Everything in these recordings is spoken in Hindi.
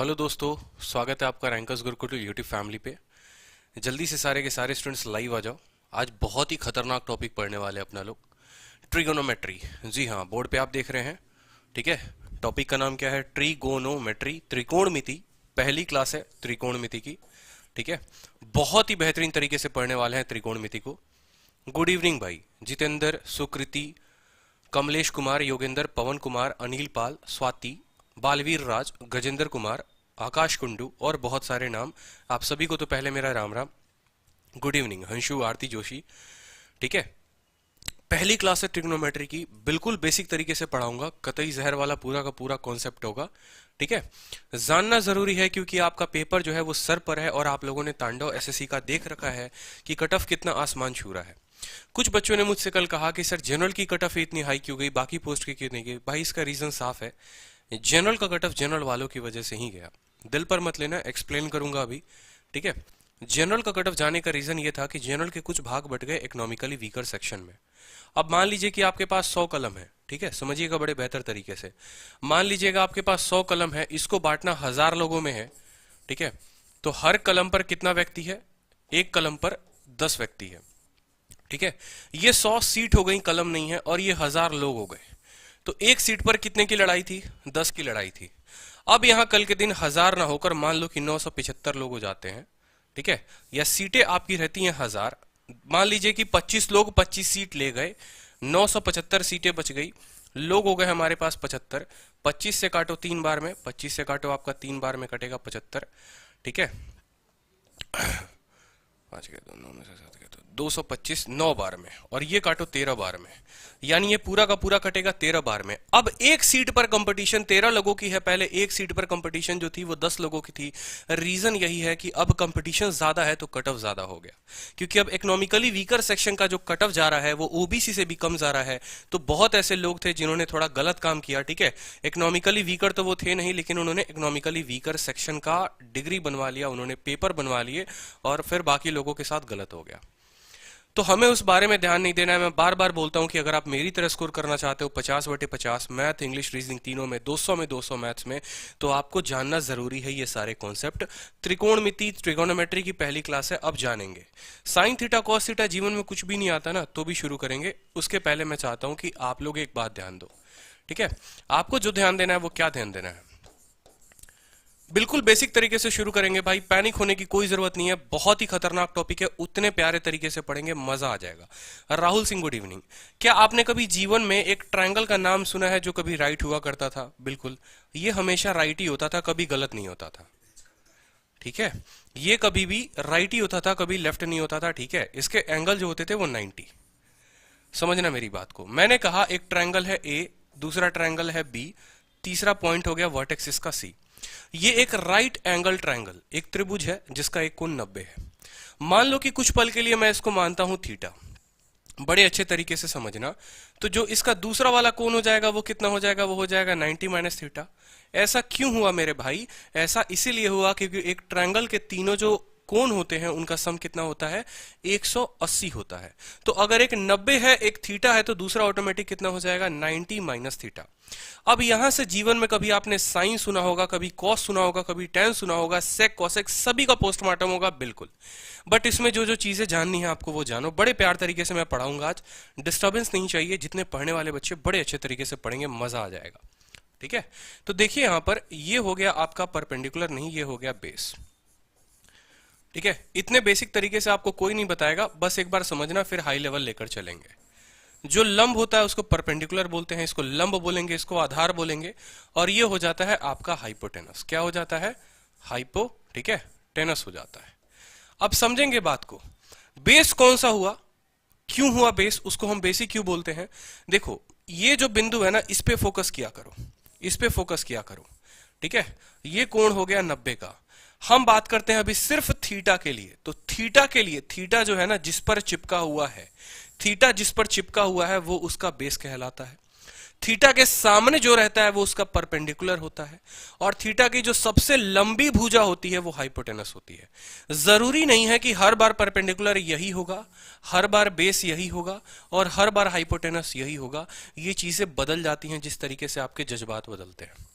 हेलो दोस्तों, स्वागत है आपका रैंकर्स गुरुकुल यूट्यूब फैमिली पे। जल्दी से सारे के सारे स्टूडेंट्स लाइव आ जाओ। आज बहुत ही खतरनाक टॉपिक पढ़ने वाले हैं अपना लोग, ट्रिगोनोमेट्री। जी हाँ, बोर्ड पे आप देख रहे हैं। ठीक है, टॉपिक का नाम क्या है? ट्रिगोनोमेट्री, त्रिकोणमिति। पहली क्लास है त्रिकोणमिति की। ठीक है, बहुत ही बेहतरीन तरीके से पढ़ने वाले हैं त्रिकोणमिति को। गुड इवनिंग भाई जितेंद्र, सुकृति, कमलेश कुमार, योगेंद्र, पवन कुमार, अनिल पाल, स्वाति, बालवीर राज, गजेंद्र कुमार, आकाश कुंडू और बहुत सारे नाम। आप सभी को तो पहले मेरा राम राम। गुड इवनिंग हंशु, आरती जोशी। ठीक है, पहली क्लास है ट्रिग्नोमेट्री की, बिल्कुल बेसिक तरीके से पढ़ाऊंगा, कतई जहर वाला पूरा का पूरा कॉन्सेप्ट होगा। ठीक है, जानना जरूरी है क्योंकि आपका पेपर जो है वो सर पर है और आप लोगों ने तांडव एसएससी का देख रखा है कि कट ऑफ कितना आसमान छू रहा है। कुछ बच्चों ने मुझसे कल कहा कि सर जनरल की कट ऑफ इतनी हाई क्यों गई, बाकी पोस्ट की क्यों नहीं गई। भाई इसका रीजन साफ है, जनरल का कट ऑफ जनरल वालों की वजह से ही गया। दिल पर मत लेना, एक्सप्लेन करूंगा अभी। ठीक है, जनरल का कट ऑफ जाने का रीजन ये था कि जनरल के कुछ भाग बट गए इकोनॉमिकली वीकर सेक्शन में। अब मान लीजिए कि आपके पास 100 कलम है। ठीक है, समझिएगा बड़े बेहतर तरीके से। मान लीजिएगा आपके पास 100 कलम है, इसको बांटना 1000 लोगों में है। ठीक है, तो हर कलम पर कितना व्यक्ति है? एक कलम पर 10 व्यक्ति है। ठीक है, ये 100 सीट हो गई, कलम नहीं है, और ये 1000 लोग हो गए। तो एक सीट पर कितने की लड़ाई थी? 10 की लड़ाई थी। अब यहां कल के दिन 1000 ना होकर मान लो कि 975 लोग हो जाते हैं। ठीक है, या सीटें आपकी रहती हैं 1000। मान लीजिए कि 25 लोग 25 सीट ले गए, 975 सीटें बच गई, लोग हो गए हमारे पास 75। 25 से काटो 3 बार में, 25 से काटो आपका 3 बार में कटेगा 75। ठीक है, 5 के 2 9 में से 7 के 225 9 बार में, और ये काटो 13 बार में, यानी ये पूरा का पूरा कटेगा 13 बार में। अब एक सीट पर कंपटीशन 13 लोगों की है, पहले एक सीट पर कंपटीशन जो थी वो 10 लोगों की थी। रीजन यही है कि अब कंपटीशन ज्यादा है तो कट ऑफ ज्यादा हो गया, क्योंकि अब इकोनॉमिकली वीकर सेक्शन का जो कट ऑफ जा रहा है वो ओबीसी से भी कम जा रहा है। तो बहुत ऐसे लोग थे जिन्होंने थोड़ा गलत काम किया। ठीक है, इकोनॉमिकली वीकर तो वो थे नहीं, लेकिन उन्होंने इकोनॉमिकली वीकर सेक्शन का डिग्री बनवा लिया, उन्होंने पेपर बनवा लिए, और फिर बाकी लोगों के साथ गलत हो गया। तो हमें उस बारे में ध्यान नहीं देना है। मैं बार बार बोलता हूं कि अगर आप मेरी तरह स्कोर करना चाहते हो 50/50 मैथ, इंग्लिश, रीजनिंग तीनों में 200 मैथ्स में, तो आपको जानना जरूरी है ये सारे कॉन्सेप्ट। त्रिकोणमिति, ट्रिगोनोमेट्री की पहली क्लास है, अब जानेंगे। साइन थीटा कॉस थीटा जीवन में कुछ भी नहीं आता ना, तो भी शुरू करेंगे। उसके पहले मैं चाहता हूं कि आप लोग एक बात ध्यान दो। ठीक है, आपको जो ध्यान देना है वो क्या ध्यान देना है? बिल्कुल बेसिक तरीके से शुरू करेंगे भाई, पैनिक होने की कोई जरूरत नहीं है। बहुत ही खतरनाक टॉपिक है, उतने प्यारे तरीके से पढ़ेंगे, मजा आ जाएगा। Rahul Singh, good evening. क्या आपने कभी जीवन में एक ट्रायंगल का नाम सुना है जो कभी राइट हुआ करता था? बिल्कुल, ये हमेशा राइट ही होता था, कभी गलत नहीं होता था। ठीक है, ये कभी भी राइट ही होता था, कभी लेफ्ट नहीं होता था। ठीक है, इसके एंगल जो होते थे वो 90। समझना मेरी बात को। मैंने कहा एक ट्रायंगल है ए, दूसरा ट्रायंगल है बी, तीसरा पॉइंट हो गया वर्टेक्स इसका सी। ये एक राइट एंगल ट्रायंगल, एक त्रिभुज है जिसका एक कोण 90 है। मान लो कि कुछ पल के लिए मैं इसको मानता हूं थीटा, बड़े अच्छे तरीके से समझना। तो जो इसका दूसरा वाला कोण हो जाएगा वो कितना हो जाएगा? वो हो जाएगा 90 माइनस थीटा। ऐसा क्यों हुआ मेरे भाई? ऐसा इसीलिए हुआ क्योंकि एक ट्रायंगल के तीनों जो कोण होते हैं उनका सम कितना होता है? 180 होता है। तो अगर एक 90 है, एक थीटा है, तो दूसरा ऑटोमेटिक कितना हो जाएगा? 90 माइनस थीटा। अब यहां से जीवन में कभी आपने साइन सुना होगा, कभी कॉस सुना होगा, कभी टेन सुना होगा, सेक कॉसेक सभी का पोस्टमार्टम होगा, बिल्कुल। बट इसमें जो जो चीजें जाननी है आपको वो जानो, बड़े प्यार तरीके से मैं पढ़ाऊंगा आज। डिस्टर्बेंस नहीं चाहिए, जितने पढ़ने वाले बच्चे बड़े अच्छे तरीके से पढ़ेंगे, मजा आ जाएगा। ठीक है, तो देखिए यहां पर ये हो गया आपका परपेंडिकुलर, नहीं ये हो गया बेस। ठीक है, इतने बेसिक तरीके से आपको कोई नहीं बताएगा, बस एक बार समझना, फिर हाई लेवल लेकर चलेंगे। जो लंब होता है उसको परपेंडिकुलर बोलते हैं, इसको लंब बोलेंगे, इसको आधार बोलेंगे, और ये हो जाता है आपका हाइपोटेनस। क्या हो जाता है? हाइपो, ठीक है, टेनस हो जाता है। अब समझेंगे बात को। बेस कौन सा हुआ, क्यों हुआ बेस, उसको हम बेसिक क्यों बोलते हैं? देखो ये जो बिंदु है ना, इस पे फोकस किया करो, इस पे फोकस किया करो। ठीक है, ये कोण हो गया 90 का। हम बात करते हैं अभी सिर्फ थीटा के लिए। तो थीटा के लिए, थीटा जो है ना जिस पर चिपका हुआ है, थीटा जिस पर चिपका हुआ है वो उसका बेस कहलाता है। थीटा के सामने जो रहता है वो उसका परपेंडिकुलर होता है, और थीटा की जो सबसे लंबी भुजा होती है वो हाइपोटेनस होती है। जरूरी नहीं है कि हर बार परपेंडिकुलर यही होगा, हर बार बेस यही होगा, और हर बार हाइपोटेनस यही होगा। ये चीजें बदल जाती हैं जिस तरीके से आपके जज्बात बदलते हैं।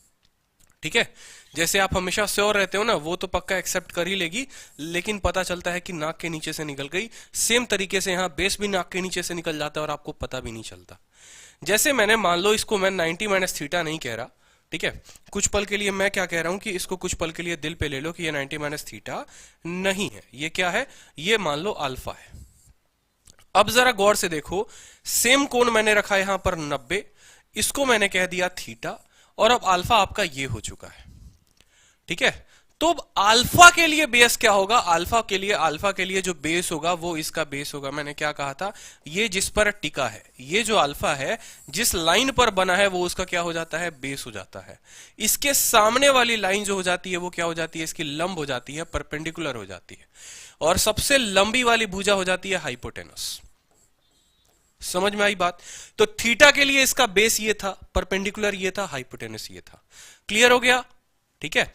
ठीक है, जैसे आप हमेशा श्योर रहते हो ना, वो तो पक्का एक्सेप्ट कर ही लेगी, लेकिन पता चलता है कि नाक के नीचे से निकल गई। सेम तरीके से यहाँ बेस भी नाक के नीचे से निकल जाता है और आपको पता भी नहीं चलता। जैसे मैंने मान लो इसको मैं 90 माइनस थीटा नहीं कह रहा, ठीक है, कुछ पल के लिए मैं क्या कह रहा हूं कि इसको कुछ पल के लिए दिल पे ले लो कि ये 90 माइनस थीटा नहीं है, ये क्या है, ये मान लो अल्फा है। अब जरा गौर से देखो, सेम कोण मैंने रखा है यहां पर 90, इसको मैंने कह दिया थीटा, और अब अल्फा आपका ये हो चुका है। ठीक है, तो अब अल्फा के लिए बेस क्या होगा, अल्फा के लिए जो बेस होगा वो इसका बेस होगा। मैंने क्या कहा था, ये जिस पर टिका है, ये जो अल्फा है जिस लाइन पर बना है वो उसका क्या हो जाता है, बेस हो जाता है। इसके सामने वाली लाइन जो हो जाती है वो क्या हो जाती है, इसकी लंब हो जाती है, परपेंडिकुलर हो जाती है, और सबसे लंबी वाली भुजा हो जाती है हाइपोटेनस। समझ में आई बात? तो थीटा के लिए इसका बेस ये था, परपेंडिकुलर ये था, हाइपोटेनस ये था। क्लियर हो गया? ठीक है,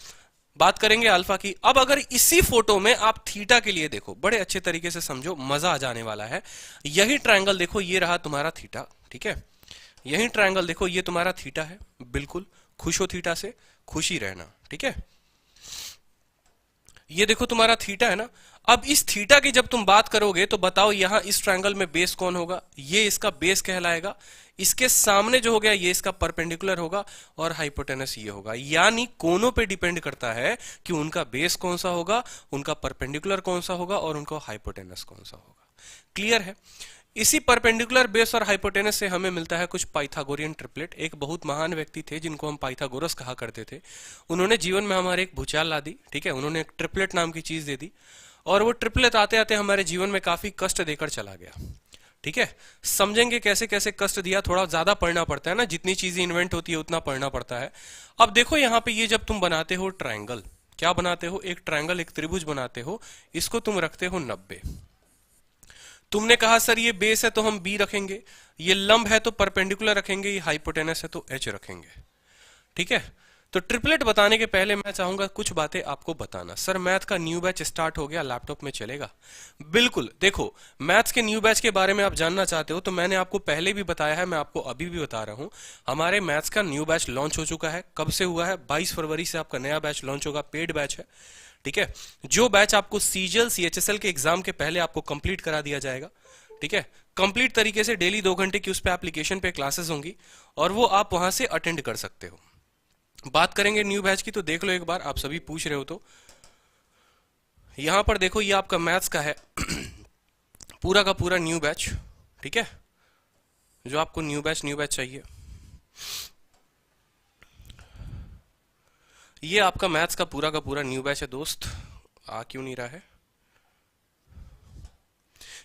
बात करेंगे अल्फा की। अब अगर इसी फोटो में आप थीटा के लिए देखो, बड़े अच्छे तरीके से समझो, मजा आ जाने वाला है। यही ट्रायंगल देखो, ये रहा तुम्हारा थीटा, ठीक है, यही ट्रायंगल देखो, ये तुम्हारा थीटा है, बिल्कुल खुश हो थीटा से, खुशी रहना, ठीक है। ये देखो तुम्हारा थीटा है ना। अब इस थीटा की जब तुम बात करोगे तो बताओ यहां इस ट्रायंगल में बेस कौन होगा, ये इसका बेस कहलाएगा। इसके सामने जो हो गया ये इसका परपेंडिकुलर होगा, और हाइपोटेनस ये होगा। यानी कोनों पे डिपेंड करता है कि उनका बेस कौन सा होगा, उनका परपेंडिकुलर कौन सा होगा, और उनका हाइपोटेनस कौन सा होगा। क्लियर है? इसी परपेंडिकुलर बेस और हाइपोटेनस से हमें मिलता है कुछ पाइथागोरियन ट्रिपलेट। एक बहुत महान व्यक्ति थे जिनको हम पाइथागोरस कहा करते थे। उन्होंने जीवन में हमारे एक भूचाल ला दी, ठीक है, उन्होंने एक ट्रिपलेट नाम की चीज दे दी, और वो ट्रिपलेट आते आते हमारे जीवन में काफी कष्ट देकर चला गया। ठीक है, समझेंगे कैसे कैसे कष्ट दिया, थोड़ा ज्यादा पढ़ना पड़ता है ना, जितनी चीजें इन्वेंट होती है उतना पढ़ना पड़ता है। अब देखो यहाँ पे ये जब तुम बनाते हो ट्रायंगल, क्या बनाते हो, एक ट्रायंगल, एक त्रिभुज बनाते हो, इसको तुम रखते हो 90। तुमने कहा सर ये बेस है तो हम बी रखेंगे, ये लंब है तो परपेंडिकुलर रखेंगे, ये हाइपोटेनस है तो एच रखेंगे। ठीक है, तो ट्रिपलेट बताने के पहले मैं चाहूंगा कुछ बातें आपको बताना। सर मैथ का न्यू बैच स्टार्ट हो गया, लैपटॉप में चलेगा? बिल्कुल, देखो मैथ्स के न्यू बैच के बारे में आप जानना चाहते हो तो मैंने आपको पहले भी बताया है, मैं आपको अभी भी बता रहा हूं। हमारे मैथ्स का न्यू बैच लॉन्च हो चुका है। कब से हुआ है? 22 फरवरी से आपका नया बैच लॉन्च होगा, पेड बैच है। ठीक है, जो बैच आपको सीजीएल सीएचएसएल के एग्जाम के पहले आपको कंप्लीट करा दिया जाएगा। ठीक है, कंप्लीट तरीके से डेली 2 घंटे की उस पे एप्लीकेशन पे क्लासेस होंगी, और वो आप वहां से अटेंड कर सकते हो। बात करेंगे न्यू बैच की, तो देख लो एक बार, आप सभी पूछ रहे हो तो यहां पर देखो, ये आपका मैथ्स का है पूरा का पूरा न्यू बैच। ठीक है, जो आपको न्यू बैच चाहिए, ये आपका मैथ्स का पूरा न्यू बैच है। दोस्त आ क्यों नहीं रहा है?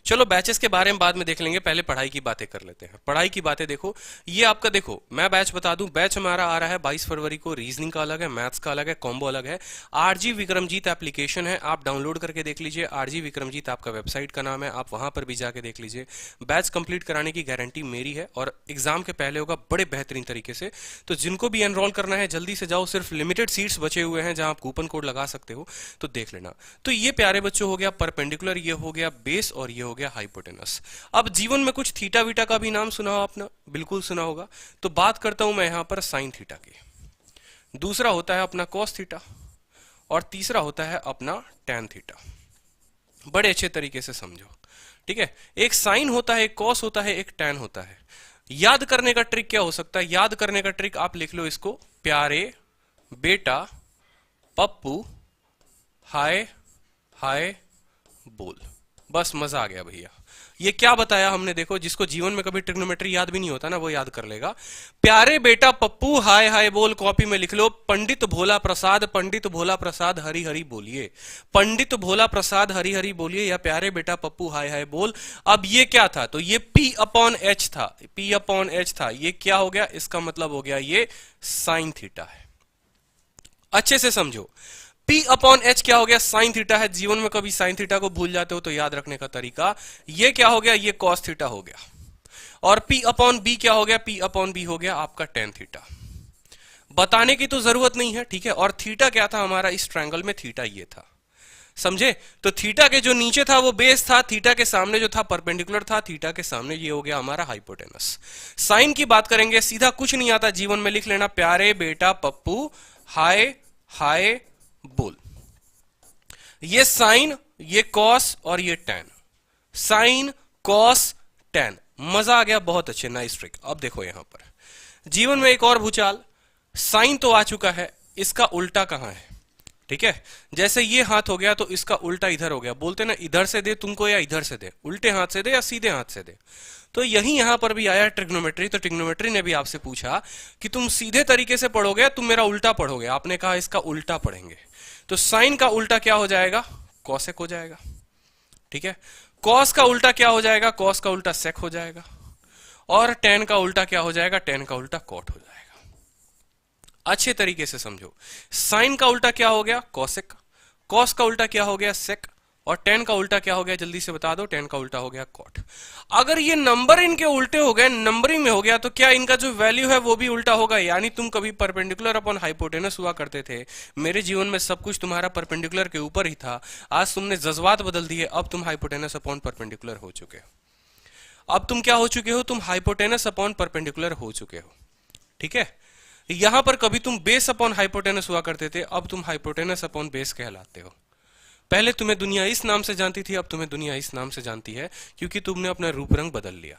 चलो बैचेस के बारे में बाद में देख लेंगे, पहले पढ़ाई की बातें कर लेते हैं। पढ़ाई की बातें देखो, ये आपका देखो, मैं बैच बता दूं, बैच हमारा आ रहा है 22 फरवरी को। रीजनिंग का अलग है, मैथ्स का अलग है, कॉम्बो अलग है। आरजी विक्रमजीत एप्लीकेशन है, आप डाउनलोड करके देख लीजिए। आरजी विक्रमजीत आपका वेबसाइट का नाम है, आप वहां पर भी जाके देख लीजिए। बैच कंप्लीट कराने की गारंटी मेरी है, और एग्जाम के पहले होगा बड़े बेहतरीन तरीके से। तो जिनको भी एनरोल करना है जल्दी से जाओ, सिर्फ लिमिटेड सीट्स बचे हुए हैं जहां आप कूपन कोड लगा सकते हो, तो देख लेना। तो ये प्यारे बच्चों हो गया परपेंडिकुलर, ये हो गया बेस, और ये हो गया हाइपोटेनस। अब जीवन में कुछ थीटा वीटा का भी नाम सुना हो आपने, बिल्कुल सुना होगा। तो बात करता हूं मैं यहां पर साइन थीटा की। दूसरा होता है अपना कॉस थीटा, और तीसरा होता है अपना टैन थीटा। बड़े अच्छे तरीके से समझो। ठीक है, एक साइन होता है, एक कॉस होता है, एक टैन होता है। याद करने का ट्रिक क्या हो सकता है? याद करने का ट्रिक आप लिख लो इसको, प्यारे बेटा पप्पू हाय हाय बोल। बस मजा आ गया भैया। ये क्या बताया हमने? देखो, जिसको जीवन में कभी ट्रिग्नोमेट्री याद भी नहीं होता ना, वो याद कर लेगा। प्यारे बेटा पप्पू हाय हाय बोल, कॉपी में लिख लो, पंडित भोला प्रसाद, पंडित भोला प्रसाद हरि हरि बोलिए, पंडित भोला प्रसाद हरि हरि बोलिए, या प्यारे बेटा पप्पू हाय हाय बोल। अब ये क्या था? तो ये P/H था, P/H था। ये क्या हो गया? इसका मतलब हो गया ये साइन थीटा है। अच्छे से समझो, P/H क्या हो गया? साइन थीटा है। जीवन में कभी साइन थीटा को भूल जाते हो तो याद रखने का तरीका, ये क्या हो गया? ये कॉस थीटा हो गया। और P/B क्या हो गया? P/B हो गया आपका टेन थीटा। बताने की तो जरूरत नहीं है, ठीक है। और थीटा क्या था हमारा इस ट्रायंगल में? थीटा ये था, समझे? तो थीटा के जो नीचे था वो बेस था, थीटा के सामने जो था परपेंडिकुलर था, थीटा के सामने ये हो गया हमारा हाइपोटेनस। साइन की बात करेंगे, सीधा कुछ नहीं आता जीवन में, लिख लेना प्यारे बेटा पप्पू हाय हाय बोल। ये साइन, ये कॉस और ये टेन, साइन कॉस टेन। मजा आ गया, बहुत अच्छे, नाइस ट्रिक। अब देखो यहां पर जीवन में एक और भूचाल, साइन तो आ चुका है, इसका उल्टा कहां है? ठीक है, जैसे ये हाथ हो गया तो इसका उल्टा इधर हो गया। बोलते ना इधर से दे तुमको या इधर से दे, उल्टे हाथ से दे या सीधे हाथ से दे। तो यही यहां पर भी आया ट्रिग्नोमेट्री। तो ट्रिग्नोमेट्री ने भी आपसे पूछा कि तुम सीधे तरीके से पढ़ोगे, तुम मेरा उल्टा पढ़ोगे। आपने कहा इसका उल्टा पढ़ेंगे। तो साइन का उल्टा क्या हो जाएगा? कॉसेक हो जाएगा। ठीक है, कॉस का उल्टा क्या हो जाएगा? कॉस का उल्टा सेक हो जाएगा। और टेन का उल्टा क्या हो जाएगा? टेन का उल्टा कॉट हो जाएगा। अच्छे तरीके से समझो, साइन का उल्टा क्या हो गया? कॉसेक। कॉस का उल्टा क्या हो गया? सेक। और टेन का उल्टा क्या हो गया? जल्दी से बता दो। टेन का उल्टा हो गया कॉट। अगर ये नंबर इनके उल्टे हो गए, नंबरिंग में हो गया, तो क्या इनका जो वैल्यू है वो भी उल्टा होगा? यानी तुम कभी परपेंडिकुलर अपॉन हाइपोटेनस हुआ करते थे, मेरे जीवन में सब कुछ तुम्हारा परपेंडिकुलर के ऊपर ही था। आज तुमने जज्बात बदल दिए, अब तुम हाइपोटेनस अपॉन परपेंडिकुलर हो चुके हो। अब तुम क्या हो चुके हो? तुम हाइपोटेनस अपॉन परपेंडिकुलर हो चुके हो। ठीक है, यहां पर कभी तुम बेस अपॉन हाइपोटेनस हुआ करते थे, अब तुम हाइपोटेनस अपॉन बेस कहलाते हो। पहले तुम्हें दुनिया इस नाम से जानती थी, अब तुम्हें दुनिया इस नाम से जानती है, क्योंकि तुमने अपना रूप रंग बदल लिया।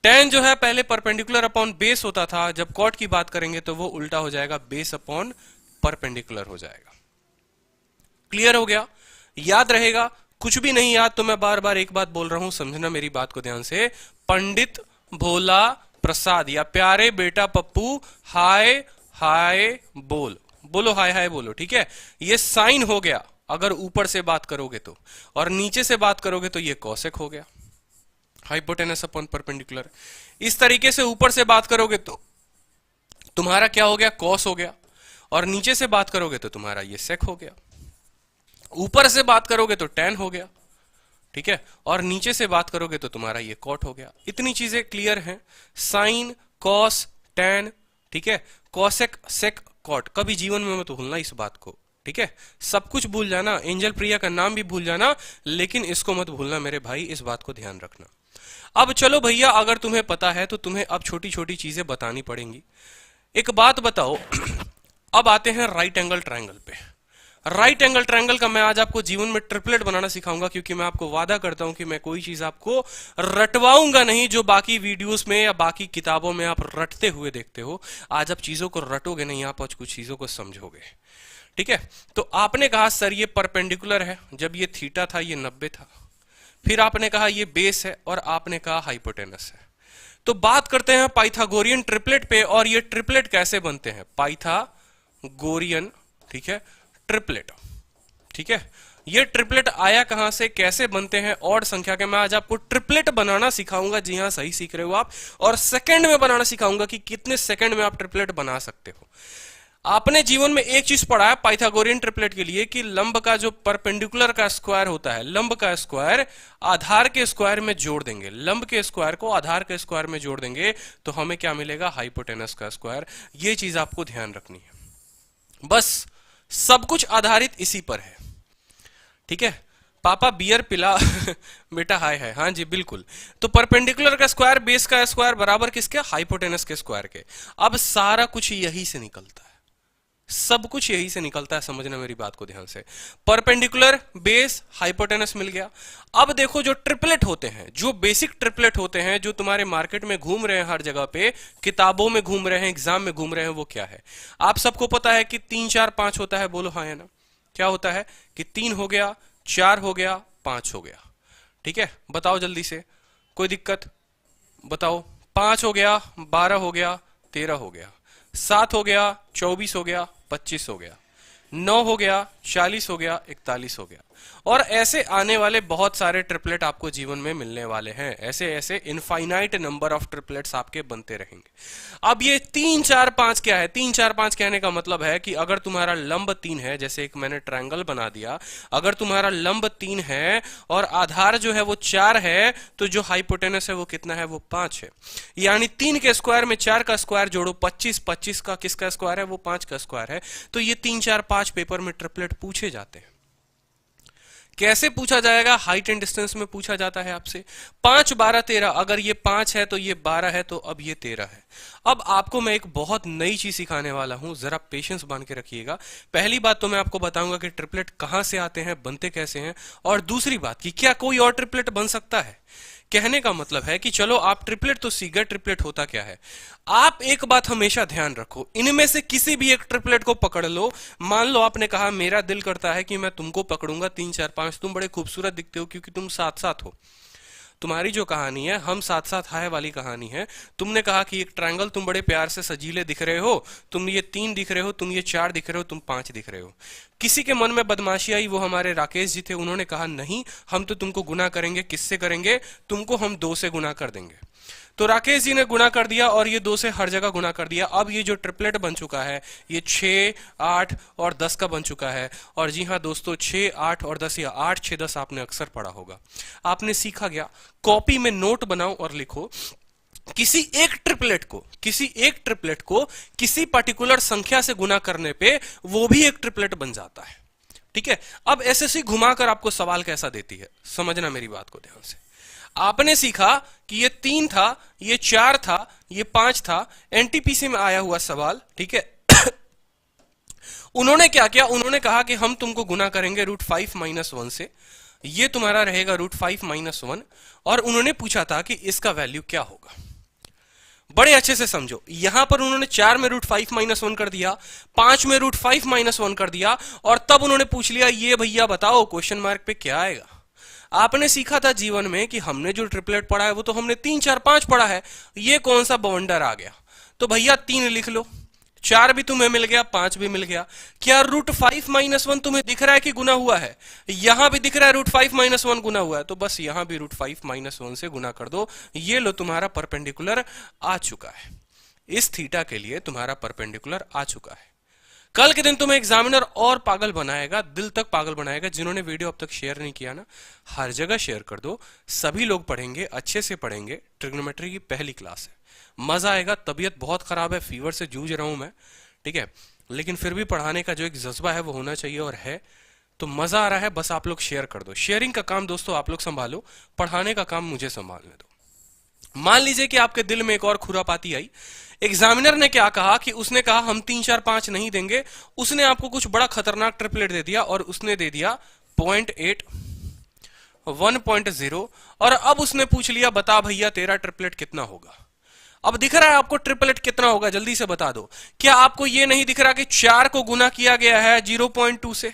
टेन जो है पहले परपेंडिकुलर अपॉन बेस होता था, जब कॉट की बात करेंगे तो वो उल्टा हो जाएगा, बेस अपॉन परपेंडिकुलर हो जाएगा। क्लियर हो गया? याद रहेगा? कुछ भी नहीं याद तो मैं बार बार एक बात बोल रहा हूं, समझना मेरी बात को ध्यान से। पंडित भोला प्रसाद या प्यारे बेटा पप्पू हाय हाय बोल, बोलो हाय हाय बोलो। ठीक है, ये साइन हो गया अगर ऊपर से बात करोगे तो, और नीचे से बात करोगे तो ये कॉसेक हो गया, हाइपोटेनस अपॉन परपेंडिकुलर। इस तरीके से ऊपर से बात करोगे तो तुम्हारा क्या हो गया? कॉस हो गया। और नीचे से बात करोगे तो तुम्हारा ये सेक हो गया। ऊपर से बात करोगे तो टेन हो गया। ठीक है, और नीचे से बात करोगे तो तुम्हारा ये कॉट हो गया। इतनी चीजें क्लियर हैं? साइन, कॉस, टेन, ठीक है, कॉसेक, सेक, कॉट। कभी जीवन में मत भूलना इस बात को। ठीक है, सब कुछ भूल जाना, एंजल प्रिया का नाम भी भूल जाना, लेकिन इसको मत भूलना मेरे भाई, इस बात को ध्यान रखना। अब चलो भैया, अगर तुम्हें पता है तो तुम्हें अब छोटी छोटी चीजें बतानी पड़ेंगी। एक बात बताओ, अब आते हैं राइट एंगल ट्रायंगल पे। राइट एंगल ट्रायंगल का मैं आज आपको जीवन में ट्रिपलेट बनाना सिखाऊंगा, क्योंकि मैं आपको वादा करता हूं कि मैं कोई चीज आपको रटवाऊंगा नहीं जो बाकी वीडियोस में या बाकी किताबों में आप रटते हुए देखते हो। आज आप चीजों को रटोगे नहीं, आप आज कुछ चीजों को समझोगे। ठीक है, तो आपने कहा सर ये परपेंडिकुलर है, जब ये थीटा था ये 90 था। फिर आपने कहा ये बेस है, और आपने कहा हाइपोटेनस है। तो बात करते हैं पाइथागोरियन ट्रिपलेट पे, और ये ट्रिपलेट कैसे बनते हैं? पाइथागोरियन, ठीक है, ट्रिपलेट। ठीक है, ये ट्रिपलेट आया कहां से, कैसे बनते हैं? ऑड संख्या के मैं आज आपको ट्रिपलेट बनाना सिखाऊंगा। जी हां, सही सीख रहे हो आप। और सेकंड में बनाना सिखाऊंगा कि कितने सेकंड में आप ट्रिपलेट बना सकते हो। आपने जीवन में एक चीज पढ़ा है पाइथागोरियन ट्रिपलेट के लिए, कि लंब का जो परपेंडिकुलर का स्क्वायर होता है, लंब का स्क्वायर आधार के स्क्वायर में जोड़ देंगे, लंब के स्क्वायर को आधार के स्क्वायर में जोड़ देंगे तो हमें क्या मिलेगा? हाइपोटेनस का स्क्वायर। ये चीज आपको ध्यान रखनी है, बस सब कुछ आधारित इसी पर है। ठीक है, पापा बियर पिला बेटा हाय हाय, हाँ जी बिल्कुल। तो परपेंडिकुलर का स्क्वायर, बेस का स्क्वायर बराबर किसके? हाइपोटेनस के स्क्वायर के। अब सारा कुछ यही से निकलता है, सब कुछ यही से निकलता है, समझना मेरी बात को ध्यान से। परपेंडिकुलर, बेस, हाइपोटेनस मिल गया। अब देखो जो ट्रिपलेट होते हैं, जो बेसिक ट्रिपलेट होते हैं, जो तुम्हारे मार्केट में घूम रहे हैं, हर जगह पे किताबों में घूम रहे हैं, एग्जाम में घूम रहे हैं, वो क्या है? आप सबको पता है कि 3 4 5 होता है, बोलो हाँ है ना? क्या होता है कि 3 हो गया, 4 हो गया, 5 हो गया। ठीक है, बताओ जल्दी से, कोई दिक्कत? बताओ। 5 हो गया, 12 हो गया, 13 हो गया, 7 हो गया, 24 हो गया, 25 हो गया, 9 हो गया, 40 हो गया, 41 हो गया। और ऐसे आने वाले बहुत सारे ट्रिपलेट आपको जीवन में मिलने वाले हैं। ऐसे ऐसे इनफाइनाइट नंबर ऑफ ट्रिपलेट्स आपके बनते रहेंगे। अब ये 3 4 5 क्या है? 3 4 5 कहने का मतलब है कि अगर तुम्हारा लंब 3 है, जैसे एक मैंने ट्रायंगल बना दिया, अगर तुम्हारा लंब 3 है और आधार जो है वो 4 है, तो जो हाइपोटेनस है वो कितना है? वो 5 है। यानी 3 के स्क्वायर में 4 का स्क्वायर जोड़ो 25, 25 का किसका स्क्वायर है? वो 5 का स्क्वायर है। तो ये 3 4 5 पेपर में ट्रिपलेट पूछे जाते हैं। कैसे पूछा जाएगा? हाइट एंड डिस्टेंस में पूछा जाता है आपसे। 5 12 13, अगर ये 5 है तो ये 12 है, तो अब ये 13 है। अब आपको मैं एक बहुत नई चीज सिखाने वाला हूं, जरा पेशेंस बांध के रखिएगा। पहली बात तो मैं आपको बताऊंगा कि ट्रिपलेट कहां से आते हैं, बनते कैसे हैं, और दूसरी बात कि क्या कोई और ट्रिपलेट बन सकता है। कहने का मतलब है कि चलो आप ट्रिपलेट तो सीख गए, ट्रिपलेट होता क्या है। आप एक बात हमेशा ध्यान रखो, इनमें से किसी भी एक ट्रिपलेट को पकड़ लो। मान लो आपने कहा मेरा दिल करता है कि मैं तुमको पकड़ूंगा 3 4 5, तुम बड़े खूबसूरत दिखते हो क्योंकि तुम साथ साथ हो। तुम्हारी जो कहानी है हम साथ साथ है वाली कहानी है। तुमने कहा कि एक ट्रायंगल, तुम बड़े प्यार से सजीले दिख रहे हो, तुम ये 3 दिख रहे हो, तुम ये 4 दिख रहे हो, तुम 5 दिख रहे हो। किसी के मन में बदमाशी आई, वो हमारे राकेश जी थे, उन्होंने कहा नहीं हम तो तुमको गुना करेंगे। किससे करेंगे? तुमको हम 2 से गुना कर देंगे। तो राकेश जी ने गुना कर दिया और ये 2 से हर जगह गुना कर दिया। अब ये जो ट्रिपलेट बन चुका है ये 6 8 और 10 का बन चुका है। और जी हाँ दोस्तों, 6 8 और 10 या 8 6 10 आपने अक्सर पढ़ा होगा। आपने सीखा गया, कॉपी में नोट बनाओ और लिखो, किसी एक ट्रिपलेट को किसी पर्टिकुलर संख्या से गुना करने पे वो भी एक ट्रिपलेट बन जाता है। ठीक है। अब एसएससी घुमाकर आपको सवाल कैसा देती है, समझना मेरी बात को ध्यान से। आपने सीखा कि ये 3 था, ये 4 था, ये 5 था, एनटीपीसी में आया हुआ सवाल। ठीक है। उन्होंने क्या किया? उन्होंने कहा कि हम तुमको गुना करेंगे √5 - 1 से, ये तुम्हारा रहेगा √5 - 1, और उन्होंने पूछा था कि इसका वैल्यू क्या होगा। बड़े अच्छे से समझो, यहां पर उन्होंने 4 में √5 - 1 कर दिया, 5 में √5 - 1 कर दिया, और तब उन्होंने पूछ लिया ये भैया बताओ क्वेश्चन मार्क पे क्या आएगा। आपने सीखा था जीवन में कि हमने जो ट्रिपलेट पढ़ा है वो तो हमने 3 4 5 पढ़ा है, ये कौन सा बवंडर आ गया। तो भैया 3 लिख लो, 4 भी तुम्हें मिल गया, 5 भी मिल गया। क्या √5 - 1 तुम्हें दिख रहा है कि गुना हुआ है? यहां भी दिख रहा है √5 - 1 गुना हुआ है, तो बस यहां भी √5 - 1 से गुना कर दो। ये लो तुम्हारा परपेंडिकुलर आ चुका है। इस थीटा के लिए तुम्हारा परपेंडिकुलर आ चुका है। कल के दिन तुम्हें एग्जामिनर और पागल बनाएगा, दिल तक पागल बनाएगा। जिन्होंने वीडियो अब तक शेयर नहीं किया ना, हर जगह शेयर कर दो। सभी लोग पढ़ेंगे, अच्छे से पढ़ेंगे। ट्रिग्नोमेट्री की पहली क्लास है, मजा आएगा। तबीयत बहुत खराब है, फीवर से जूझ रहा हूं मैं, ठीक है, लेकिन फिर भी पढ़ाने का जो एक जज्बा है वो होना चाहिए, और है तो मजा आ रहा है। बस आप लोग शेयर कर दो। शेयरिंग का काम दोस्तों आप लोग संभालो, पढ़ाने का काम मुझे संभालने दो। मान लीजिए कि आपके दिल में एक और खुरापाती आई। एग्जामिनर ने क्या कहा कि उसने कहा हम 3 4 5 नहीं देंगे, उसने आपको कुछ बड़ा खतरनाक ट्रिपलेट दे दिया, और उसने दे दिया 0.8 1.0, और अब उसने पूछ लिया बता भैया तेरा ट्रिपलेट कितना होगा। अब दिख रहा है आपको ट्रिपलेट कितना होगा, जल्दी से बता दो। क्या आपको यह नहीं दिख रहा कि 4 को गुना किया गया है 0.2 से,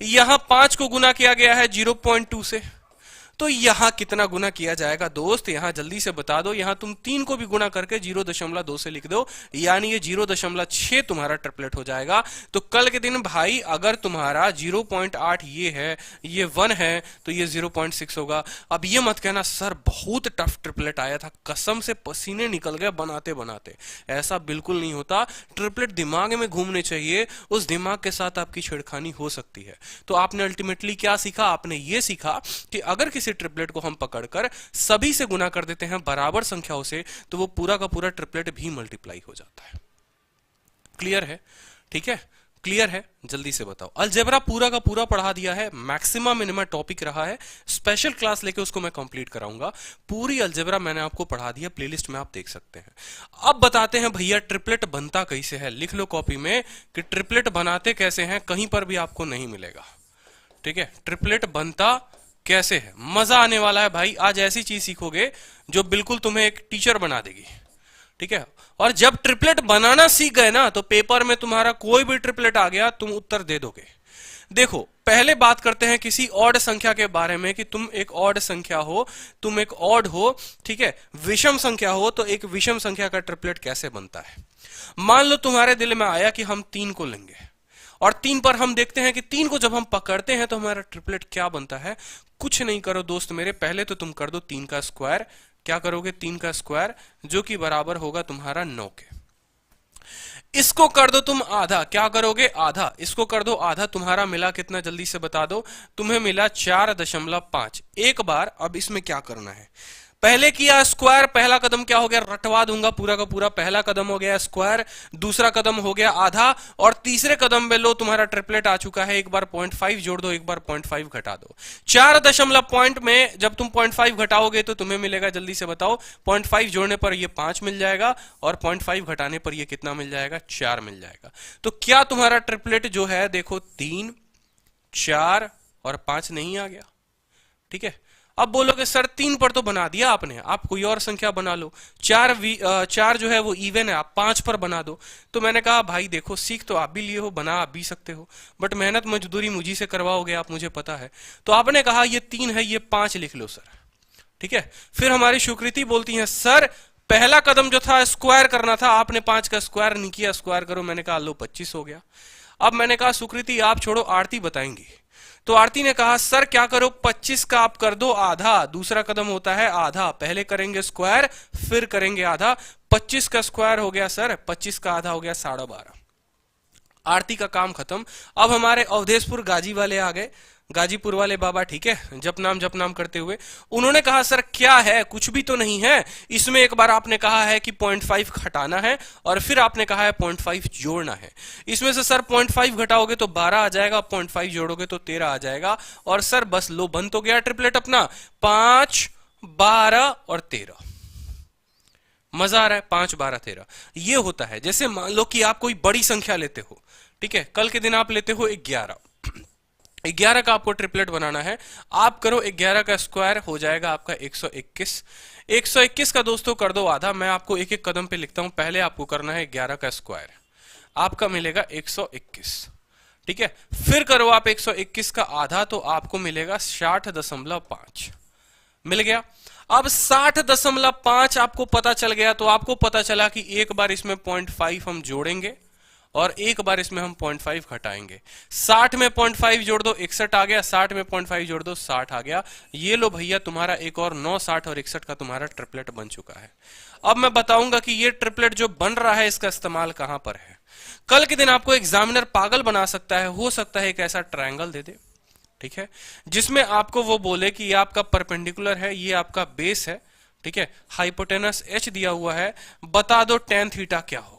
यहां 5 को गुना किया गया है 0.2 से, तो यहां कितना गुना किया जाएगा दोस्त? यहां जल्दी से बता दो। यहां तुम 3 को भी गुना करके 0.2 से लिख दो, यानी ये 0.6 तुम्हारा ट्रिपलेट हो जाएगा। तो कल के दिन भाई अगर तुम्हारा 0.8 ये है, ये 1 है, तो ये 0.6 होगा। अब ये मत कहना सर बहुत टफ ट्रिपलेट आया था, कसम से पसीने निकल गए बनाते बनाते। ऐसा बिल्कुल नहीं होता। ट्रिपलेट दिमाग में घूमने चाहिए, उस दिमाग के साथ आपकी छेड़खानी हो सकती है। तो आपने अल्टीमेटली क्या सीखा? आपने ये सीखा कि अगर किसी ट्रिपलेट को हम पकड़कर सभी से गुना कर देते हैं बराबर संख्याओं से, तो वो पूरा का पूरा ट्रिपलेट भी मल्टीप्लाई हो जाता है। क्लियर है? ठीक है, क्लियर है? जल्दी से बताओ। अलजेब्रा पूरा का पूरा पढ़ा दिया है, मैक्सिमम मिनिमम टॉपिक रहा है। स्पेशल क्लास लेके उसको मैं कंप्लीट कराऊंगा। पूरी अलजेब्रा मैंने आपको पढ़ा दिया, प्लेलिस्ट में आप देख सकते हैं। अब बताते हैं भैया ट्रिपलेट बनता कैसे है। लिख लो कॉपी में कि ट्रिपलेट बनाते कैसे हैं, कहीं पर भी आपको नहीं मिलेगा। ठीक है, ट्रिपलेट बनता कैसे है, मजा आने वाला है भाई। आज ऐसी चीज सीखोगे जो बिल्कुल तुम्हें एक टीचर बना देगी। ठीक है, और जब ट्रिपलेट बनाना सीख गए ना, तो पेपर में तुम्हारा कोई भी ट्रिपलेट आ गया तुम उत्तर दे दोगे। देखो पहले बात करते हैं किसी ऑड संख्या के बारे में, कि तुम एक ऑड संख्या हो, तुम एक ऑड हो, ठीक है, विषम संख्या हो, तो एक विषम संख्या का ट्रिपलेट कैसे बनता है। मान लो तुम्हारे दिल में आया कि हम 3 को लेंगे, और 3 पर हम देखते हैं कि 3 को जब हम पकड़ते हैं तो हमारा ट्रिपलेट क्या बनता है। कुछ नहीं करो दोस्त मेरे, पहले तो तुम कर दो 3 का स्क्वायर। क्या करोगे? 3 का स्क्वायर, जो कि बराबर होगा तुम्हारा 9 के। इसको कर दो तुम आधा। क्या करोगे? आधा। इसको कर दो आधा। तुम्हारा मिला कितना, जल्दी से बता दो। तुम्हें मिला 4.5। एक बार अब इसमें क्या करना है, पहले किया स्क्वायर, पहला कदम क्या हो गया, रटवा दूंगा पूरा का पूरा, पहला कदम हो गया स्क्वायर, दूसरा कदम हो गया आधा, और तीसरे कदम में लो तुम्हारा ट्रिपलेट आ चुका है। एक बार 0.5 जोड़ दो, एक बार 0.5 घटा दो। 4 दशमलव पॉइंट में जब तुम 0.5 घटाओगे तो तुम्हें मिलेगा, जल्दी से बताओ, 0.5 जोड़ने पर ये 5 मिल जाएगा और 0.5 घटाने पर ये कितना मिल जाएगा, 4 मिल जाएगा। तो क्या तुम्हारा ट्रिपलेट जो है देखो 3, 4 और 5 नहीं आ गया? ठीक है। अब बोलोगे सर 3 पर तो बना दिया आपने, आप कोई और संख्या बना लो। 4 जो है वो इवन है, आप 5 पर बना दो। तो मैंने कहा भाई देखो, सीख तो आप भी लिए हो, बना आप भी सकते हो, बट मेहनत मजदूरी मुझी से करवाओगे आप, मुझे पता है। तो आपने कहा ये 3 है, ये 5 लिख लो सर। ठीक है। फिर हमारी सुकृति बोलती है सर पहला कदम जो था स्क्वायर करना था, आपने 5 का स्क्वायर नहीं किया, स्क्वायर करो। मैंने कहा लो 25 हो गया। अब मैंने कहा सुकृति आप छोड़ो, आरती बताएंगी। तो आरती ने कहा सर क्या करो, 25 का आप कर दो आधा, दूसरा कदम होता है आधा, पहले करेंगे स्क्वायर फिर करेंगे आधा। 25 का स्क्वायर हो गया सर, 25 का आधा हो गया 12.5। आरती का काम खत्म। अब हमारे अवधेशपुर गाजी वाले आ गए, गाजीपुर वाले बाबा, ठीक है, जप नाम करते हुए। उन्होंने कहा सर क्या है, कुछ भी तो नहीं है इसमें। एक बार आपने कहा है कि 0.5 घटाना है और फिर आपने कहा है 0.5 जोड़ना है। इसमें से सर 0.5 घटाओगे तो 12 आ जाएगा, 0.5 जोड़ोगे तो 13 आ जाएगा। और सर बस लो बन तो गया ट्रिपलेट अपना, 5, 12 और 13। मजा आ रहा है, 5, 12, 13 ये होता है। जैसे मान लो कि आप कोई बड़ी संख्या लेते हो, ठीक है, कल के दिन आप लेते हो 11, 11 का आपको ट्रिपलेट बनाना है। आप करो 11 का स्क्वायर हो जाएगा आपका 121। 121 का दोस्तों कर दो आधा। मैं आपको एक एक कदम पे लिखता हूं, पहले आपको करना है 11 का स्क्वायर, आपका मिलेगा 121। ठीक है। फिर करो आप 121 का आधा, तो आपको मिलेगा 60.5 मिल गया। अब 60.5 आपको पता चल गया, तो आपको पता चला कि एक बार इसमें 0.5 हम जोड़ेंगे और एक बार इसमें हम 0.5 घटाएंगे। 60 में 0.5 जोड़ दो 61 आ गया, 60 में 0.5 जोड़ दो 60 आ गया। ये लो भैया तुम्हारा एक और 9, 60 और 61 का तुम्हारा ट्रिपलेट बन चुका है। अब मैं बताऊंगा कि ये ट्रिपलेट जो बन रहा है इसका इस्तेमाल कहां पर है। कल के दिन आपको एग्जामिनर पागल बना सकता है, हो सकता है एक ऐसा ट्रायंगल दे दे, ठीक है, जिसमें आपको वो बोले कि ये आपका परपेंडिकुलर है, ये आपका बेस है, ठीक है, हाइपोटेनस h दिया हुआ है, बता दो tan थीटा क्या होगा।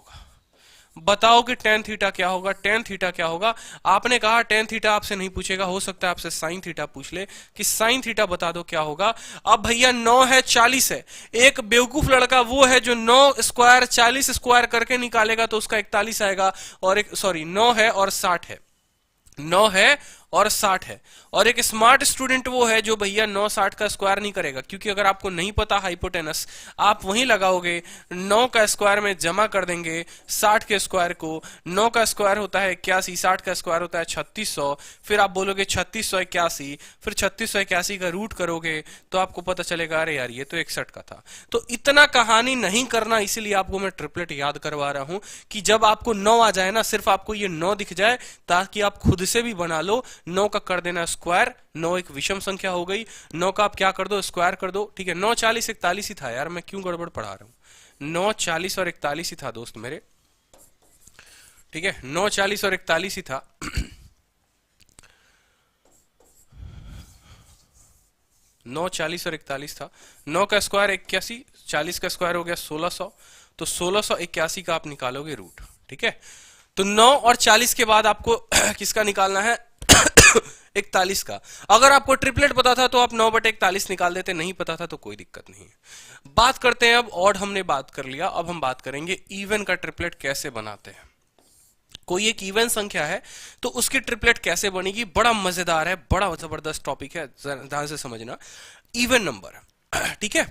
बताओ कि tan थीटा क्या होगा, tan थीटा क्या होगा। आपने कहा tan थीटा आपसे नहीं पूछेगा, हो सकता है आपसे sin थीटा पूछ ले कि sin थीटा बता दो क्या होगा। अब भैया 9 है 40 है, एक बेवकूफ लड़का वो है जो 9 स्क्वायर 40 स्क्वायर करके निकालेगा तो उसका 41 आएगा, और एक 9 है और 60 है, 9 है और 60 है। और एक स्मार्ट स्टूडेंट वो है जो भैया 9 60 का स्क्वायर नहीं करेगा, क्योंकि अगर आपको नहीं पता हाइपोटेनस, आप वहीं लगाओगे, 9 का स्क्वायर में जमा कर देंगे 60 के स्क्वायर को। 9 का स्क्वायर होता है 81, 60 का स्क्वायर होता है 3600, फिर आप बोलोगे 3681, फिर 3681 का रूट करोगे तो आपको पता चलेगा अरे यार ये तो 61 का था। तो इतना कहानी नहीं करना, इसीलिए आपको मैं ट्रिपलेट याद करवा रहा हूं कि जब आपको 9 आ जाए ना, सिर्फ आपको ये 9 दिख जाए ताकि आप खुद से भी बना लो। 9 का कर देना स्क्वायर, 9 एक विषम संख्या हो गई, 9 का आप क्या कर दो स्क्वायर कर दो, ठीक है। 9 40 41 ही था यार, मैं क्यों गड़बड़ पढ़ा रहा हूं, 9 40 और 41 ही था दोस्त मेरे, ठीक है, 9 40 और 41 ही था। 9 40 और 41 था। 9 का स्क्वायर 81, 40 का स्क्वायर हो गया 1600, तो 1681 का आप निकालोगे रूट, ठीक है। तो 9 और 40 के बाद आपको किसका निकालना है 41 का। अगर आपको ट्रिपलेट पता था तो आप 9/41 निकाल देते, नहीं पता था तो कोई दिक्कत नहीं है। बात करते हैं अब, ऑड हमने बात कर लिया, अब हम बात करेंगे इवन का ट्रिपलेट कैसे बनाते हैं। कोई एक इवन संख्या है तो उसकी ट्रिपलेट कैसे बनेगी, बड़ा मजेदार है, बड़ा जबरदस्त टॉपिक है, ध्यान से समझना। इवन नंबर, ठीक है।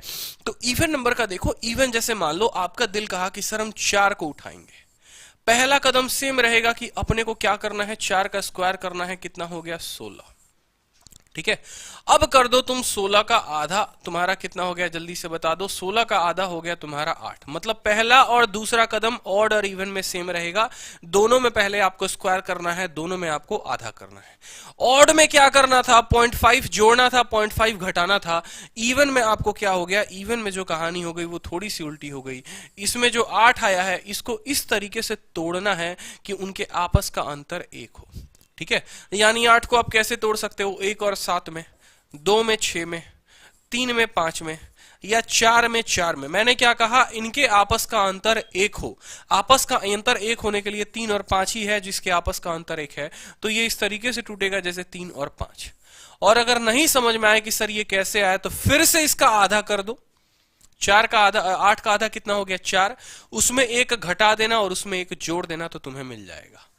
तो इवन नंबर का देखो, इवन जैसे मान लो आपका दिल कहा कि सर हम 4 को उठाएंगे, पहला कदम सेम रहेगा कि अपने को क्या करना है, 4 का स्क्वायर करना है, कितना हो गया 16, ठीक है। अब कर दो तुम 16 का आधा, तुम्हारा कितना हो गया जल्दी से बता दो, 16 का आधा हो गया तुम्हारा 8। मतलब पहला और दूसरा कदम ऑड और इवन में सेम रहेगा, दोनों में पहले आपको स्क्वायर करना है, दोनों में आपको आधा करना है। ऑड में क्या करना था, 0.5 जोड़ना था, 0.5 घटाना था। इवन में आपको क्या हो गया, इवन में जो कहानी हो गई वो थोड़ी सी उल्टी हो गई। इसमें जो 8 आया है इसको इस तरीके से तोड़ना है कि उनके आपस का अंतर 1 हो, ठीक है। यानी 8 को आप कैसे तोड़ सकते हो, 1 और 7 में, 2 में 6 में, 3 में 5 में, या 4 में 4 में। मैंने क्या कहा, इनके आपस का अंतर 1 हो। आपस का अंतर 1 होने के लिए 3 और 5 ही है जिसके आपस का अंतर 1 है, तो ये इस तरीके से टूटेगा जैसे 3 और 5। और अगर नहीं समझ में आए कि सर ये कैसे आया, तो फिर से इसका आधा कर दो। 4 का आधा, 8 का आधा कितना हो गया 4, उसमें 1 घटा देना और उसमें 1 जोड़ देना तो तुम्हें मिल जाएगा।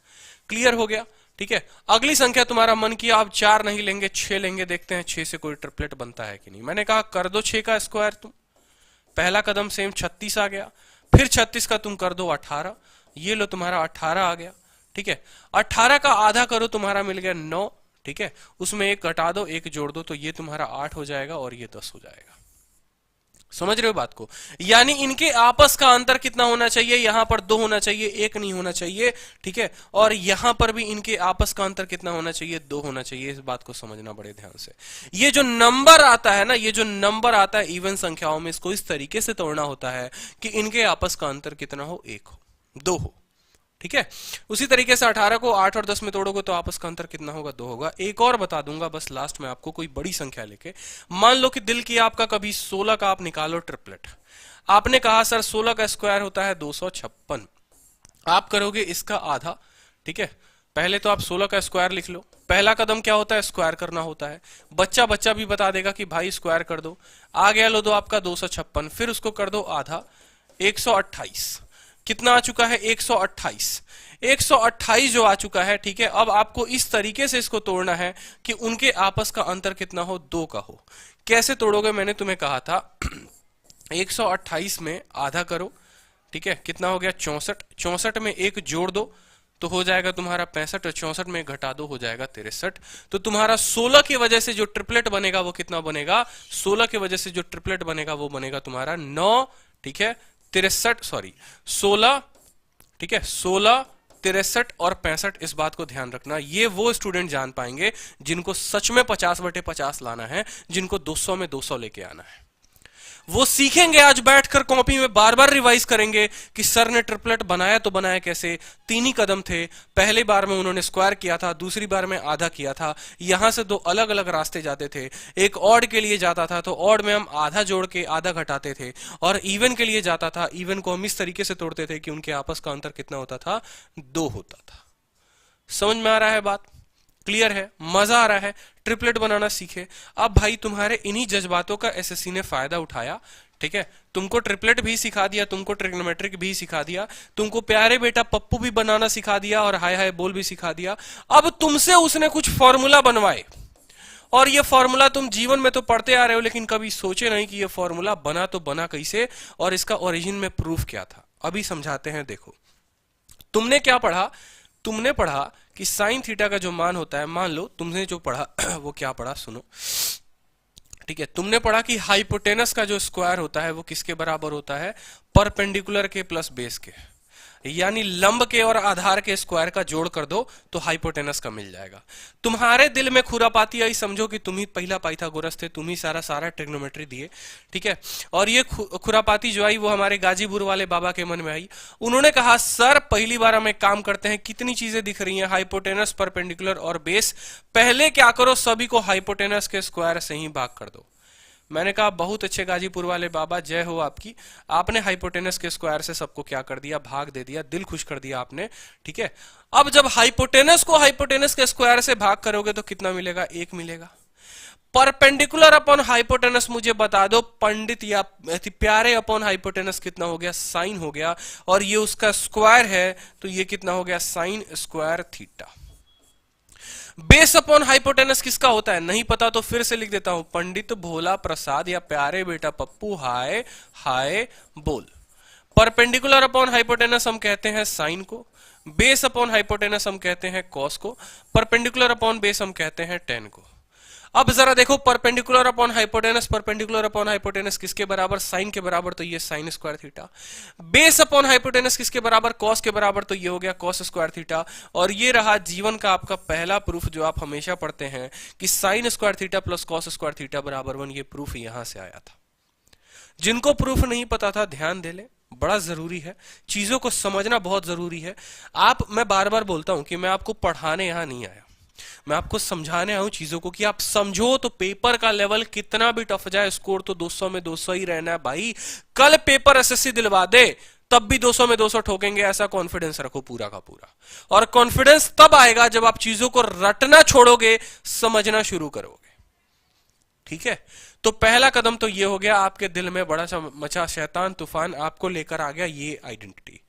क्लियर हो गया? ठीक है। अगली संख्या तुम्हारा मन किया आप 4 नहीं लेंगे 6 लेंगे, देखते हैं 6 से कोई ट्रिपलेट बनता है कि नहीं। मैंने कहा कर दो 6 का स्क्वायर तुम, पहला कदम सेम 36 आ गया, फिर 36 का तुम कर दो 18, ये लो तुम्हारा 18 आ गया। ठीक है, 18 का आधा करो तुम्हारा मिल गया 9। ठीक है, उसमें 1 घटा दो 1 जोड़ दो तो ये तुम्हारा 8 हो जाएगा और ये 10 हो जाएगा। समझ रहे हो बात को? यानी इनके आपस का अंतर कितना होना चाहिए, यहां पर 2 होना चाहिए, 1 नहीं होना चाहिए। ठीक है, और यहां पर भी इनके आपस का अंतर कितना होना चाहिए, 2 होना चाहिए। इस बात को समझना बड़े ध्यान से। ये जो नंबर आता है ना, ये जो नंबर आता है इवन संख्याओं में, इसको इस तरीके से तोड़ना होता है कि इनके आपस का अंतर कितना हो, 1 हो, 2 हो। ठीक है, उसी तरीके से 18 को 8 और 10 में तोड़ोगे तो आपस का अंतर कितना होगा, 2 होगा। एक और बता दूंगा बस लास्ट में आपको, कोई बड़ी संख्या लेके। मान लो कि दिल किया आपका कभी 16 का आप निकालो ट्रिपलेट। आपने कहा सर 16 का स्क्वायर होता है 256, आप करोगे इसका आधा। ठीक है, पहले तो आप 16 का स्क्वायर लिख लो। पहला कदम क्या होता है, स्क्वायर करना होता है। बच्चा बच्चा भी बता देगा कि भाई स्क्वायर कर दो। आ गया लो दो आपका 256, फिर उसको कर दो आधा, 128। कितना आ चुका है, 128। 128 जो आ चुका है। ठीक है, अब आपको इस तरीके से इसको तोड़ना है कि उनके आपस का अंतर कितना हो, 2 का हो। कैसे तोड़ोगे, मैंने तुम्हें कहा था 128 में आधा करो। ठीक है, कितना हो गया 64। 64 में 1 जोड़ दो तो हो जाएगा तुम्हारा 65, और 64 में घटा दो हो जाएगा 63। तो तुम्हारा 16 की वजह से जो ट्रिपलेट बनेगा वो कितना बनेगा, 16 की वजह से जो ट्रिपलेट बनेगा वो बनेगा तुम्हारा 9। ठीक है, 63 सॉरी 16। ठीक है, 16, 63 और 65। इस बात को ध्यान रखना, ये वो स्टूडेंट जान पाएंगे जिनको सच में 50/50 लाना है, जिनको 200 में 200 लेके आना है। वो सीखेंगे आज बैठकर, कॉपी में बार बार रिवाइज करेंगे कि सर ने ट्रिपलेट बनाया तो बनाया कैसे। 3 ही कदम थे, पहली बार में उन्होंने स्क्वायर किया था, दूसरी बार में आधा किया था। यहां से 2 अलग अलग रास्ते जाते थे। एक ऑड के लिए जाता था तो ऑड में हम आधा जोड़ के आधा घटाते थे, और इवन के लिए जाता था, इवन को हम इस तरीके से तोड़ते थे कि उनके आपस का अंतर कितना होता था, 2 होता था। समझ में आ रहा है बात? क्लियर है? मजा आ रहा है? ट्रिपलेट बनाना सीखे। अब भाई तुम्हारे इन्हीं जज्बातों का एसएससी ने फायदा उठाया। ठीक है, तुमको ट्रिपलेट भी सिखा दिया, तुमको ट्रिग्नोमेट्रिक भी सिखा दिया, तुमको प्यारे बेटा पप्पू भी बनाना सिखा दिया, और हाय हाय बोल भी सिखा दिया। अब तुमसे उसने कुछ फॉर्मूला बनवाए, और ये फॉर्मूला तुम जीवन में तो पढ़ते आ रहे हो, लेकिन कभी सोचे नहीं कि ये फॉर्मूला बना तो बना कैसे, और इसका ओरिजिन में प्रूफ क्या था। अभी समझाते हैं। देखो, तुमने क्या पढ़ा, तुमने पढ़ा कि साइन थीटा का जो मान होता है, मान लो तुमने जो पढ़ा वो क्या पढ़ा सुनो। ठीक है, तुमने पढ़ा कि हाइपोटेनस का जो स्क्वायर होता है वो किसके बराबर होता है, परपेंडिकुलर के प्लस बेस के, यानी लंब के और आधार के स्क्वायर का जोड़ कर दो तो हाइपोटेनस का मिल जाएगा। तुम्हारे दिल में खुरापाती आई, समझो कि तुम ही पहला पाइथागोरस थे, तुम ही सारा ट्रिग्नोमेट्री दिए। ठीक है, और ये खुरापाती जो आई वो हमारे गाजीपुर वाले बाबा के मन में आई। उन्होंने कहा सर पहली बार हम एक काम करते हैं, कितनी चीजें दिख रही हैं, हाइपोटेनस, परपेंडिकुलर और बेस, पहले क्या करो सभी को हाइपोटेनस के स्क्वायर से ही भाग कर दो। मैंने कहा बहुत अच्छे गाजीपुर वाले बाबा, जय हो आपकी। आपने हाइपोटेनस के स्क्वायर से सबको क्या कर दिया, भाग दे दिया, दिल खुश कर दिया आपने। ठीक है, अब जब हाइपोटेनस को हाइपोटेनस के स्क्वायर से भाग करोगे तो कितना मिलेगा, 1 मिलेगा। परपेंडिकुलर अपॉन हाइपोटेनस मुझे बता दो पंडित या प्यारे, अपॉन हाइपोटेनस कितना हो गया, साइन हो गया, और ये उसका स्क्वायर है तो ये कितना हो गया, sine square theta. Base upon hypotenuse किसका होता है, नहीं पता तो फिर से लिख देता हूं, पंडित भोला प्रसाद या प्यारे बेटा पप्पू हाय हाय बोल। परपेंडिकुलर अपॉन हाइपोटेनस हम कहते हैं साइन को, बेस अपॉन हाइपोटेनस हम कहते हैं कॉस को, परपेंडिकुलर अपॉन बेस हम कहते हैं टेन को। अब जरा देखो, perpendicular upon hypotenuse, perpendicular upon hypotenuse किसके बराबर, साइन के बराबर, तो ये sine square theta. Base upon hypotenuse किसके बराबर, कॉस के बराबर, तो ये हो गया कॉस स्क्वायर थीटा। और ये रहा जीवन का आपका पहला प्रूफ जो आप हमेशा पढ़ते हैं कि sine square theta plus cos square theta बराबर 1। ये प्रूफ यहां से आया था। जिनको प्रूफ नहीं पता था ध्यान दे ले, बड़ा जरूरी है, चीजों को समझना बहुत जरूरी है। मैं बार बार बोलता हूं कि मैं आपको पढ़ाने यहां नहीं आया, मैं आपको समझाने आया हूं चीजों को कि आप समझो, तो पेपर का लेवल कितना भी टफ जाए, स्कोर तो 200 में 200 ही रहना है भाई। कल पेपर एसएससी दिलवा दे तब भी 200 में 200 ठोकेंगे, ऐसा कॉन्फिडेंस रखो पूरा का पूरा। और कॉन्फिडेंस तब आएगा जब आप चीजों को रटना छोड़ोगे, समझना शुरू करोगे। ठीक है, तो पहला कदम तो ये हो गया, आपके दिल में बड़ा सा मचा शैतान तूफान आपको लेकर आ गया ये आइडेंटिटी।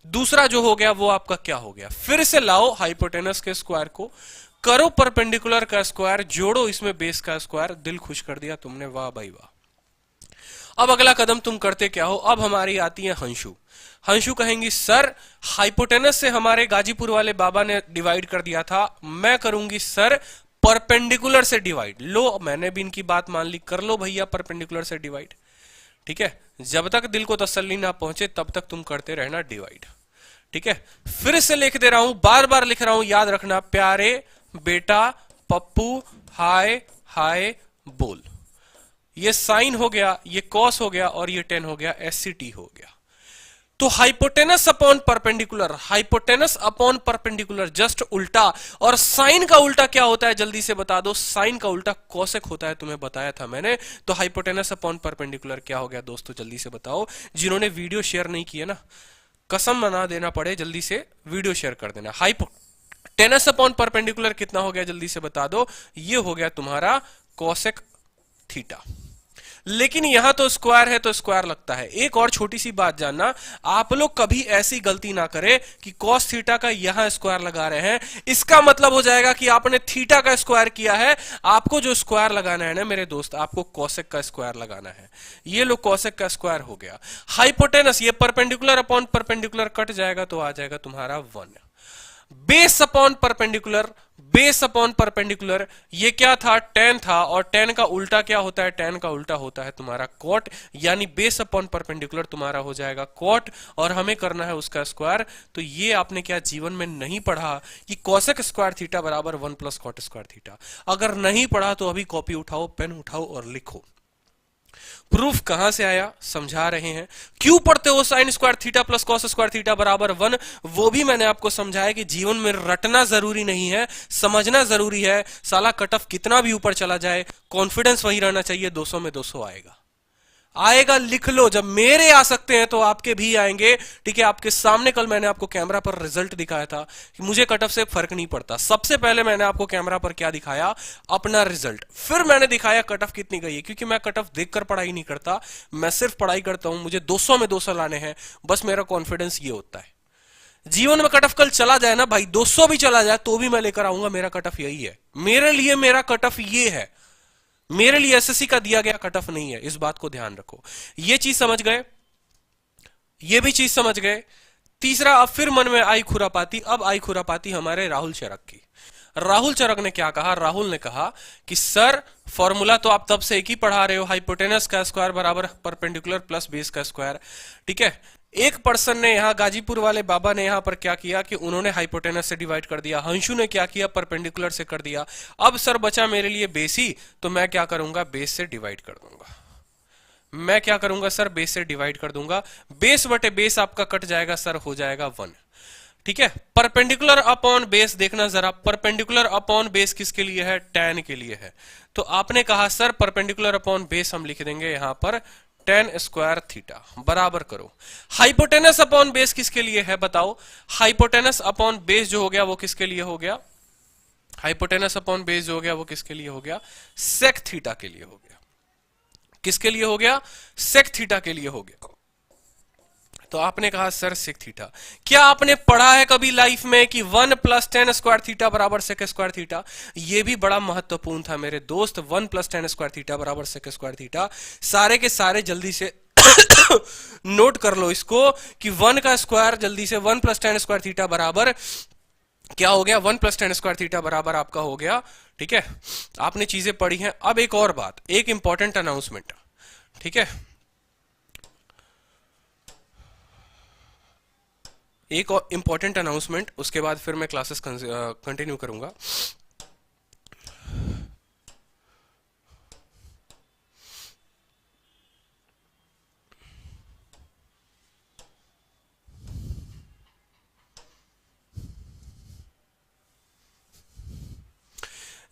दूसरा जो हो गया वो आपका क्या हो गया, फिर से लाओ हाइपोटेनस के स्क्वायर को, करो परपेंडिकुलर का स्क्वायर, जोड़ो इसमें बेस का स्क्वायर। दिल खुश कर दिया तुमने, वाह भाई वाह। अब अगला कदम तुम करते क्या हो, अब हमारी आती है हंशु। हंशु कहेंगी सर हाइपोटेनस से हमारे गाजीपुर वाले बाबा ने डिवाइड कर दिया था, मैं करूंगी सर परपेंडिकुलर से डिवाइड। लो मैंने भी इनकी बात मान ली, कर लो भैया परपेंडिकुलर से डिवाइड। ठीक है, जब तक दिल को तसल्ली ना पहुंचे तब तक तुम करते रहना डिवाइड। ठीक है, फिर से लिख दे रहा हूं, बार बार लिख रहा हूं, याद रखना, प्यारे बेटा पप्पू हाय हाय बोल। ये साइन हो गया, ये कॉस हो गया और ये टेन हो गया, एससीटी हो गया। तो hypotenuse upon perpendicular, hypotenuse upon perpendicular just उल्टा। और साइन का उल्टा क्या होता है जल्दी से बता दो, साइन का उल्टा कोसेक होता है, तुम्हें बताया था मैंने। तो हाइपोटेनस अपॉन परपेंडिकुलर क्या हो गया दोस्तों, जल्दी से बताओ। जिन्होंने वीडियो शेयर नहीं किया ना, कसम मना देना पड़े, जल्दी से वीडियो शेयर कर देना। हाइपोटेनस अपॉन परपेंडिकुलर कितना हो गया जल्दी से बता दो, ये हो गया तुम्हारा कोसेक थीटा। लेकिन यहां तो स्क्वायर है तो स्क्वायर लगता है। एक और छोटी सी बात जानना, आप लोग कभी ऐसी गलती ना करें कि कॉस थीटा का यहां स्क्वायर लगा रहे हैं, इसका मतलब हो जाएगा कि आपने थीटा का स्क्वायर किया है। आपको जो स्क्वायर लगाना है ना मेरे दोस्त, आपको कॉसेक का स्क्वायर लगाना है। ये लो कॉसेक का स्क्वायर हो गया। हाइपोटेनस, ये परपेंडिकुलर अपॉन परपेंडिकुलर कट जाएगा तो आ जाएगा तुम्हारा 1। Base upon perpendicular, base upon perpendicular, ये क्या था, टेन था, और टेन का उल्टा क्या होता है, टेन का उल्टा होता है तुम्हारा कॉट, यानी बेस अपॉन परपेंडिकुलर तुम्हारा हो जाएगा कॉट, और हमें करना है उसका स्क्वायर। तो ये आपने क्या जीवन में नहीं पढ़ा कि कॉसेक स्क्वायर थीटा बराबर 1 प्लस कॉट स्क्वायर थीटा? अगर नहीं पढ़ा तो अभी कॉपी उठाओ, पेन उठाओ और लिखो। प्रूफ कहां से आया समझा रहे हैं। क्यों पढ़ते हो sine square theta plus cos square theta बराबर 1, वो भी मैंने आपको समझाया कि जीवन में रटना जरूरी नहीं है, समझना जरूरी है। साला कट ऑफ कितना भी ऊपर चला जाए, कॉन्फिडेंस वही रहना चाहिए, 200 में 200 आएगा। आएगा, लिख लो, जब मेरे आ सकते हैं तो आपके भी आएंगे। ठीक है, आपके सामने कल मैंने आपको कैमरा पर रिजल्ट दिखाया था कि मुझे कट ऑफ से फर्क नहीं पड़ता। सबसे पहले मैंने आपको कैमरा पर क्या दिखाया, अपना रिजल्ट, फिर मैंने दिखाया कट ऑफ कितनी गई है। क्योंकि मैं कट ऑफ देखकर पढ़ाई नहीं करता, मैं सिर्फ पढ़ाई करता हूं। मुझे 200 में 200 लाने हैं, बस मेरा कॉन्फिडेंस ये होता है। जीवन में कट ऑफ कल चला जाए ना भाई, 200 भी चला जाए तो भी मैं लेकर आऊंगा, मेरा कट ऑफ यही है। मेरे लिए मेरा कट ऑफ ये है, मेरे लिए एसएससी का दिया गया कट ऑफ नहीं है, इस बात को ध्यान रखो। ये चीज समझ गए, ये भी चीज समझ गए। तीसरा, अब फिर मन में आई खुरापाती, अब आई खुरापाती हमारे राहुल चरक की। राहुल चरक ने क्या कहा, राहुल ने कहा कि सर फॉर्मूला तो आप तब से एक ही पढ़ा रहे हो, हाइपोटेनस का स्क्वायर बराबर परपेंडिकुलर प्लस बेस का स्क्वायर। ठीक है, एक पर्सन ने यहां गाजीपुर वाले बाबा ने यहां पर क्या किया कि उन्होंने हाइपोटेनस से डिवाइड कर दिया, हंशु ने क्या किया, परपेंडिकुलर से कर दिया। अब सर बचा मेरे लिए बेस ही, तो मैं क्या करूंगा, बेस से डिवाइड कर दूंगा। मैं क्या करूंगा सर, बेस से डिवाइड कर दूंगा। बेस बटे बेस आपका कट जाएगा सर, हो जाएगा 1। ठीक है, परपेंडिकुलर अपॉन बेस देखना जरा, परपेंडिकुलर अपॉन बेस किसके लिए है, tan के लिए है। तो आपने कहा सर परपेंडिकुलर अपॉन बेस हम लिख देंगे यहां पर tan स्क्वायर थीटा, बराबर करो। हाइपोटेनस अपॉन बेस किसके लिए है बताओ, हाइपोटेनस अपॉन बेस जो हो गया वो किसके लिए हो गया, हाइपोटेनस अपॉन बेस जो हो गया वो किसके लिए हो गया, सेक थीटा के लिए हो गया। किसके लिए हो गया, सेक थीटा के लिए हो गया। तो आपने कहा सर सेक थीटा, क्या आपने पढ़ा है कभी लाइफ में कि 1 प्लस टेन स्क्वायर थीटा बराबर सेक स्क्वायर थीटा? ये भी बड़ा महत्वपूर्ण था मेरे दोस्त, 1 प्लस टेन स्क्वायर थीटा बराबर सेक स्क्वायर थीटा। सारे के सारे जल्दी से नोट कर लो इसको कि 1 का स्क्वायर, जल्दी से 1 प्लस टेन स्क्वायर थीटा बराबर क्या हो गया, 1 प्लस टेन स्क्वायर थीटा बराबर आपका हो गया। ठीक है, आपने चीजें पढ़ी हैं। अब एक और बात, एक इंपॉर्टेंट अनाउंसमेंट। ठीक है, एक और इंपॉर्टेंट अनाउंसमेंट, उसके बाद फिर मैं क्लासेस कंटिन्यू करूंगा।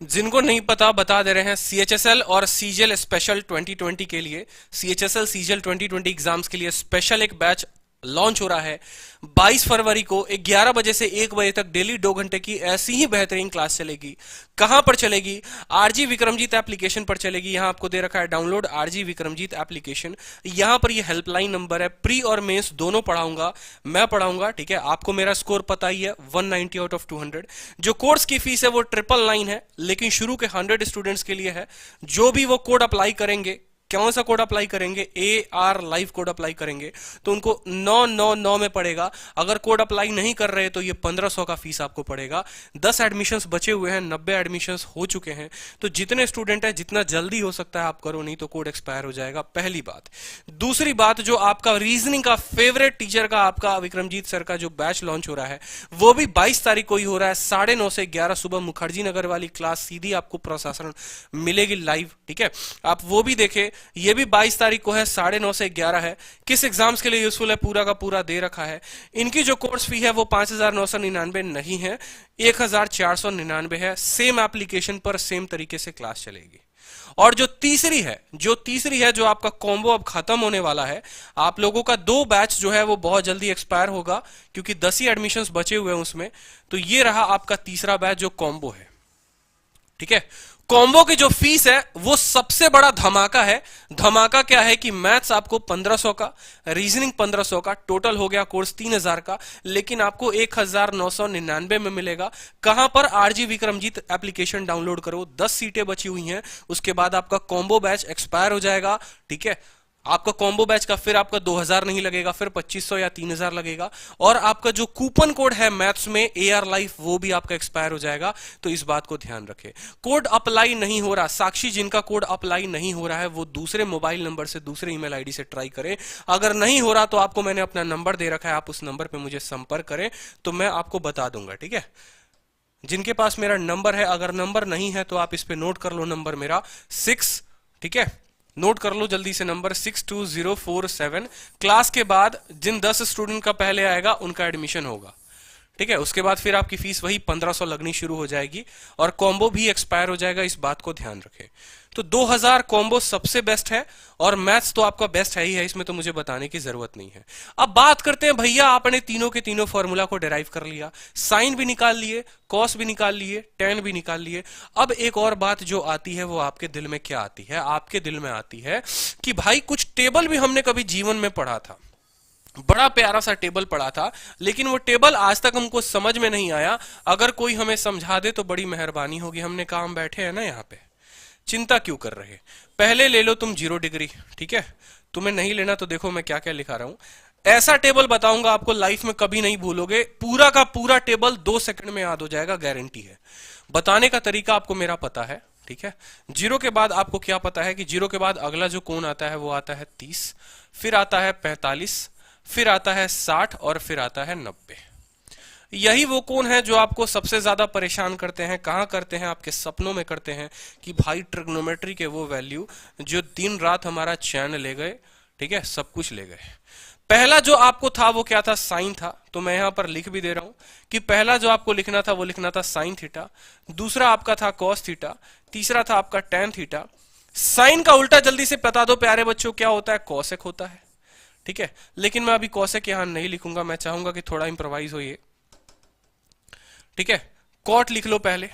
जिनको नहीं पता बता दे रहे हैं, सीएचएसएल और सीजीएल स्पेशल 2020 के लिए, सीएचएसएल सीजीएल 2020 एग्जाम्स के लिए स्पेशल एक बैच लॉन्च हो रहा है 22 फरवरी को 11 बजे से 1 बजे तक डेली 2 घंटे की ऐसी ही बेहतरीन क्लास चलेगी। कहां पर चलेगी? आरजी विक्रमजीत एप्लीकेशन पर चलेगी। यहां आपको दे रखा है डाउनलोड आरजी विक्रमजीत एप्लीकेशन। यहां पर ये हेल्पलाइन नंबर है। प्री और मेंस दोनों पढ़ाऊंगा, मैं पढ़ाऊंगा, ठीक है। आपको मेरा स्कोर पता ही है, 190 आउट ऑफ 200। जो कोर्स की फीस है वो 999 है, लेकिन शुरू के 100 स्टूडेंट्स के लिए है। जो भी वो कोड अप्लाई करेंगे, कौन सा कोड अप्लाई करेंगे? AR लाइव कोड अप्लाई करेंगे तो उनको 999 में पड़ेगा। अगर कोड अप्लाई नहीं कर रहे तो ये 1500 का फीस आपको पड़ेगा। 10 एडमिशंस बचे हुए हैं, 90 एडमिशंस हो चुके हैं। तो जितने स्टूडेंट है जितना जल्दी हो सकता है आप करो, नहीं तो कोड एक्सपायर हो जाएगा। पहली बात। दूसरी बात, जो आपका रीजनिंग का फेवरेट टीचर का, आपका विक्रमजीत सर का जो बैच लॉन्च हो रहा है वो भी 22 तारीख को ही हो रहा है। 9:30 से 11 सुबह मुखर्जी नगर वाली क्लास सीधी आपको प्रशासन मिलेगी लाइव, ठीक है। आप वो भी देखें। ये भी 22 तारीख को है, 9:30 से 11 है। किस एग्जाम्स के लिए यूजफुल है पूरा का पूरा दे रखा है। इनकी जो कोर्स फी है वो 5999 नहीं है, 1499 है। सेम एप्लीकेशन पर सेम तरीके से क्लास चलेगी। और जो तीसरी है जो आपका कॉम्बो अब खत्म होने वाला है। आप लोगों का 2 बैच जो है वो बहुत जल्दी एक्सपायर होगा, क्योंकि 10 ही एडमिशंस बचे हुए हैं उसमें। तो ये रहा आपका तीसरा बैच जो कॉम्बो है, ठीक है। कॉम्बो की जो फीस है वो सबसे बड़ा धमाका है। धमाका क्या है कि मैथ्स आपको 1500 का, रीजनिंग 1500 का, टोटल हो गया कोर्स 3000 का, लेकिन आपको 1999 में मिलेगा। कहां पर? आरजी विक्रमजीत एप्लीकेशन डाउनलोड करो। 10 सीटें बची हुई हैं, उसके बाद आपका कॉम्बो बैच एक्सपायर हो जाएगा, ठीक है। आपका कॉम्बो बैच का फिर आपका 2000 नहीं लगेगा, फिर 2500 या 3000 लगेगा। और आपका जो कूपन कोड है मैथ्स में AR लाइफ, वो भी आपका एक्सपायर हो जाएगा। तो इस बात को ध्यान रखें। कोड अप्लाई नहीं हो रहा, साक्षी जिनका कोड अप्लाई नहीं हो रहा है वो दूसरे मोबाइल नंबर से, दूसरे ईमेल आईडी से ट्राई करें। अगर नहीं हो रहा तो आपको मैंने अपना नंबर दे रखा है, आप उस नंबर पर मुझे संपर्क करें तो मैं आपको बता दूंगा, ठीक है। जिनके पास मेरा नंबर है, अगर नंबर नहीं है तो आप इस पे नोट कर लो नंबर मेरा 6, ठीक है। नोट कर लो जल्दी से नंबर 62047। क्लास के बाद जिन 10 स्टूडेंट का पहले आएगा उनका एडमिशन होगा, ठीक है। उसके बाद फिर आपकी फीस वही 1500 लगनी शुरू हो जाएगी और कॉम्बो भी एक्सपायर हो जाएगा। इस बात को ध्यान रखें। तो 2000 कॉम्बो सबसे बेस्ट है और मैथ्स तो आपका बेस्ट है ही है, इसमें तो मुझे बताने की जरूरत नहीं है। अब बात करते हैं, भैया आपने तीनों के तीनों फॉर्मूला को डिराइव कर लिया, साइन भी निकाल लिए, कॉस भी निकाल लिए, टेन भी निकाल लिए। अब एक और बात जो आती है वो आपके दिल में क्या आती है? आपके दिल में आती है कि भाई कुछ टेबल भी हमने कभी जीवन में पढ़ा था, बड़ा प्यारा सा टेबल पढ़ा था, लेकिन वो टेबल आज तक हमको समझ में नहीं आया। अगर कोई हमें समझा दे तो बड़ी मेहरबानी होगी। हमने कहा हम बैठे हैं ना यहाँ पे, चिंता क्यों कर रहे? पहले ले लो तुम 0 डिग्री, ठीक है। तुम्हें नहीं लेना तो देखो मैं क्या क्या लिखा रहा हूं। ऐसा टेबल बताऊंगा आपको, लाइफ में कभी नहीं भूलोगे। पूरा का पूरा टेबल 2 सेकंड में याद हो जाएगा, गारंटी है। बताने का तरीका आपको मेरा पता है, ठीक है। 0 के बाद आपको क्या पता है कि 0 के बाद अगला जो कोण आता है वो आता है 30, फिर आता है 45, फिर आता है 60 और फिर आता है 90। यही वो कोण है जो आपको सबसे ज्यादा परेशान करते हैं। कहां करते हैं? आपके सपनों में करते हैं कि भाई ट्रिग्नोमेट्री के वो वैल्यू जो दिन रात हमारा चैन ले गए, ठीक है, सब कुछ ले गए। पहला जो आपको था वो क्या था? साइन था। तो मैं यहां पर लिख भी दे रहा हूं कि पहला जो आपको लिखना था वो लिखना था साइन थीटा, दूसरा आपका था कॉस थीटा, तीसरा था आपका टेन थीटा। साइन का उल्टा जल्दी से बता दो प्यारे बच्चों, क्या होता है? कॉसेक होता है, ठीक है। लेकिन मैं अभी कॉसेक यहां नहीं लिखूंगा, मैं चाहूंगा कि थोड़ा इंप्रोवाइज हो ये, ठीक है। कॉट लिख लो पहले,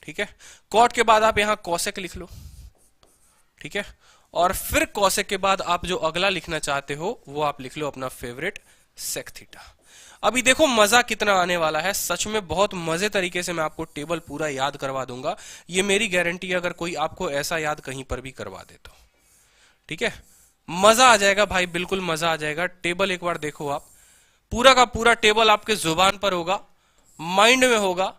ठीक है। कॉट के बाद आप यहां कॉसेक लिख लो, ठीक है। और फिर कॉसेक के बाद आप जो अगला लिखना चाहते हो वो आप लिख लो अपना फेवरेट सेक थीटा। अभी देखो मजा कितना आने वाला है, सच में बहुत मजे तरीके से मैं आपको टेबल पूरा याद करवा दूंगा। ये मेरी गारंटी है, अगर कोई आपको ऐसा याद कहीं पर भी करवा दे तो, ठीक है। मजा आ जाएगा भाई, बिल्कुल मजा आ जाएगा। टेबल एक बार देखो आप, पूरा का पूरा टेबल आपके जुबान पर होगा, माइंड में होगा,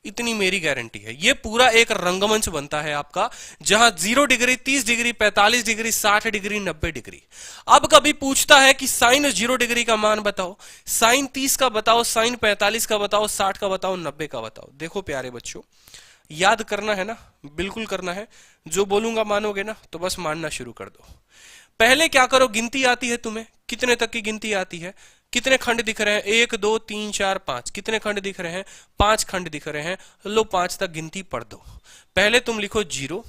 इतनी मेरी गारंटी है। ये पूरा एक रंगमंच बनता है आपका, जहां 0 degree, 30 degree, 45 degree, 60 degree, 90 degree. अब कभी पूछता है कि साइन 0 डिग्री का मान बताओ, साइन 30 का बताओ, साइन 45 का बताओ, 60 का बताओ, 90 का बताओ। देखो प्यारे बच्चों, याद करना है ना, बिल्कुल करना है। जो बोलूंगा मानोगे ना, तो बस मानना शुरू कर दो। पहले क्या करो, गिनती आती है तुम्हें, कितने तक की गिनती आती है? कितने खंड दिख रहे हैं? 1 2 3 4 5। कितने खंड दिख रहे हैं? 5 खंड दिख रहे हैं। लो 5 तक गिनती पढ़ दो। पहले तुम लिखो 0,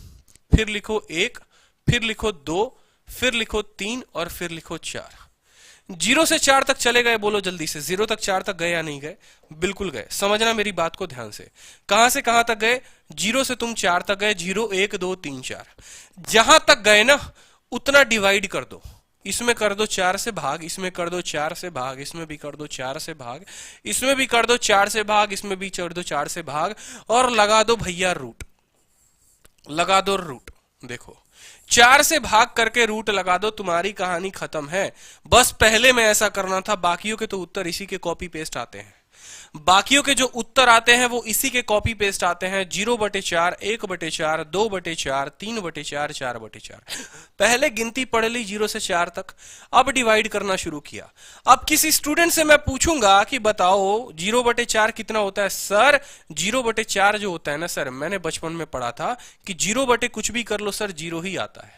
फिर लिखो 1, फिर लिखो 2, फिर लिखो 3 और फिर लिखो 4। 0 से 4 तक चले गए? बोलो जल्दी से, 0 तक 4 तक गए या नहीं गए? बिल्कुल गए। समझना मेरी बात को ध्यान से कहां तक गए? 0 से तुम 4 तक गए। 0 1 2 3 4। जहां तक गए ना उतना डिवाइड कर दो। इसमें कर दो 4 से भाग, इसमें कर दो 4 से भाग, इसमें भी कर दो 4 से भाग, इसमें भी कर दो 4 से भाग, इसमें भी कर दो 4 से भाग, और लगा दो भैया रूट। लगा दो रूट। देखो 4 से भाग करके रूट लगा दो, तुम्हारी कहानी खत्म है। बस पहले में ऐसा करना था, बाकियों के तो उत्तर इसी के कॉपी पेस्ट आते हैं। बाकियों के जो उत्तर आते हैं वो इसी के कॉपी पेस्ट आते हैं। 0/4, 1/4, 2/4, 3/4, 4/4। पहले गिनती पढ़ ली 0 से 4 तक, अब डिवाइड करना शुरू किया। अब किसी स्टूडेंट से मैं पूछूंगा कि बताओ 0/4 कितना होता है? सर 0/4 जो होता है ना सर, मैंने बचपन में पढ़ा था कि 0 कुछ भी कर लो सर 0 ही आता है।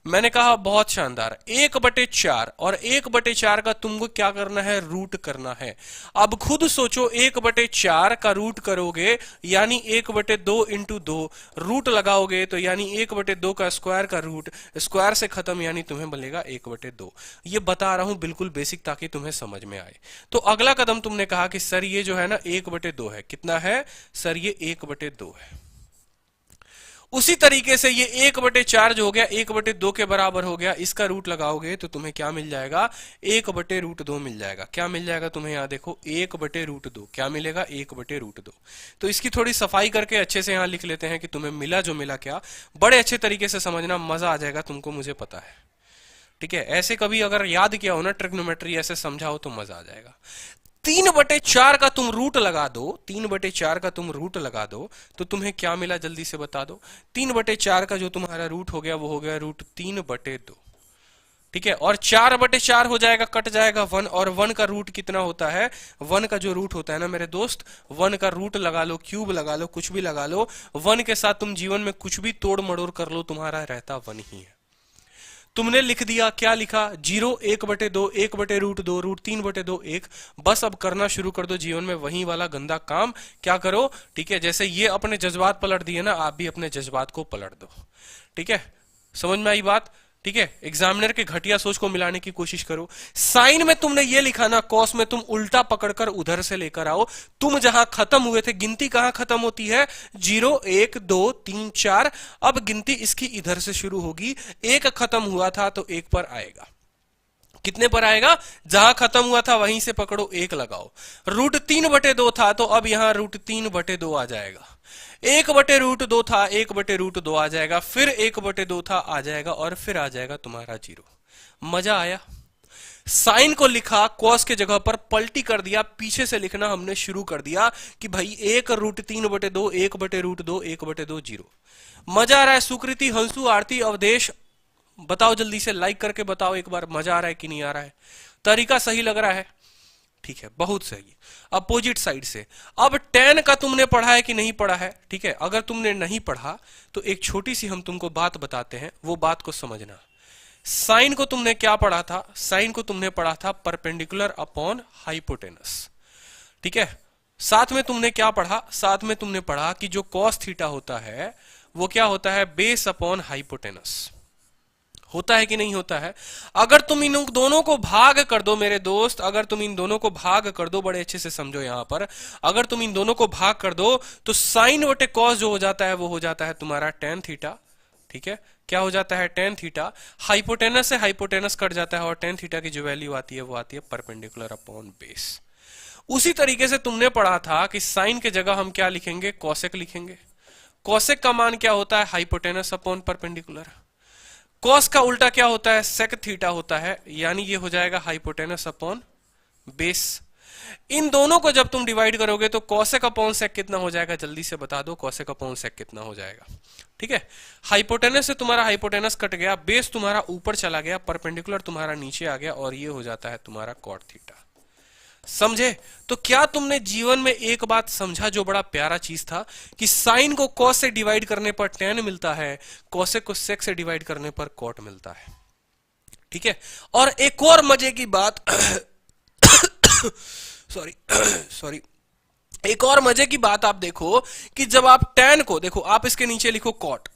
मैंने कहा बहुत शानदार। 1/4 और 1/4 का तुमको क्या करना है? रूट करना है। अब खुद सोचो 1/4 का रूट करोगे यानी 1/2 इंटू 2, रूट लगाओगे तो यानी 1/2 का स्क्वायर का रूट, स्क्वायर से खत्म यानी तुम्हें मिलेगा 1/2। ये बता रहा हूं बिल्कुल बेसिक ताकि तुम्हें समझ में आए। तो अगला कदम तुमने कहा कि सर ये जो है ना 1/2 है। कितना है सर? ये 1/2 है। उसी तरीके से ये 1/4 जो हो गया 1/2 के बराबर हो गया। इसका रूट लगाओगे तो तुम्हें क्या मिल जाएगा? 1/√2 मिल जाएगा। क्या मिल जाएगा तुम्हें? यहां देखो 1/√2 क्या मिलेगा? 1/√2। तो इसकी थोड़ी सफाई करके अच्छे से यहां लिख लेते हैं कि तुम्हें मिला जो मिला क्या। बड़े अच्छे तरीके से समझना, मजा आ जाएगा तुमको, मुझे पता है। ठीक है, ऐसे कभी अगर याद किया हो ना ट्रिग्नोमेट्री, ऐसे समझाओ तो मजा आ जाएगा। 3/4 का तुम रूट लगा दो, 3/4 का तुम रूट लगा दो तो तुम्हें क्या मिला? जल्दी से बता दो। 3/4 का जो तुम्हारा रूट हो गया वो हो गया √3/2। ठीक है, और 4/4 हो जाएगा, कट जाएगा 1, और 1 का रूट कितना होता है? 1 का जो रूट होता है ना मेरे दोस्त, 1 का रूट लगा लो, क्यूब लगा लो, कुछ भी लगा लो, 1 के साथ तुम जीवन में कुछ भी तोड़ मड़ोड़ कर लो, तुम्हारा रहता 1 ही है। तुमने लिख दिया, क्या लिखा? 0 1/2, 1/√2, √3/2 1। बस अब करना शुरू कर दो जीवन में वही वाला गंदा काम। क्या करो? ठीक है, जैसे ये अपने जज्बात पलट दिए ना, आप भी अपने जज्बात को पलट दो। ठीक है, समझ में आई बात? ठीक है, एग्जामिनर के घटिया सोच को मिलाने की कोशिश करो। साइन में तुमने ये लिखा ना, कॉस में तुम उल्टा पकड़कर उधर से लेकर आओ। तुम जहां खत्म हुए थे, गिनती कहां खत्म होती है? 0 1 2 3 4। अब गिनती इसकी इधर से शुरू होगी। 1 खत्म हुआ था तो 1 पर आएगा। कितने पर आएगा? जहां खत्म हुआ था वहीं से पकड़ो, 1 लगाओ। √3/2 था तो अब यहां √3/2 आ जाएगा। 1/√2 था, 1/√2 आ जाएगा, फिर 1/2 था आ जाएगा, और फिर आ जाएगा तुम्हारा 0। मजा आया? साइन को लिखा, कॉस के जगह पर पलटी कर दिया, पीछे से लिखना हमने शुरू कर दिया कि भाई 1√3/2, 1/√2, 1/2 0। मजा आ रहा है? सुकृति, हंसू, आरती, अवधेश, बताओ जल्दी से, लाइक करके बताओ एक बार, मजा आ रहा है कि नहीं आ रहा है? तरीका सही लग रहा है? ठीक है, बहुत सही। अपोजिट साइड से अब tan का तुमने पढ़ा है कि नहीं पढ़ा है? ठीक है, अगर तुमने नहीं पढ़ा तो एक छोटी सी हम तुमको बात बताते हैं, वो बात को समझना। साइन को तुमने क्या पढ़ा था? साइन को तुमने पढ़ा था परपेंडिकुलर अपॉन हाइपोटेनस। ठीक है, साथ में तुमने क्या पढ़ा? साथ में तुमने पढ़ा कि जो कॉस थीटा होता है वो क्या होता है? Base upon hypotenuse. होता है कि नहीं होता है? अगर तुम इन दोनों को भाग कर दो मेरे दोस्त, अगर तुम इन दोनों को भाग कर दो, बड़े अच्छे से समझो यहां पर, अगर तुम इन दोनों को भाग कर दो तो साइन बटे कॉस जो हो जाता है वो हो जाता है तुम्हारा tan थीटा। ठीक है, क्या हो जाता है? tan theta. हाइपोटेनस से हाइपोटेनस कट जाता है और tan थीटा की जो वैल्यू आती है वो आती है परपेंडिकुलर अपॉन बेस। उसी तरीके से तुमने पढ़ा था कि साइन के जगह हम क्या लिखेंगे? कॉसेक लिखेंगे। कॉसेक का मान क्या होता है? Hypotenuse upon perpendicular. कॉस का उल्टा क्या होता है? सेक थीटा होता है, यानी ये हो जाएगा हाइपोटेनस अपॉन बेस। इन दोनों को जब तुम डिवाइड करोगे तो कॉसेक अपॉन सेक कितना हो जाएगा? जल्दी से बता दो, कॉसेक अपॉन सेक कितना हो जाएगा? ठीक है, हाइपोटेनस से तुम्हारा हाइपोटेनस कट गया, बेस तुम्हारा ऊपर चला गया, परपेंडिकुलर तुम्हारा नीचे आ गया, और ये हो जाता है तुम्हारा कॉट थीटा। समझे? तो क्या तुमने जीवन में एक बात समझा जो बड़ा प्यारा चीज था कि साइन को कॉस से डिवाइड करने पर tan मिलता है, कॉसेक को सेक से डिवाइड करने पर कॉट मिलता है। ठीक है, और एक और मजे की बात सॉरी सॉरी। एक और मजे की बात आप देखो कि जब आप tan को देखो, आप इसके नीचे लिखो cot,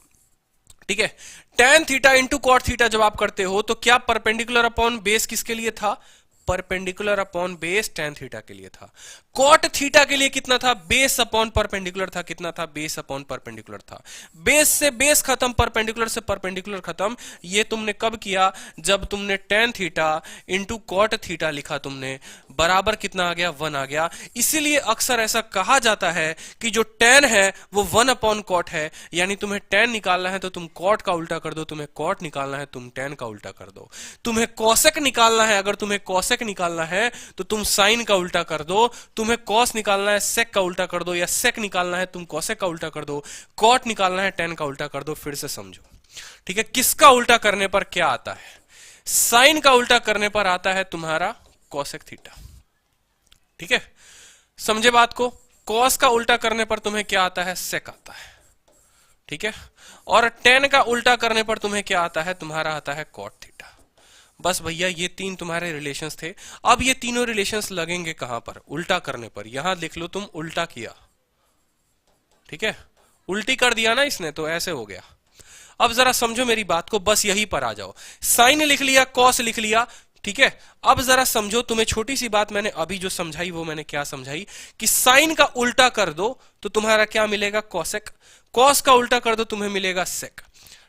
ठीक है, tan theta into cot theta जब आप करते हो तो क्या परपेंडिकुलर अपॉन बेस किसके लिए था? Perpendicular upon base tan theta के लिए था। कॉट थीटा के लिए कितना था? बेस अपॉन परपेंडिकुलर था। कितना था? बेस अपॉन परपेंडिकुलर था। बेस से बेस खत्म, परपेंडिकुलर से परपेंडिकुलर खत्म। ये तुमने कब किया? जब तुमने tan theta into cot theta लिखा तुमने, बराबर कितना आ गया? 1 आ गया। इसीलिए अक्सर ऐसा कहा जाता है कि जो tan है वो 1 अपॉन कॉट है, यानी तुम्हें tan निकालना है तो तुम कॉट का उल्टा कर दो, तुम्हें कॉट निकालना है तुम tan का उल्टा कर दो, तुम्हें कॉसेक निकालना है, अगर तुम्हें कॉसेक निकालना है तो तुम साइन का उल्टा कर दो, तुम्हें कॉस निकालना है सेक का उल्टा कर दो, या सेक निकालना है तुम कॉसेक का उल्टा कर दो, कॉट निकालना है tan का उल्टा कर दो। फिर से समझो, ठीक है, किसका उल्टा करने पर क्या आता है? साइन का उल्टा करने पर आता है तुम्हारा कॉसेक थीटा, ठीक है, समझे बात को? कॉस का उल्टा करने पर तुम्हें क्या आता है? सेक आता है, ठीक है, और tan का उल्टा करने पर तुम्हें क्या आता है? तुम्हारा आता है कॉट थीटा। बस भैया ये तीन तुम्हारे रिलेशंस थे। अब ये तीनों रिलेशंस लगेंगे कहां पर? उल्टा करने पर। यहां लिख लो तुम उल्टा किया, ठीक है, उल्टी कर दिया ना इसने, तो ऐसे हो गया। अब जरा समझो मेरी बात को, बस यहीं पर आ जाओ। साइन लिख लिया, कॉस लिख लिया, ठीक है। अब जरा समझो, तुम्हें छोटी सी बात मैंने अभी जो समझाई वो मैंने क्या समझाई कि साइन का उल्टा कर दो तो तुम्हारा क्या मिलेगा? कॉसेक। कॉस का उल्टा कर दो तुम्हें मिलेगा सेक,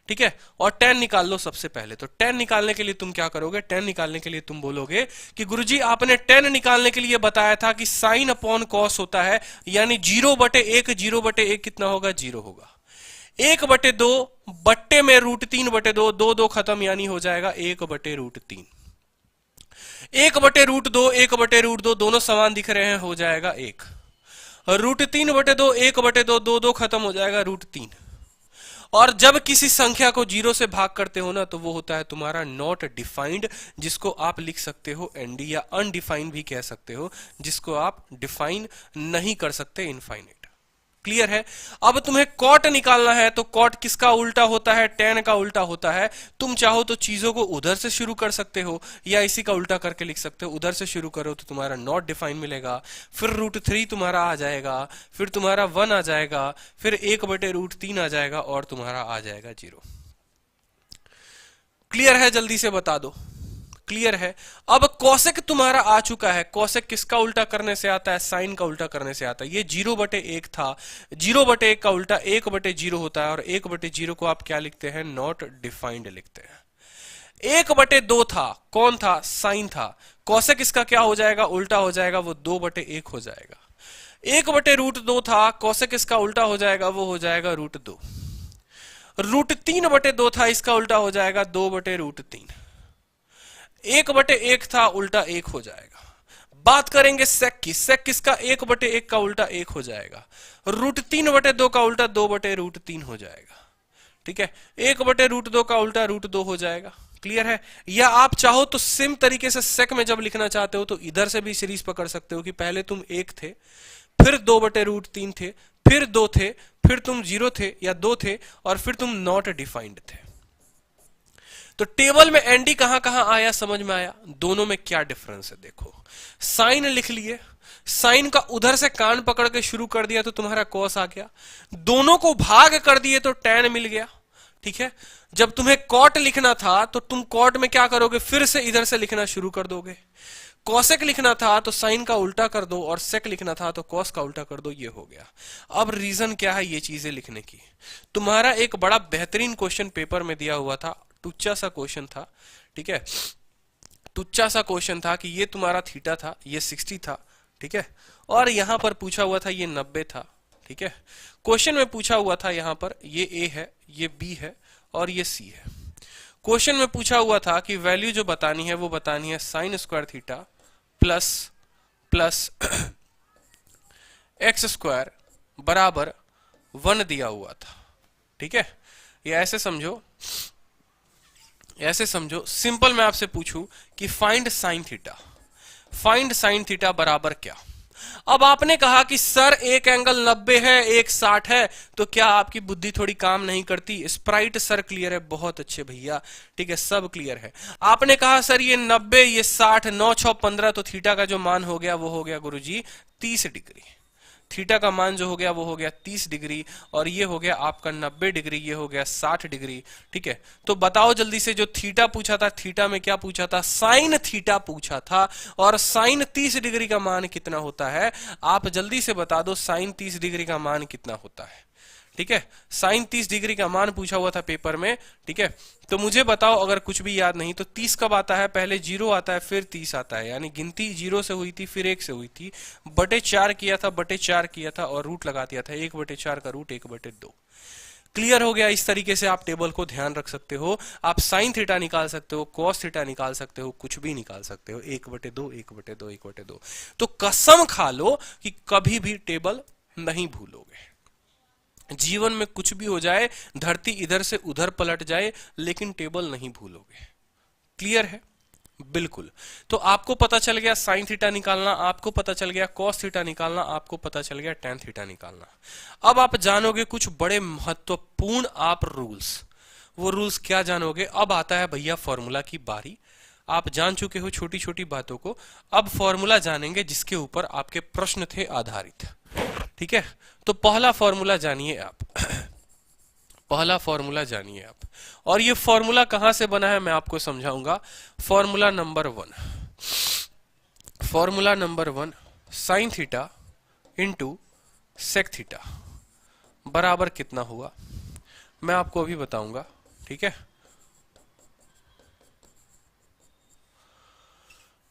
ठीक है, और tan निकाल लो सबसे पहले। तो tan निकालने के लिए तुम क्या करोगे? tan निकालने के लिए तुम बोलोगे कि गुरुजी आपने tan निकालने के लिए बताया था कि साइन अपॉन कॉस होता है, यानी 0/1, 0/1 कितना होगा? 0 होगा। 1/2 बट्टे में √3/2, 2 खत्म, यानी हो जाएगा 1/√3। 1/√2, 1/√2 दोनों समान दिख रहे हैं, हो जाएगा 1। √3/2, 1/2, 2 खत्म, हो जाएगा √3। और जब किसी संख्या को 0 से भाग करते हो ना तो वो होता है तुम्हारा नॉट डिफाइंड, जिसको आप लिख सकते हो एनडी, या अनडिफाइंड भी कह सकते हो, जिसको आप डिफाइन नहीं कर सकते इनफाइनाइट। क्लियर है? अब तुम्हें कॉट निकालना है तो कॉट किसका उल्टा होता है? tan का उल्टा होता है। तुम चाहो तो चीजों को उधर से शुरू कर सकते हो या इसी का उल्टा करके लिख सकते हो। उधर से शुरू करो तो तुम्हारा नॉट डिफाइन मिलेगा, फिर √3 तुम्हारा आ जाएगा, फिर तुम्हारा 1 आ जाएगा, फिर 1/√3 आ जाएगा और तुम्हारा आ जाएगा 0। क्लियर है? जल्दी से बता दो, क्लियर है? अब कॉसेक तुम्हारा आ चुका है। कॉसेक किसका उल्टा करने से आता है? साइन का उल्टा करने से आता है। ये 0/1 था, 0/1 का उल्टा 1/0 होता है, और 1/0 को आप क्या लिखते हैं? नॉट डिफाइंड लिखते हैं। 1/2 था, कौन था? साइन था। कॉसेक इसका क्या हो जाएगा? उल्टा हो जाएगा, वो 2/1 हो जाएगा। 1/√2 था, कॉसेक इसका उल्टा हो जाएगा, वो हो जाएगा √2। √3/2 था, इसका उल्टा हो जाएगा 2/√3। 1/1 था, उल्टा 1 हो जाएगा। बात करेंगे सेक की। सेक किसका? 1/1 का उल्टा 1 हो जाएगा। √3/2 का उल्टा 2/√3 हो जाएगा, ठीक है। 1/√2 का उल्टा √2 हो जाएगा। क्लियर है? या आप चाहो तो सिम तरीके से सेक में जब लिखना चाहते हो तो इधर से भी सीरीज पकड़ सकते हो कि पहले तुम 1 थे, फिर 2/√3 थे, फिर 2 थे, फिर तुम 0 थे या 2 थे, और फिर तुम नॉट डिफाइंड थे। तो टेबल में एनडी कहां कहां आया? समझ में आया? दोनों में क्या डिफरेंस है देखो। साइन लिख लिए, साइन का उधर से कान पकड़ के शुरू कर दिया तो तुम्हारा कॉस आ गया, दोनों को भाग कर दिए तो tan मिल गया, ठीक है। जब तुम्हें कॉट लिखना था तो तुम कॉट में क्या करोगे? फिर से इधर से लिखना शुरू कर दोगे। कॉसेक लिखना था तो साइन का उल्टा कर दो, और सेक लिखना था तो कॉस का उल्टा कर दो, ये हो गया। अब रीजन क्या है ये चीजें लिखने की? तुम्हारा एक बड़ा बेहतरीन क्वेश्चन पेपर में दिया हुआ था, टुच्चा सा क्वेश्चन था, ठीक है, टुच्चा सा क्वेश्चन था कि ये तुम्हारा थीटा था, ये 60 था, ठीक है, और यहां पर पूछा हुआ था ये 90 था, ठीक है। क्वेश्चन में पूछा हुआ था यहां पर ये ए है, ये बी है और ये सी है। क्वेश्चन में पूछा हुआ था कि वैल्यू जो बतानी है वो बतानी है sine square theta plus x square बराबर 1 दिया हुआ था, ठीक है। ये ऐसे समझो, ऐसे समझो, सिंपल मैं आपसे पूछूं कि find sine theta, find sine theta बराबर क्या? अब आपने कहा कि सर एक एंगल 90 है एक 60 है, तो क्या आपकी बुद्धि थोड़ी काम नहीं करती? स्प्राइट सर क्लियर है, बहुत अच्छे भैया, ठीक है, सब क्लियर है। आपने कहा सर ये 90 ये 60, 9 6 15, तो थीटा का जो मान हो गया वो हो गया गुरुजी 30 डिग्री। थीटा का मान जो हो गया वो हो गया 30 डिग्री, और ये हो गया आपका 90 डिग्री, ये हो गया 60 डिग्री, ठीक है। तो बताओ जल्दी से, जो थीटा पूछा था, थीटा में क्या पूछा था? साइन थीटा पूछा था, और साइन 30 डिग्री का मान कितना होता है? आप जल्दी से बता दो, साइन 30 डिग्री का मान कितना होता है? ठीक है, साइन 30 डिग्री का मान पूछा हुआ था पेपर में, ठीक है। तो मुझे बताओ, अगर कुछ भी याद नहीं तो 30 कब आता है? पहले 0 आता है फिर 30 आता है, यानी गिनती 0 से हुई थी फिर 1 से हुई थी, बटे 4 किया था, बटे 4 किया था, और रूट लगा दिया था, 1/4 का रूट 1/2। क्लियर हो गया? इस तरीके से आप टेबल को ध्यान रख सकते हो। आप साइन थीटा निकाल सकते हो, कॉस थीटा निकाल सकते हो, कुछ भी निकाल सकते हो, 1/2 1/2 1/2। तो कसम खा लो कि कभी भी टेबल नहीं भूलोगे। जीवन में कुछ भी हो जाए, धरती इधर से उधर पलट जाए, लेकिन टेबल नहीं भूलोगे। क्लियर है? बिल्कुल। तो आपको पता चल गया साइन थीटा निकालना, आपको पता चल गया कॉस थीटा निकालना, आपको पता चल गया टेन थीटा निकालना। अब आप जानोगे कुछ बड़े महत्वपूर्ण आप रूल्स। वो रूल्स क्या जानोगे? अब आता है भैया फॉर्मूला की बारी। आप जान चुके हो छोटी छोटी बातों को, अब फॉर्मूला जानेंगे जिसके ऊपर आपके प्रश्न थे आधारित। ठीक है, तो पहला फॉर्मूला जानिए आप। पहला फॉर्मूला जानिए आप, और ये फॉर्मूला कहां से बना है मैं आपको समझाऊंगा। Formula number 1, formula number 1, sine theta into sec theta बराबर कितना हुआ, मैं आपको अभी बताऊंगा। ठीक है,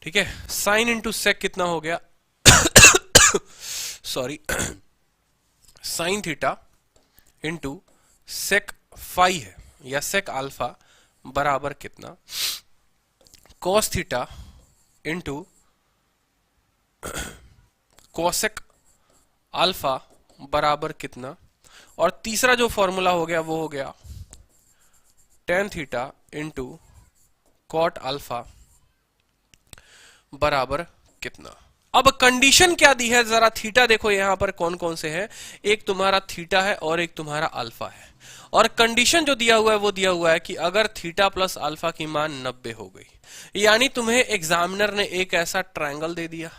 ठीक है, साइन इंटू सेक कितना हो गया? Sorry, sine theta into sec phi है या सेक अल्फा बराबर कितना? Cos theta into cosec alpha बराबर कितना? और तीसरा जो फॉर्मूला हो गया वो हो गया tan theta into cot alpha बराबर कितना? अब कंडीशन क्या दी है जरा थीटा देखो यहां पर कौन कौन से हैं। एक तुम्हारा थीटा है और एक तुम्हारा अल्फा है, और कंडीशन जो दिया हुआ है वो दिया हुआ है कि अगर थीटा प्लस अल्फा की मान 90 हो गई, यानी तुम्हें एग्जामिनर ने एक ऐसा ट्रायंगल दे दिया,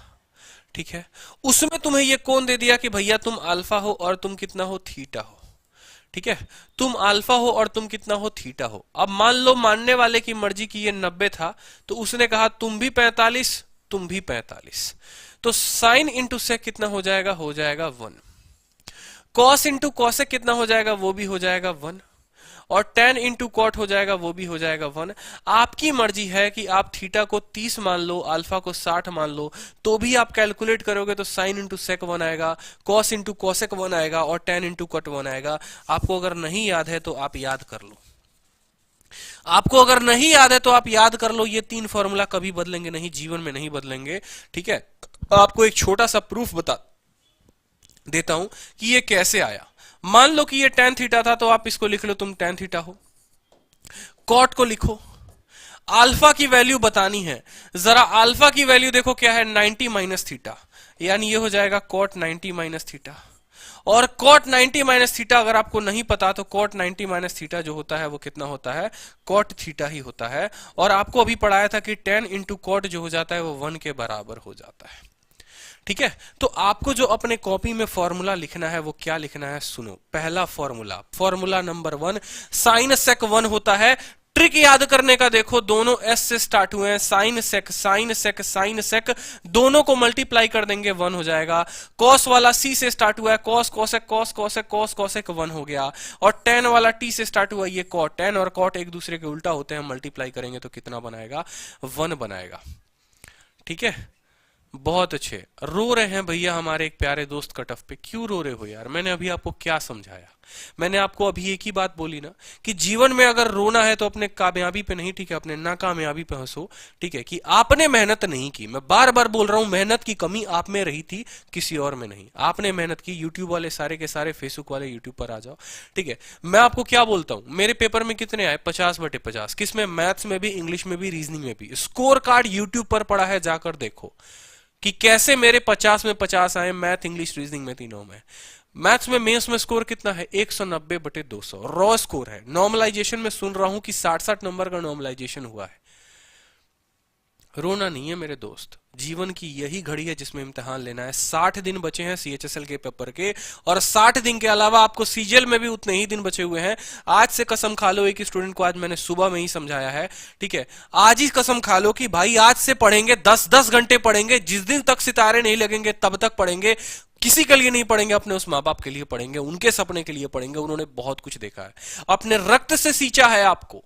ठीक है, उसमें तुम्हें ये कौन दे दिया कि भैया तुम अल्फा हो और तुम कितना हो? थीटा हो। ठीक है, तुम अल्फा हो और तुम कितना हो? थीटा हो। अब मान लो मानने वाले की मर्जी की ये 90 था, तो उसने कहा तुम भी 45 तुम भी 45, तो साइन इंटू सेक कितना हो जाएगा? हो जाएगा 1। कॉस इंटू कॉसेक कितना हो जाएगा? वो भी हो जाएगा 1। और टेन इंटू कॉट हो जाएगा, वो भी हो जाएगा 1। आपकी मर्जी है कि आप थीटा को 30 मान लो, अल्फा को 60 मान लो, तो भी आप कैलकुलेट करोगे तो साइन इंटू सेक 1 आएगा, कॉस इंटू कॉसेक 1 आएगा, और टेन इंटू कॉट 1 आएगा। आपको अगर नहीं याद है तो आप याद कर लो, आपको अगर नहीं याद है तो आप याद कर लो। ये 3 फॉर्मूला कभी बदलेंगे नहीं, जीवन में नहीं बदलेंगे। ठीक है, आपको एक छोटा सा प्रूफ बता देता हूं कि ये कैसे आया। मान लो कि ये टेन थीटा था, तो आप इसको लिख लो, तुम टेन थीटा हो। कॉट को लिखो, अल्फा की वैल्यू बतानी है, जरा अल्फा की वैल्यू देखो क्या है? 90 माइनस थीटा, यानी ये हो जाएगा कॉट 90 माइनस थीटा। और कॉट 90 माइनस थीटा अगर आपको नहीं पता तो कॉट 90 माइनस थीटा जो होता है वो कितना होता है? कॉट थीटा ही होता है। और आपको अभी पढ़ाया था कि 10 इंटू कॉट जो हो जाता है वो 1 के बराबर हो जाता है। ठीक है, तो आपको जो अपने कॉपी में फॉर्मूला लिखना है वो क्या लिखना है? सुनो, पहला फॉर्मूला, फॉर्मूला नंबर 1, साइन सेक 1 होता है। ट्रिक याद करने का देखो, दोनों एस से स्टार्ट हुए हैं, साइन सेक साइन सेक साइन सेक, दोनों को मल्टीप्लाई कर देंगे 1 हो जाएगा। कॉस वाला सी से स्टार्ट हुआ है, cos cosec cos cosec cos cosec 1 हो गया। और टेन वाला टी से स्टार्ट हुआ, ये कॉट, टेन और कॉट एक दूसरे के उल्टा होते हैं, मल्टीप्लाई करेंगे तो कितना बनाएगा? 1 बनाएगा। ठीक है, बहुत अच्छे। रो रहे हैं भैया हमारे एक प्यारे दोस्त कट ऑफ पे, क्यों रो रहे हो यार? मैंने अभी आपको क्या समझाया? मैंने आपको अभी एक ही बात बोली ना कि जीवन में अगर रोना है तो अपने कामयाबी पे नहीं, ठीक है, अपने नाकामयाबी पे हंसो। ठीक है, कि आपने मेहनत नहीं की, मैं बार बार बोल रहा हूं, मेहनत की कमी आप में रही थी, किसी और में नहीं। आपने मेहनत की। यूट्यूब वाले सारे के सारे, फेसबुक वाले यूट्यूब पर आ जाओ। ठीक है, मैं आपको क्या बोलता हूं, मेरे पेपर में कितने आए? 50/50। किसमें? मैथ्स में भी, इंग्लिश में भी, रीजनिंग में भी। स्कोर कार्ड यूट्यूब पर पड़ा है, जाकर देखो। कि कैसे मेरे 50 में 50 आए, मैथ इंग्लिश रीजनिंग में तीनों में। मैथ्स में मेंस में स्कोर कितना है? 190/200 रॉ स्कोर है। नॉर्मलाइजेशन में सुन रहा हूं कि 60-60 नंबर का नॉर्मलाइजेशन हुआ है। रोना नहीं है मेरे दोस्त, जीवन की यही घड़ी है जिसमें इम्तिहान लेना है। 60 दिन बचे हैं सीएचएसएल के पेपर के, और 60 दिन के अलावा आपको सीजीएल में भी उतने ही दिन बचे हुए हैं। आज से कसम खा लो, एक स्टूडेंट को आज मैंने सुबह में ही समझाया है, ठीक है, आज ही कसम खा लो कि भाई आज से पढ़ेंगे, 10-10 घंटे पढ़ेंगे, जिस दिन तक सितारे नहीं लगेंगे तब तक पढ़ेंगे। किसी के लिए नहीं पढ़ेंगे, अपने उस माँ बाप के लिए पढ़ेंगे, उनके सपने के लिए पढ़ेंगे। उन्होंने बहुत कुछ देखा है, अपने रक्त से सींचा है आपको।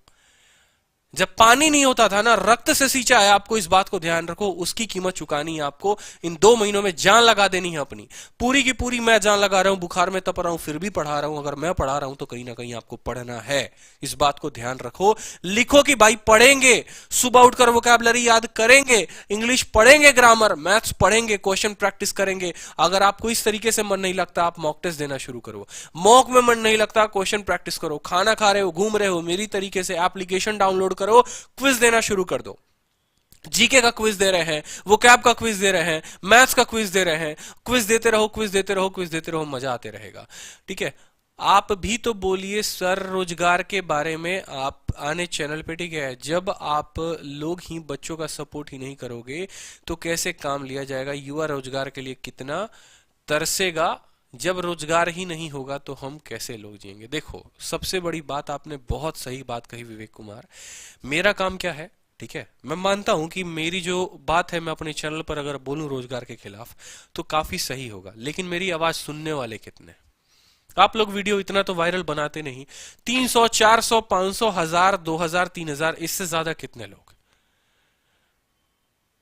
जब पानी नहीं होता था ना, रक्त से सींचा है आपको। इस बात को ध्यान रखो, उसकी कीमत चुकानी है आपको। इन 2 महीनों में जान लगा देनी है अपनी, पूरी की पूरी। मैं जान लगा रहा हूं, बुखार में तप रहा हूं, फिर भी पढ़ा रहा हूं। अगर मैं पढ़ा रहा हूं तो कहीं ना कहीं आपको पढ़ना है। इस बात को ध्यान रखो, लिखो कि भाई पढ़ेंगे, सुबह उठकर वोकैबुलरी याद करेंगे, इंग्लिश पढ़ेंगे, ग्रामर मैथ्स पढ़ेंगे, क्वेश्चन प्रैक्टिस करेंगे। अगर आपको इस तरीके से मन नहीं लगता, आप मॉक टेस्ट देना शुरू करो। मॉक में मन नहीं लगता, क्वेश्चन प्रैक्टिस करो। खाना खा रहे हो, घूम रहे हो, मेरी तरीके से एप्लीकेशन डाउनलोड करो, क्विज देना शुरू कर दो। जीके का क्विज दे रहे हैं, वोकैब का क्विज दे रहे हैं, मैथ्स का क्विज दे रहे हैं। क्विज देते रहो, क्विज देते रहो, क्विज देते रहो, मजा आते रहेगा। ठीक है, आप भी तो बोलिए सर रोजगार के बारे में, आप आने चैनल पे, ठीक है। जब आप लोग ही बच्चों का सपोर्ट ही नहीं करोगे तो कैसे काम लिया जाएगा? युवा रोजगार के लिए कितना तरसेगा। जब रोजगार ही नहीं होगा तो हम कैसे लोग जिएंगे? देखो, सबसे बड़ी बात, आपने बहुत सही बात कही विवेक कुमार। मेरा काम क्या है, ठीक है, मैं मानता हूं कि मेरी जो बात है, मैं अपने चैनल पर अगर बोलूं रोजगार के खिलाफ तो काफी सही होगा, लेकिन मेरी आवाज सुनने वाले कितने? आप लोग वीडियो इतना तो वायरल बनाते नहीं। 300, 400, 500, 1000, 2000, 3000, इससे ज्यादा कितने लोग?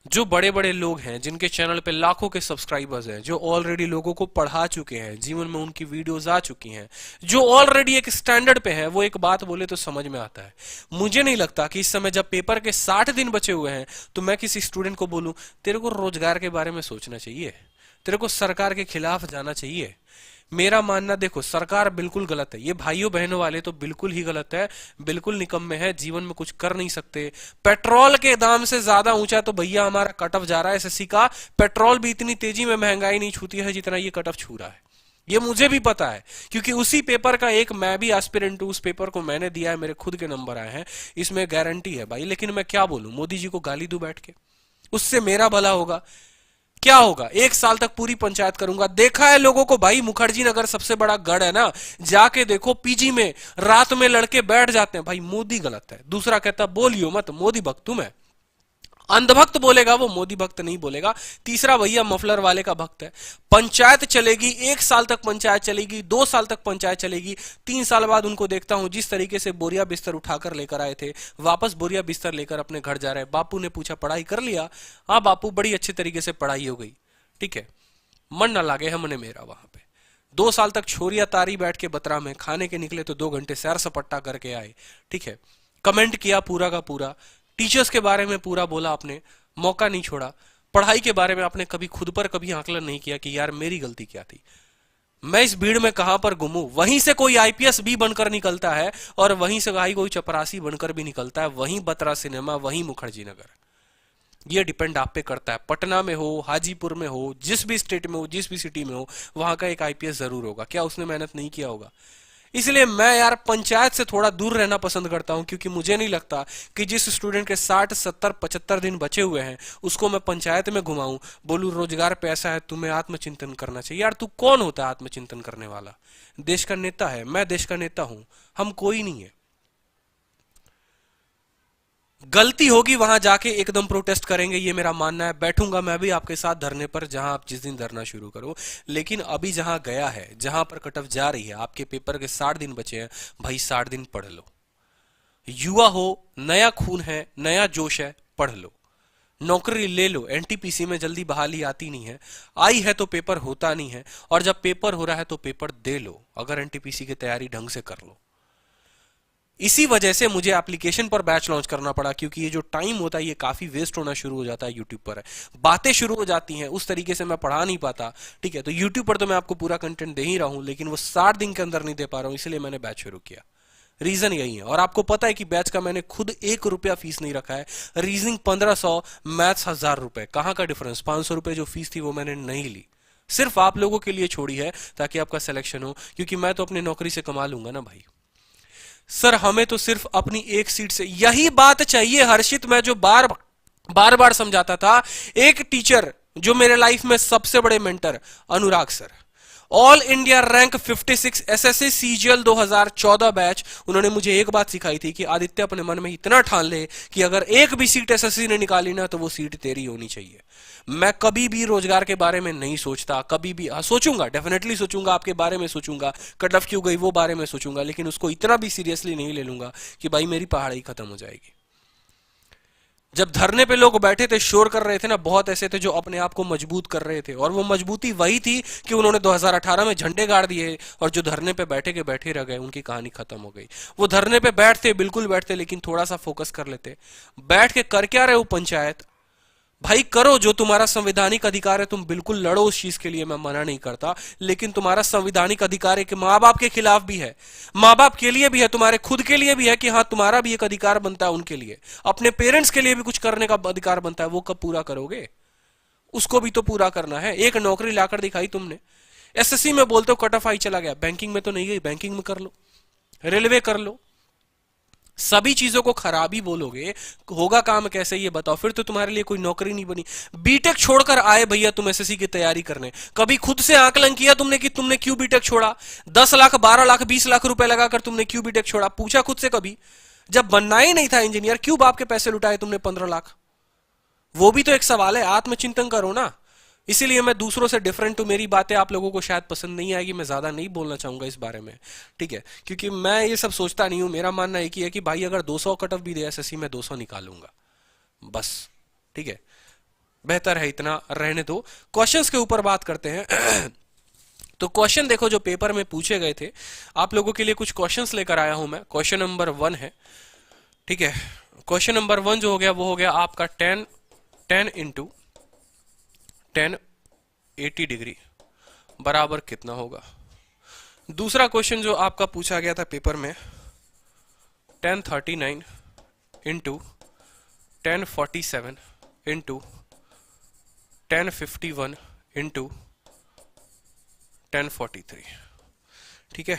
जो बड़े बड़े लोग हैं, जिनके चैनल पे लाखों के सब्सक्राइबर्स हैं, जो ऑलरेडी लोगों को पढ़ा चुके हैं, जीवन में उनकी वीडियोस आ चुकी हैं, जो ऑलरेडी एक स्टैंडर्ड पे है, वो एक बात बोले तो समझ में आता है। मुझे नहीं लगता कि इस समय जब पेपर के 60 दिन बचे हुए हैं तो मैं किसी स्टूडेंट को बोलूं तेरे को रोजगार के बारे में सोचना चाहिए, तेरे को सरकार के खिलाफ जाना चाहिए। मेरा मानना, देखो, सरकार बिल्कुल गलत है, ये भाइयों बहनों वाले तो बिल्कुल ही गलत है, बिल्कुल निकम्मे है, जीवन में कुछ कर नहीं सकते। पेट्रोल के दाम से ज्यादा ऊंचा तो भैया हमारा कट ऑफ जा रहा है एसएससी का। पेट्रोल भी इतनी तेजी में महंगाई नहीं छूती है जितना ये कट ऑफ छू रहा है। ये मुझे भी पता है, क्योंकि उसी पेपर का एक मैं भी एस्पिरेंट हूं, उस पेपर को मैंने दिया है, मेरे खुद के नंबर आए हैं, इसमें गारंटी है भाई। लेकिन मैं क्या बोलूं, मोदी जी को गाली दूं बैठ के? उससे मेरा भला होगा? क्या होगा? 1 साल तक पूरी पंचायत करूंगा। देखा है लोगों को भाई, मुखर्जी नगर सबसे बड़ा गढ़ है ना, जाके देखो, पीजी में रात में लड़के बैठ जाते हैं। भाई मोदी गलत है। दूसरा कहता बोलियो मत, मोदी भक्त हूं मैं। अंधभक्त बोलेगा वो, मोदी भक्त नहीं बोलेगा। तीसरा भैया मफलर वाले का भक्त है। पंचायत चलेगी, 1 साल तक पंचायत चलेगी, 2 साल तक पंचायत चलेगी, 3 साल बाद उनको देखता हूं जिस तरीके से बोरिया बिस्तर उठाकर लेकर आए थे, वापस बोरिया बिस्तर लेकर अपने घर जा रहे हैं। बापू ने पूछा पढ़ाई कर लिया? हाँ बापू, बड़ी अच्छी तरीके से पढ़ाई हो गई। ठीक है, मन ना लागे हमने मेरा वहां पे। 2 साल तक छोरिया तारी बैठ के बतरा में, खाने के निकले तो 2 घंटे सैर सपट्टा करके आए। ठीक है, कमेंट किया पूरा का पूरा, टीचर्स के बारे में पूरा बोला आपने, मौका नहीं छोड़ा। पढ़ाई के बारे में आपने कभी खुद पर कभी आकलन नहीं किया कि यार मेरी गलती क्या थी, मैं इस भीड़ में कहां पर घूमूं। वहीं से कोई आईपीएस भी बनकर निकलता है और वहीं से भाई कोई चपरासी बनकर भी निकलता है। वहीं बतरा सिनेमा, वहीं मुखर्जी नगर। ये डिपेंड आप पे करता है। पटना में हो, हाजीपुर में हो, जिस भी स्टेट में हो, जिस भी सिटी में हो, वहां का एक आईपीएस जरूर होगा। क्या उसने मेहनत नहीं किया होगा? इसलिए मैं यार पंचायत से थोड़ा दूर रहना पसंद करता हूं, क्योंकि मुझे नहीं लगता कि जिस स्टूडेंट के 60, 70, 75 दिन बचे हुए हैं उसको मैं पंचायत में घुमाऊं, बोलूं रोजगार पैसा है, तुम्हें आत्मचिंतन करना चाहिए। यार तू कौन होता है आत्मचिंतन करने वाला? देश का नेता है, मैं देश का नेता हूं, हम कोई नहीं है। गलती होगी वहां जाके एकदम प्रोटेस्ट करेंगे, ये मेरा मानना है। बैठूंगा मैं भी आपके साथ धरने पर, जहां आप जिस दिन धरना शुरू करो। लेकिन अभी जहां गया है, जहां पर कट ऑफ जा रही है, आपके पेपर के 60 दिन बचे हैं, भाई 60 दिन पढ़ लो। युवा हो, नया खून है, नया जोश है, पढ़ लो, नौकरी ले लो। एनटीपीसी में जल्दी बहाली आती नहीं है, आई है तो पेपर होता नहीं है, और जब पेपर हो रहा है तो पेपर दे लो, अगर एनटीपीसी की तैयारी ढंग से कर लो। इसी वजह से मुझे एप्लीकेशन पर बैच लॉन्च करना पड़ा, क्योंकि ये जो टाइम होता है ये काफी वेस्ट होना शुरू हो जाता है। यूट्यूब पर बातें शुरू हो जाती हैं, उस तरीके से मैं पढ़ा नहीं पाता। ठीक है, तो यूट्यूब पर तो मैं आपको पूरा कंटेंट दे ही रहा हूं, लेकिन वो 60 दिन के अंदर नहीं दे पा रहा हूं, इसलिए मैंने बैच शुरू किया। रीजन यही है। और आपको पता है कि बैच का मैंने खुद 1 रुपया फीस नहीं रखा है, रीजनिंग 1500, मैथ्स 1000 रुपए, कहां का डिफरेंस, 500 रुपए जो फीस थी वो मैंने नहीं ली, सिर्फ आप लोगों के लिए छोड़ी है ताकि आपका सिलेक्शन हो, क्योंकि मैं तो अपनी नौकरी से कमा लूंगा ना भाई। सर हमें तो सिर्फ अपनी एक सीट से, यही बात चाहिए हर्षित, मैं जो बार बार समझाता था। एक टीचर जो मेरे लाइफ में सबसे बड़े mentor, Anurag sir, all India rank 56 SSC CGL 2014 batch, उन्होंने मुझे एक बात सिखाई थी कि आदित्य अपने मन में इतना ठान ले कि अगर एक भी सीट एसएससी ने निकाली ना तो वो सीट तेरी होनी चाहिए। मैं कभी भी रोजगार के बारे में नहीं सोचता, कभी भी सोचूंगा, डेफिनेटली सोचूंगा, आपके बारे में सोचूंगा, कट ऑफ क्यों गई वो बारे में सोचूंगा, लेकिन उसको इतना भी सीरियसली नहीं ले लूंगा कि भाई मेरी पहाड़ी खत्म हो जाएगी। जब धरने पे लोग बैठे थे, शोर कर रहे थे ना, बहुत ऐसे थे जो अपने आप को मजबूत कर रहे थे, और वो मजबूती वही थी कि उन्होंने 2018 में झंडे गाड़ दिए, और जो धरने पे बैठे के बैठे रह गए उनकी कहानी खत्म हो गई। वो धरने पे बैठते, बिल्कुल बैठते, लेकिन थोड़ा सा फोकस कर लेते। बैठ के कर क्या रहे हो पंचायत, भाई करो जो तुम्हारा संवैधानिक अधिकार है, तुम बिल्कुल लड़ो उस चीज के लिए, मैं मना नहीं करता, लेकिन तुम्हारा संवैधानिक अधिकार है कि माँ बाप के खिलाफ भी है, माँ बाप के लिए भी है, तुम्हारे खुद के लिए भी है कि हाँ तुम्हारा भी एक अधिकार बनता है उनके लिए, अपने पेरेंट्स के लिए भी कुछ करने का अधिकार बनता है। वो कब पूरा करोगे, उसको भी तो पूरा करना है। एक नौकरी लाकर दिखाई तुमने, एसएससी में बोलते हो कट ऑफ हाई चला गया, बैंकिंग में तो नहीं गई, बैंकिंग में कर लो, रेलवे कर लो, सभी चीजों को खराबी बोलोगे, होगा काम कैसे ये बताओ, फिर तो तुम्हारे लिए कोई नौकरी नहीं बनी। बीटेक छोड़कर आए भैया तुम एसएससी की तैयारी करने, कभी खुद से आकलन किया तुमने कि तुमने क्यों बीटेक छोड़ा, 10 लाख 12 लाख 20 लाख रुपए लगाकर तुमने क्यों बीटेक छोड़ा, पूछा खुद से कभी? जब बनना ही नहीं था इंजीनियर, क्यों बाप के पैसे लुटाए तुमने 15 लाख? वो भी तो एक सवाल है, आत्मचिंतन करो ना। इसीलिए मैं दूसरों से डिफरेंट हूं, मेरी बातें आप लोगों को शायद पसंद नहीं आएगी, मैं ज्यादा नहीं बोलना चाहूंगा इस बारे में, ठीक है, क्योंकि मैं ये सब सोचता नहीं हूं। मेरा मानना एक ही है कि भाई अगर 200 कट ऑफ भी दे एसएससी में 200 निकालूंगा बस, ठीक है, बेहतर है इतना रहने दो। क्वेश्चंस के ऊपर बात करते हैं। तो क्वेश्चन देखो जो पेपर में पूछे गए थे, आप लोगों के लिए कुछ क्वेश्चंस लेकर आया हूं मैं। क्वेश्चन नंबर 1 है, ठीक है, क्वेश्चन नंबर 1 जो हो गया वो हो गया आपका 10 इंटू 10 80 डिग्री बराबर कितना होगा। दूसरा क्वेश्चन जो आपका पूछा गया था पेपर में 1039 इंटू 1047 इंटू 1051 इंटू 1043, ठीक है।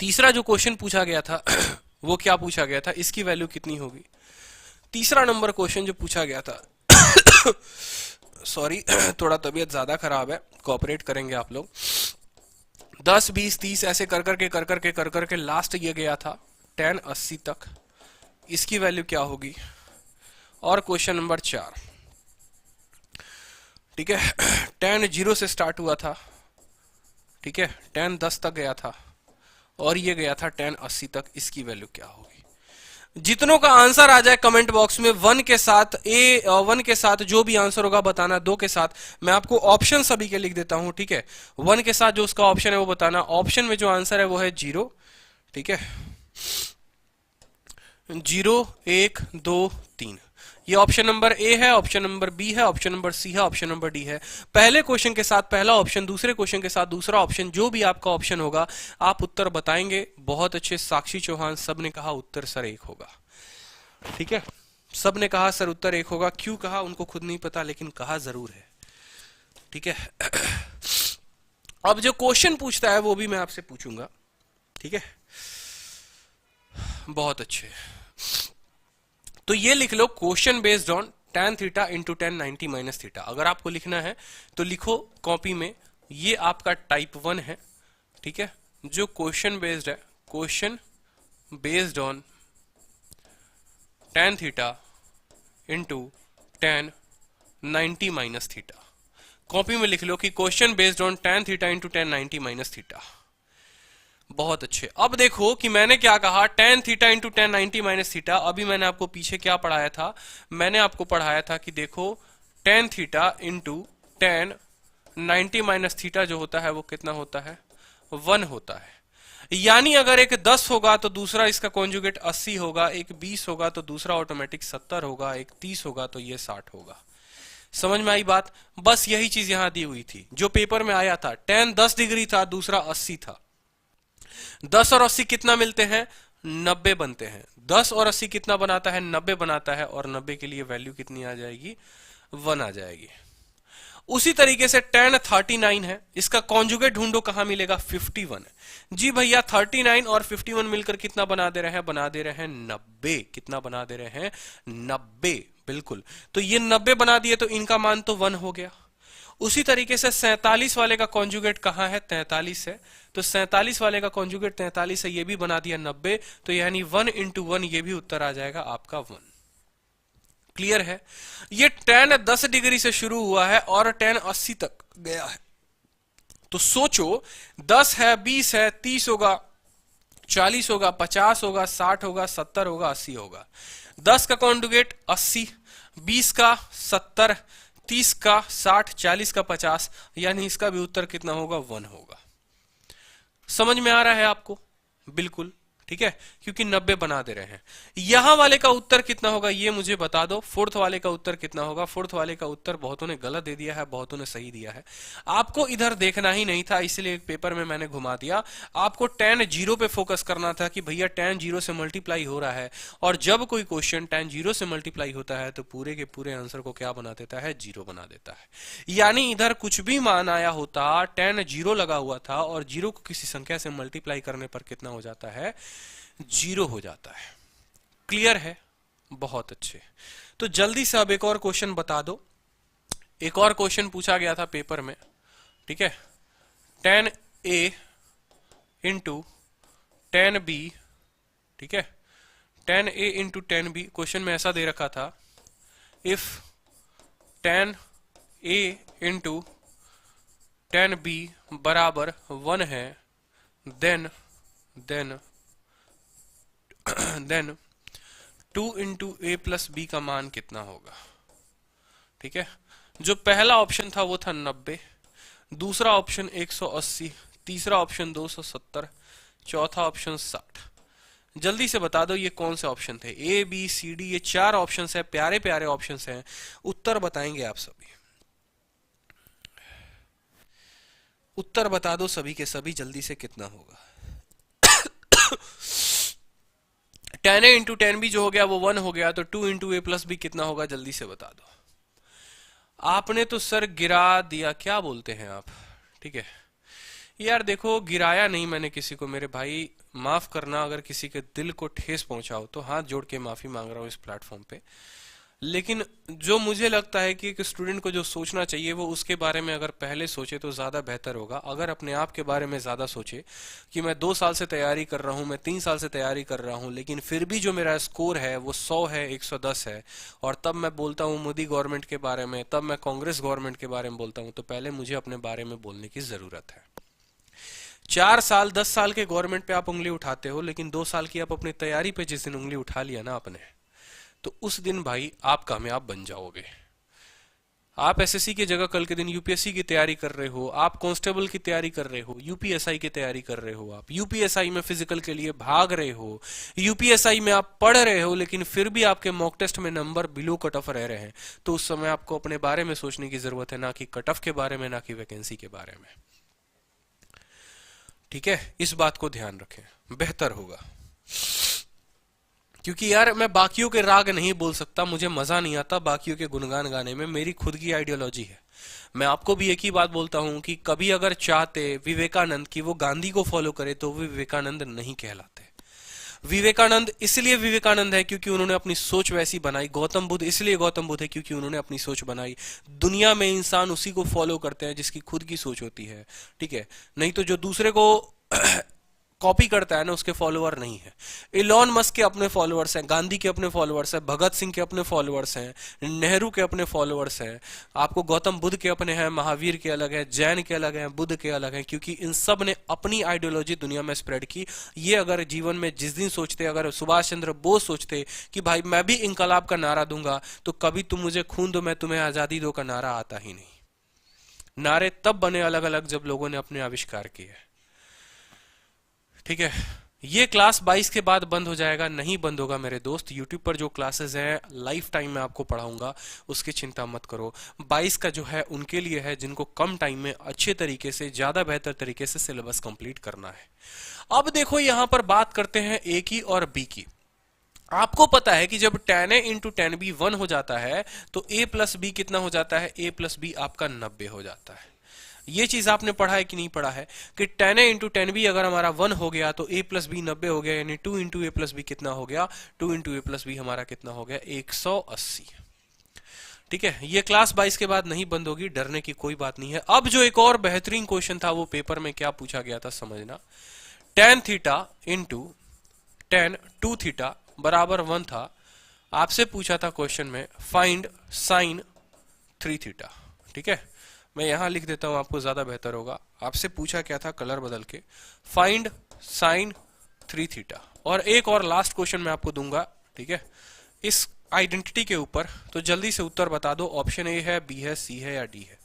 तीसरा जो क्वेश्चन पूछा गया था वो क्या पूछा गया था, इसकी वैल्यू कितनी होगी। तीसरा नंबर क्वेश्चन जो पूछा गया था सॉरी थोड़ा तबीयत ज्यादा खराब है, कोऑपरेट करेंगे आप लोग। 10 20 30 ऐसे कर करके लास्ट ये गया था 1080 तक, इसकी वैल्यू क्या होगी। और क्वेश्चन नंबर 4, ठीक है, 10 0 से स्टार्ट हुआ था, ठीक है, 10 10 तक गया था, और ये गया था 10 80 तक, इसकी वैल्यू क्या होगी। जितनों का आंसर आ जाए कमेंट बॉक्स में 1 के साथ, 1 के साथ जो भी आंसर होगा बताना, 2 के साथ मैं आपको ऑप्शन सभी के लिख देता हूं, ठीक है। 1 के साथ जो उसका ऑप्शन है वो बताना, ऑप्शन में जो आंसर है वो है 0, ठीक है, 0 1 2 3, ये ऑप्शन नंबर ए है, ऑप्शन नंबर बी है, ऑप्शन नंबर सी है, ऑप्शन नंबर डी है। पहले क्वेश्चन के साथ पहला ऑप्शन, दूसरे क्वेश्चन के साथ दूसरा ऑप्शन, जो भी आपका ऑप्शन होगा आप उत्तर बताएंगे। बहुत अच्छे, साक्षी चौहान, सब ने कहा उत्तर सर 1 होगा, ठीक है, सब ने कहा सर उत्तर 1 होगा। क्यों कहा उनको खुद नहीं पता, लेकिन कहा जरूर है, ठीक है। अब जो क्वेश्चन पूछता है वो भी मैं आपसे पूछूंगा, ठीक है, बहुत अच्छे। तो ये लिख लो, question based on tan theta into 1090 minus theta. अगर आपको लिखना है तो लिखो कॉपी में, ये आपका टाइप 1 है, ठीक है, जो क्वेश्चन बेस्ड है, question based on tan theta into 1090 minus theta. Copy में लिख लो कि question based on tan theta into 1090 minus theta. बहुत अच्छे। अब देखो कि मैंने क्या कहा, tan theta into 1090 minus theta. अभी मैंने आपको पीछे क्या पढ़ाया था, मैंने आपको पढ़ाया था कि देखो tan theta into 1090 minus theta जो होता है वो कितना होता है, 1 होता है। यानी अगर एक 10 होगा तो दूसरा इसका कॉन्जुगेट 80 होगा, एक 20 होगा तो दूसरा ऑटोमेटिक 70 होगा, एक 30 होगा तो ये 60 होगा। समझ में आई बात? बस यही चीज यहां दी हुई थी जो पेपर में आया था। tan 10 डिग्री था, दूसरा 80 था। 10 और 80 कितना मिलते हैं? 90 बनते हैं। 10 और 80 कितना बनाता है? 90 बनाता है। और 90 के लिए वैल्यू कितनी आ जाएगी? 1 आ जाएगी। उसी तरीके से tan 39 है, इसका कॉन्जुगेट ढूंढो, कहां मिलेगा? 51। जी भैया 39 और 51 मिलकर कितना बना दे रहे हैं? बना दे रहे हैं 90। कितना बना दे रहे हैं? 90। बिल्कुल। तो ये 90 बना दिए तो इनका मान तो 1 हो गया। उसी तरीके से 47 वाले का कॉन्जुगेट कहां है? 43 है। तो 47 वाले का कॉन्जुगेट 43 है, ये भी बना दिया 90। तो यानी 1 इंटू 1, ये भी उत्तर आ जाएगा आपका 1। क्लियर है? ये tan 10 डिग्री से शुरू हुआ है और tan 80 तक गया है। तो सोचो 10 है, 20 है, 30 होगा, 40 होगा, 50 होगा, 60 होगा, 70 होगा, 80 होगा। 10 का कॉन्जुगेट 80, 20 का 70, 30 का 60, 40 का 50, यानी इसका भी उत्तर कितना होगा? 1 होगा। समझ में आ रहा है आपको? बिल्कुल ठीक है, क्योंकि 90 बना दे रहे हैं। यहां वाले का उत्तर कितना होगा ये मुझे बता दो। फोर्थ वाले का उत्तर कितना होगा? फोर्थ वाले का उत्तर बहुतों ने गलत दे दिया है, बहुतों ने सही दिया है। आपको इधर देखना ही नहीं था, इसलिए पेपर में मैंने घुमा दिया। आपको tan 0 पे फोकस करना था कि भैया tan 0 से मल्टीप्लाई हो रहा है, और जब कोई क्वेश्चन tan 0 से मल्टीप्लाई होता है तो पूरे के पूरे आंसर को क्या बना देता है? 0 बना देता है। यानी इधर कुछ भी मान आया होता, tan 0 लगा हुआ था और 0 को किसी संख्या से मल्टीप्लाई करने पर कितना हो जाता है? 0 हो जाता है। क्लियर है? बहुत अच्छे। तो जल्दी से अब एक और क्वेश्चन बता दो। एक और क्वेश्चन पूछा गया था पेपर में, ठीक है? tan A into tan B, ठीक है? tan A into tan B, question में ऐसा दे रखा था, if tan A into tan B बराबर 1 है, देन 2 इंटू ए प्लस बी का मान कितना होगा? ठीक है, जो पहला ऑप्शन था वो था 90, दूसरा ऑप्शन 180, तीसरा ऑप्शन 270, चौथा ऑप्शन 60। जल्दी से बता दो ये कौन से ऑप्शन थे? ए बी सी डी, ये 4 ऑप्शन है, प्यारे प्यारे ऑप्शन हैं। उत्तर बताएंगे आप सभी। उत्तर बता दो सभी के सभी जल्दी से, कितना होगा? tan A into tan B जो हो गया वो 1 हो गया, तो 2 इंटू ए प्लस बी कितना होगा? जल्दी से बता दो। आपने तो सर गिरा दिया, क्या बोलते हैं आप? ठीक है यार, देखो गिराया नहीं मैंने किसी को, मेरे भाई माफ करना अगर किसी के दिल को ठेस पहुंचाओ तो हाथ जोड़ के माफी मांग रहा हूं इस प्लेटफॉर्म पे। लेकिन जो मुझे लगता है कि एक स्टूडेंट को जो सोचना चाहिए वो उसके बारे में अगर पहले सोचे तो ज्यादा बेहतर होगा। अगर अपने आप के बारे में ज्यादा सोचे कि मैं 2 साल से तैयारी कर रहा हूं, मैं 3 साल से तैयारी कर रहा हूं, लेकिन फिर भी जो मेरा स्कोर है वो 100 है, 110 है, और तब मैं बोलता हूं मोदी गवर्नमेंट के बारे में, तब मैं कांग्रेस गवर्नमेंट के बारे में बोलता हूं, तो पहले मुझे अपने बारे में बोलने की जरूरत है। 4 साल 10 साल के गवर्नमेंट पे आप उंगली उठाते हो, लेकिन 2 साल की आप अपनी तैयारी पे जिस दिन उंगली उठा लिया ना आपने, तो उस दिन भाई आप कामयाब बन जाओगे। आप एसएससी की जगह कल के दिन यूपीएससी की तैयारी कर रहे हो, आप कांस्टेबल की तैयारी कर रहे हो, यूपीएसआई की तैयारी कर रहे हो, आप यूपीएसआई में फिजिकल के लिए भाग रहे हो, यूपीएसआई में आप पढ़ रहे हो, लेकिन फिर भी आपके मॉक टेस्ट में नंबर बिलो कट ऑफ रह रहे हैं, तो उस समय आपको अपने बारे में सोचने की जरूरत है, ना कि कट ऑफ के बारे में, ना कि वैकेंसी के बारे में। ठीक है, इस बात को ध्यान रखें, बेहतर होगा। क्योंकि यार मैं बाकियों के राग नहीं बोल सकता, मुझे मजा नहीं आता बाकियों के गुणगान गाने में, मेरी खुद की आइडियोलॉजी है। मैं आपको भी एक ही बात बोलता हूं कि कभी अगर चाहते विवेकानंद की वो गांधी को फॉलो करे तो वो विवेकानंद नहीं कहलाते। विवेकानंद इसलिए विवेकानंद है क्योंकि उन्होंने अपनी सोच वैसी बनाई। गौतम बुद्ध इसलिए गौतम बुद्ध है क्योंकि उन्होंने अपनी सोच बनाई। दुनिया में इंसान उसी को फॉलो करते हैं जिसकी खुद की सोच होती है, ठीक है? नहीं तो जो दूसरे को कॉपी करता है ना, उसके फॉलोअर नहीं है। इलॉन मस्क के अपने फॉलोअर्स हैं, गांधी के अपने फॉलोअर्स हैं, भगत सिंह के अपने फॉलोअर्स हैं, नेहरू के अपने फॉलोअर्स हैं, आपको गौतम बुद्ध के अपने हैं, महावीर के अलग हैं, जैन के अलग हैं, बुद्ध के अलग हैं, क्योंकि इन सब ने अपनी आइडियोलॉजी दुनिया में स्प्रेड की। ये अगर जीवन में जिस दिन सोचते, अगर सुभाष चंद्र बोस सोचते कि भाई मैं भी इंकलाब का नारा दूंगा, तो कभी तुम मुझे खून दो मैं तुम्हें आजादी दो का नारा आता ही नहीं। नारे तब बने अलग अलग जब लोगों ने अपने आविष्कार किए। ठीक है, ये क्लास 22 के बाद बंद हो जाएगा, नहीं बंद होगा मेरे दोस्त। यूट्यूब पर जो क्लासेस हैं लाइफ टाइम में आपको पढ़ाऊंगा, उसकी चिंता मत करो। 22 का जो है उनके लिए है जिनको कम टाइम में अच्छे तरीके से, ज्यादा बेहतर तरीके से सिलेबस कंप्लीट करना है। अब देखो यहां पर बात करते हैं ए की और बी की। आपको पता है कि जब tan a into tan B 1 हो जाता है तो a प्लस बी कितना हो जाता है, a प्लस बी आपका 90 हो जाता है। ये चीज आपने पढ़ा है कि नहीं पढ़ा है कि tan a into tan B अगर हमारा 1 हो गया तो a प्लस बी 90 हो गया, यानी 2 इंटू ए प्लस बी कितना हो गया, 2 इंटू ए प्लस बी हमारा कितना हो गया, 180। ठीक है, ये क्लास 22 के बाद नहीं बंद होगी, डरने की कोई बात नहीं है। अब जो एक और बेहतरीन क्वेश्चन था वो पेपर में क्या पूछा गया था समझना। tan theta into tan 2 theta बराबर 1 था। आपसे पूछा था क्वेश्चन में फाइंड साइन 3 थीटा। ठीक है, मैं यहां लिख देता हूं, आपको ज्यादा बेहतर होगा। आपसे पूछा क्या था, कलर बदल के, फाइंड साइन 3 थीटा। और एक और लास्ट क्वेश्चन मैं आपको दूंगा, ठीक है, इस आइडेंटिटी के ऊपर। तो जल्दी से उत्तर बता दो, ऑप्शन ए है, बी है, सी है या डी है।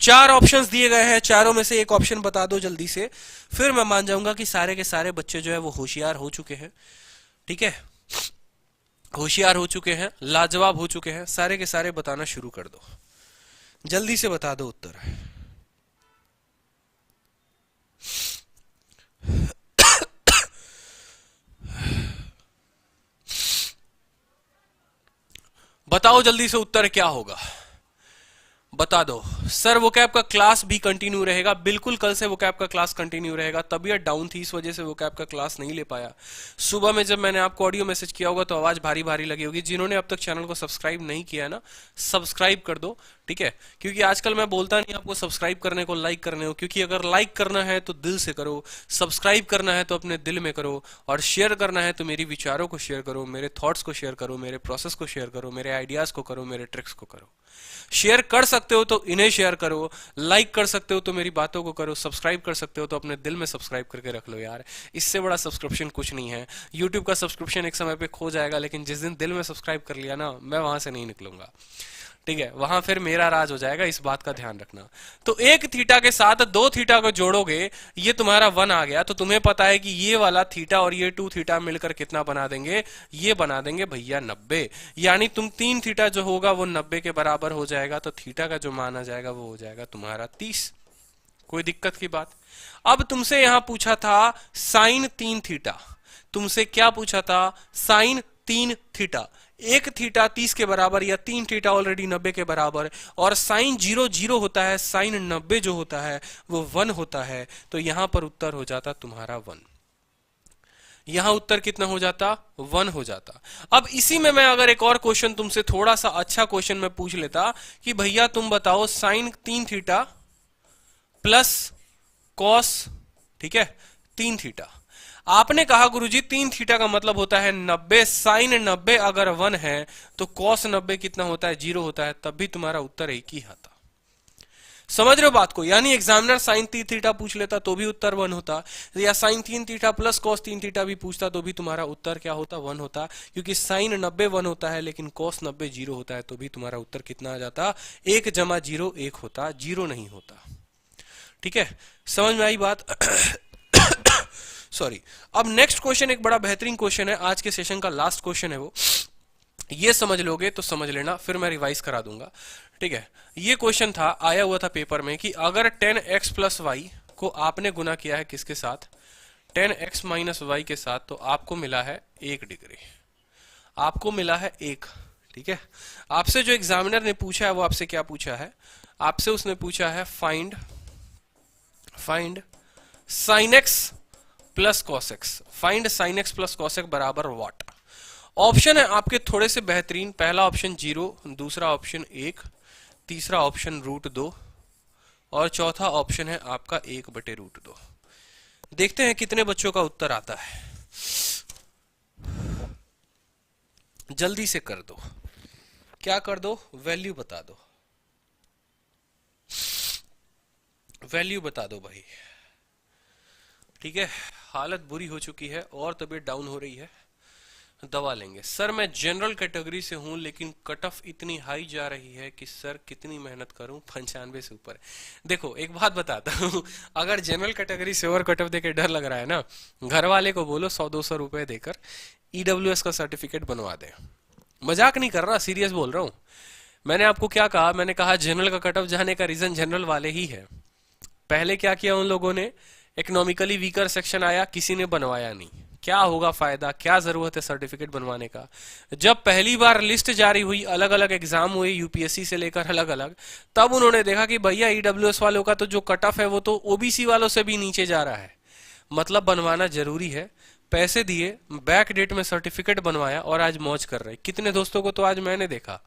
4 ऑप्शंस दिए गए हैं, चारों में से एक ऑप्शन बता दो जल्दी से, फिर मैं मान जाऊंगा कि सारे के सारे बच्चे जो है वो होशियार हो चुके हैं। ठीक है, होशियार हो चुके हैं, लाजवाब हो चुके हैं, सारे के सारे बताना शुरू कर दो, जल्दी से बता दो उत्तर। बताओ जल्दी से उत्तर क्या होगा, बता दो। सर वोकैब का क्लास भी कंटिन्यू रहेगा, बिल्कुल कल से वोकैब का क्लास कंटिन्यू रहेगा। तबीयत डाउन थी, इस वजह से वोकैब का क्लास नहीं ले पाया। सुबह में जब मैंने आपको ऑडियो मैसेज किया होगा तो आवाज भारी भारी लगी होगी। जिन्होंने अब तक चैनल को सब्सक्राइब नहीं किया है ना, सब्सक्राइब कर दो। ठीक है, क्योंकि आजकल मैं बोलता नहीं आपको सब्सक्राइब करने को, लाइक करने हो, क्योंकि अगर लाइक करना है तो दिल से करो, सब्सक्राइब करना है तो अपने दिल में करो, और शेयर करना है तो मेरी विचारों को शेयर करो, मेरे थॉट्स को शेयर करो, मेरे प्रोसेस को शेयर करो, मेरे आइडियाज को करो, मेरे ट्रिक्स को करो। शेयर कर सकते हो तो इन्हें शेयर करो, लाइक कर सकते हो तो मेरी बातों को करो, सब्सक्राइब कर सकते हो तो अपने दिल में सब्सक्राइब करके रख लो यार। इससे बड़ा सब्सक्रिप्शन कुछ नहीं है। यूट्यूब का सब्सक्रिप्शन एक समय पे खो जाएगा, लेकिन जिस दिन दिल में सब्सक्राइब कर लिया ना, मैं वहां से नहीं निकलूंगा। ठीक है, वहां फिर मेरा राज हो जाएगा, इस बात का ध्यान रखना। तो 1 थीटा के साथ 2 थीटा को जोड़ोगे, ये तुम्हारा 1 आ गया। तो तुम्हें पता है कि ये वाला थीटा और ये 2 थीटा मिलकर कितना बना देंगे, ये बना देंगे भैया 90। यानी तुम 3 थीटा जो होगा वो 90 के बराबर हो जाएगा। तो थीटा का जो मान आ जाएगा वो हो जाएगा तुम्हारा 30। कोई दिक्कत की बात। अब तुमसे यहां पूछा था साइन 3 थीटा, तुमसे क्या पूछा था, साइन 3 थीटा। 1 थीटा 30 के बराबर या 3 थीटा ऑलरेडी 90 के बराबर, और साइन 0 0 होता है, साइन 90 जो होता है वो 1 होता है। तो यहां पर उत्तर हो जाता तुम्हारा 1। यहां उत्तर कितना हो जाता, 1 हो जाता। अब इसी में मैं अगर एक और क्वेश्चन तुमसे, थोड़ा सा अच्छा क्वेश्चन मैं पूछ लेता कि भैया तुम बताओ साइन 3 थीटा प्लस कॉस, ठीक है, 3 थीटा। आपने कहा गुरुजी 3 थीटा का मतलब होता है 90, साइन 90 अगर 1 है तो कॉस 90 कितना होता है, 0 होता है, तब भी तुम्हारा उत्तर एक ही आता। समझ रहे हो बात को? यानी एग्जामिनर साइन 3 थीटा पूछ लेता तो भी उत्तर 1 होता, या sine 3 theta plus cos 3 theta भी पूछता तो भी तुम्हारा उत्तर क्या होता, 1 होता। क्योंकि साइन 90 1 होता है लेकिन कॉस 90 0 होता है, तो भी तुम्हारा उत्तर कितना आ जाता, 1 जमा 0 1 होता, 0 नहीं होता। ठीक है, समझ में आई बात? सॉरी। अब नेक्स्ट क्वेश्चन एक बड़ा बेहतरीन क्वेश्चन है, आज के सेशन का लास्ट क्वेश्चन है वो। ये समझ लोगे तो समझ लेना, फिर मैं रिवाइज करा दूंगा। ठीक है, ये क्वेश्चन था, आया हुआ था पेपर में कि अगर 10x प्लस वाई को आपने गुना किया है किसके साथ, 10x माइनस वाई के साथ, तो आपको मिला है 1 डिग्री, आपको मिला है 1। ठीक है, आपसे जो एग्जामिनर ने पूछा है वो आपसे क्या पूछा है, आपसे उसने पूछा है find sine x plus cos x, find sine x plus cos x बराबर व्हाट। ऑप्शन है आपके थोड़े से बेहतरीन, पहला ऑप्शन 0, दूसरा ऑप्शन 1, तीसरा ऑप्शन √2 और चौथा ऑप्शन है आपका 1/√2। देखते हैं कितने बच्चों का उत्तर आता है, जल्दी से कर दो। क्या कर दो, वैल्यू बता दो, वैल्यू बता दो भाई। ठीक है, हालत बुरी हो चुकी है और तबीयत डाउन हो रही है, दवा लेंगे। सर मैं जनरल कैटेगरी से हूं लेकिन कट ऑफ इतनी हाई जा रही है कि सर कितनी मेहनत करूं, 95 से ऊपर। देखो एक बात बताता हूं, अगर जनरल कैटेगरी से ओवर कट ऑफ देके डर लग रहा है ना, घर वाले को बोलो 100-200 रुपए देकर ईडब्ल्यूएस का सर्टिफिकेट बनवा दे। मजाक नहीं कर रहा, सीरियस बोल रहा हूं। मैंने आपको क्या कहा, मैंने कहा जनरल का कट ऑफ जाने का रीजन जनरल वाले ही है। पहले क्या किया उन लोगों ने, इकोनॉमिकली वीकर सेक्शन आया, किसी ने बनवाया नहीं। क्या होगा फायदा, क्या जरूरत है सर्टिफिकेट बनवाने का। जब पहली बार लिस्ट जारी हुई, अलग अलग एग्जाम हुए यूपीएससी से लेकर अलग अलग, तब उन्होंने देखा कि भैया ईडब्ल्यूएस वालों का तो जो कट ऑफ है वो तो ओबीसी वालों से भी नीचे जा रहा है, मतलब बनवाना जरूरी है। पैसे दिए, बैक डेट में सर्टिफिकेट बनवाया और आज मौज कर रहे। कितने दोस्तों को तो आज मैंने देखा,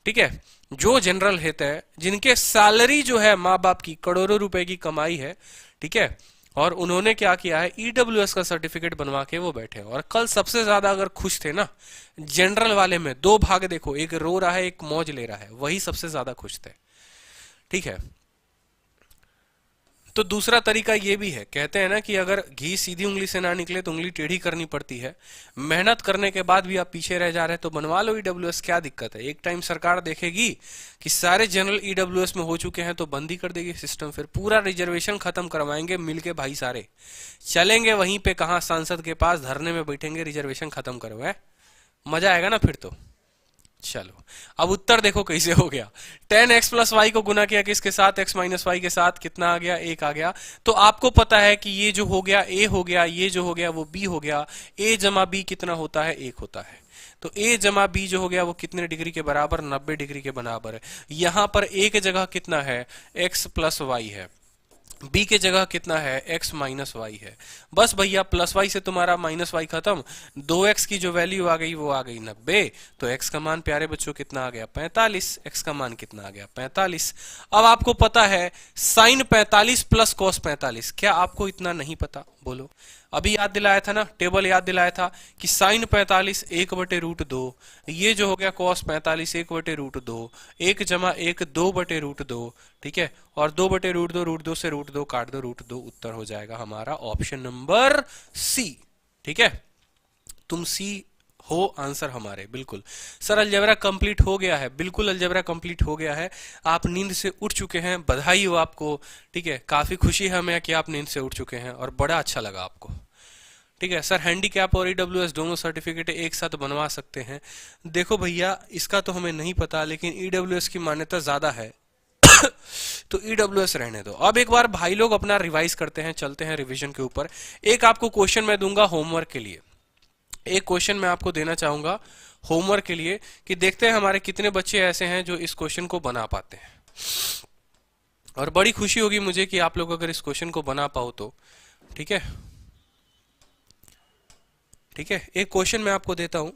ठीक है, जो जनरल हेत है, जिनके सैलरी जो है माँ बाप की करोड़ों रुपए की कमाई है, ठीक है, और उन्होंने क्या किया है, ईडब्ल्यूएस का सर्टिफिकेट बनवा के वो बैठे। और कल सबसे ज्यादा अगर खुश थे ना जनरल वाले में, दो भाग देखो, एक रो रहा है एक मौज ले रहा है, वही सबसे ज्यादा खुश थे, ठीक है। तो दूसरा तरीका ये भी है, कहते हैं ना कि अगर घी सीधी उंगली से ना निकले तो उंगली टेढ़ी करनी पड़ती है। मेहनत करने के बाद भी आप पीछे रह जा रहे हैं तो बनवा लो ईडब्ल्यूएस, क्या दिक्कत है। एक टाइम सरकार देखेगी कि सारे जनरल ईडब्ल्यूएस में हो चुके हैं तो बंद ही कर देगी सिस्टम, फिर पूरा रिजर्वेशन खत्म करवाएंगे मिलके भाई, सारे चलेंगे वहीं पे, कहा सांसद के पास धरने में बैठेंगे, रिजर्वेशन खत्म करवाए, मजा आएगा ना फिर तो। चलो अब उत्तर देखो कैसे हो गया। 10x प्लस वाई को गुना किया किसके साथ, x माइनस वाई के साथ, कितना आ गया, 1 आ गया। तो आपको पता है कि ये जो हो गया a हो गया, ये जो हो गया वो b हो गया। a जमा b कितना होता है, 1 होता है। तो a जमा b जो हो गया वो कितने डिग्री के बराबर, 90 डिग्री के बराबर है। यहां पर a के जगह कितना है, x प्लस वाई है, b के जगह कितना है, x माइनस वाई है। बस भैया प्लस वाई से तुम्हारा माइनस वाई खत्म, 2x की जो वैल्यू आ गई वो आ गई 90। तो x का मान प्यारे बच्चों कितना आ गया, 45। x का मान कितना आ गया, 45। अब आपको पता है साइन 45 प्लस कॉस 45, क्या आपको इतना नहीं पता, बोलो। अभी याद दिलाया था ना, टेबल याद दिलाया था कि साइन 45 1/√2, ये जो हो गया कॉस 45 1/√2, 1 जमा 1 2/√2, ठीक है, और 2/√2, √2 से √2 काट दो, √2 उत्तर हो जाएगा हमारा ऑप्शन नंबर सी, ठीक है। तुम सी हो आंसर हमारे, बिल्कुल। सर अलजेब्रा कंप्लीट हो गया है, बिल्कुल अलजेब्रा कंप्लीट हो गया है। आप नींद से उठ चुके हैं, बधाई हो आपको, ठीक है। काफी खुशी है हमें कि आप नींद से उठ चुके हैं और बड़ा अच्छा लगा आपको, ठीक है। सर हैंडीकैप और ईडब्ल्यूएस दोनों सर्टिफिकेट एक साथ बनवा सकते हैं। देखो भैया इसका तो हमें नहीं पता, लेकिन ईडब्ल्यूएस की मान्यता ज्यादा है तो ईडब्ल्यूएस रहने दो। अब एक बार भाई लोग अपना रिवाइज करते हैं, चलते हैं रिवीजन के ऊपर। एक आपको क्वेश्चन मैं दूंगा होमवर्क के लिए, एक क्वेश्चन मैं आपको देना चाहूंगा होमवर्क के लिए, कि देखते हैं हमारे कितने बच्चे ऐसे हैं जो इस क्वेश्चन को बना पाते हैं। और बड़ी खुशी होगी मुझे कि आप लोग अगर इस क्वेश्चन को बना पाओ तो, ठीक है, ठीक है। एक क्वेश्चन मैं आपको देता हूं,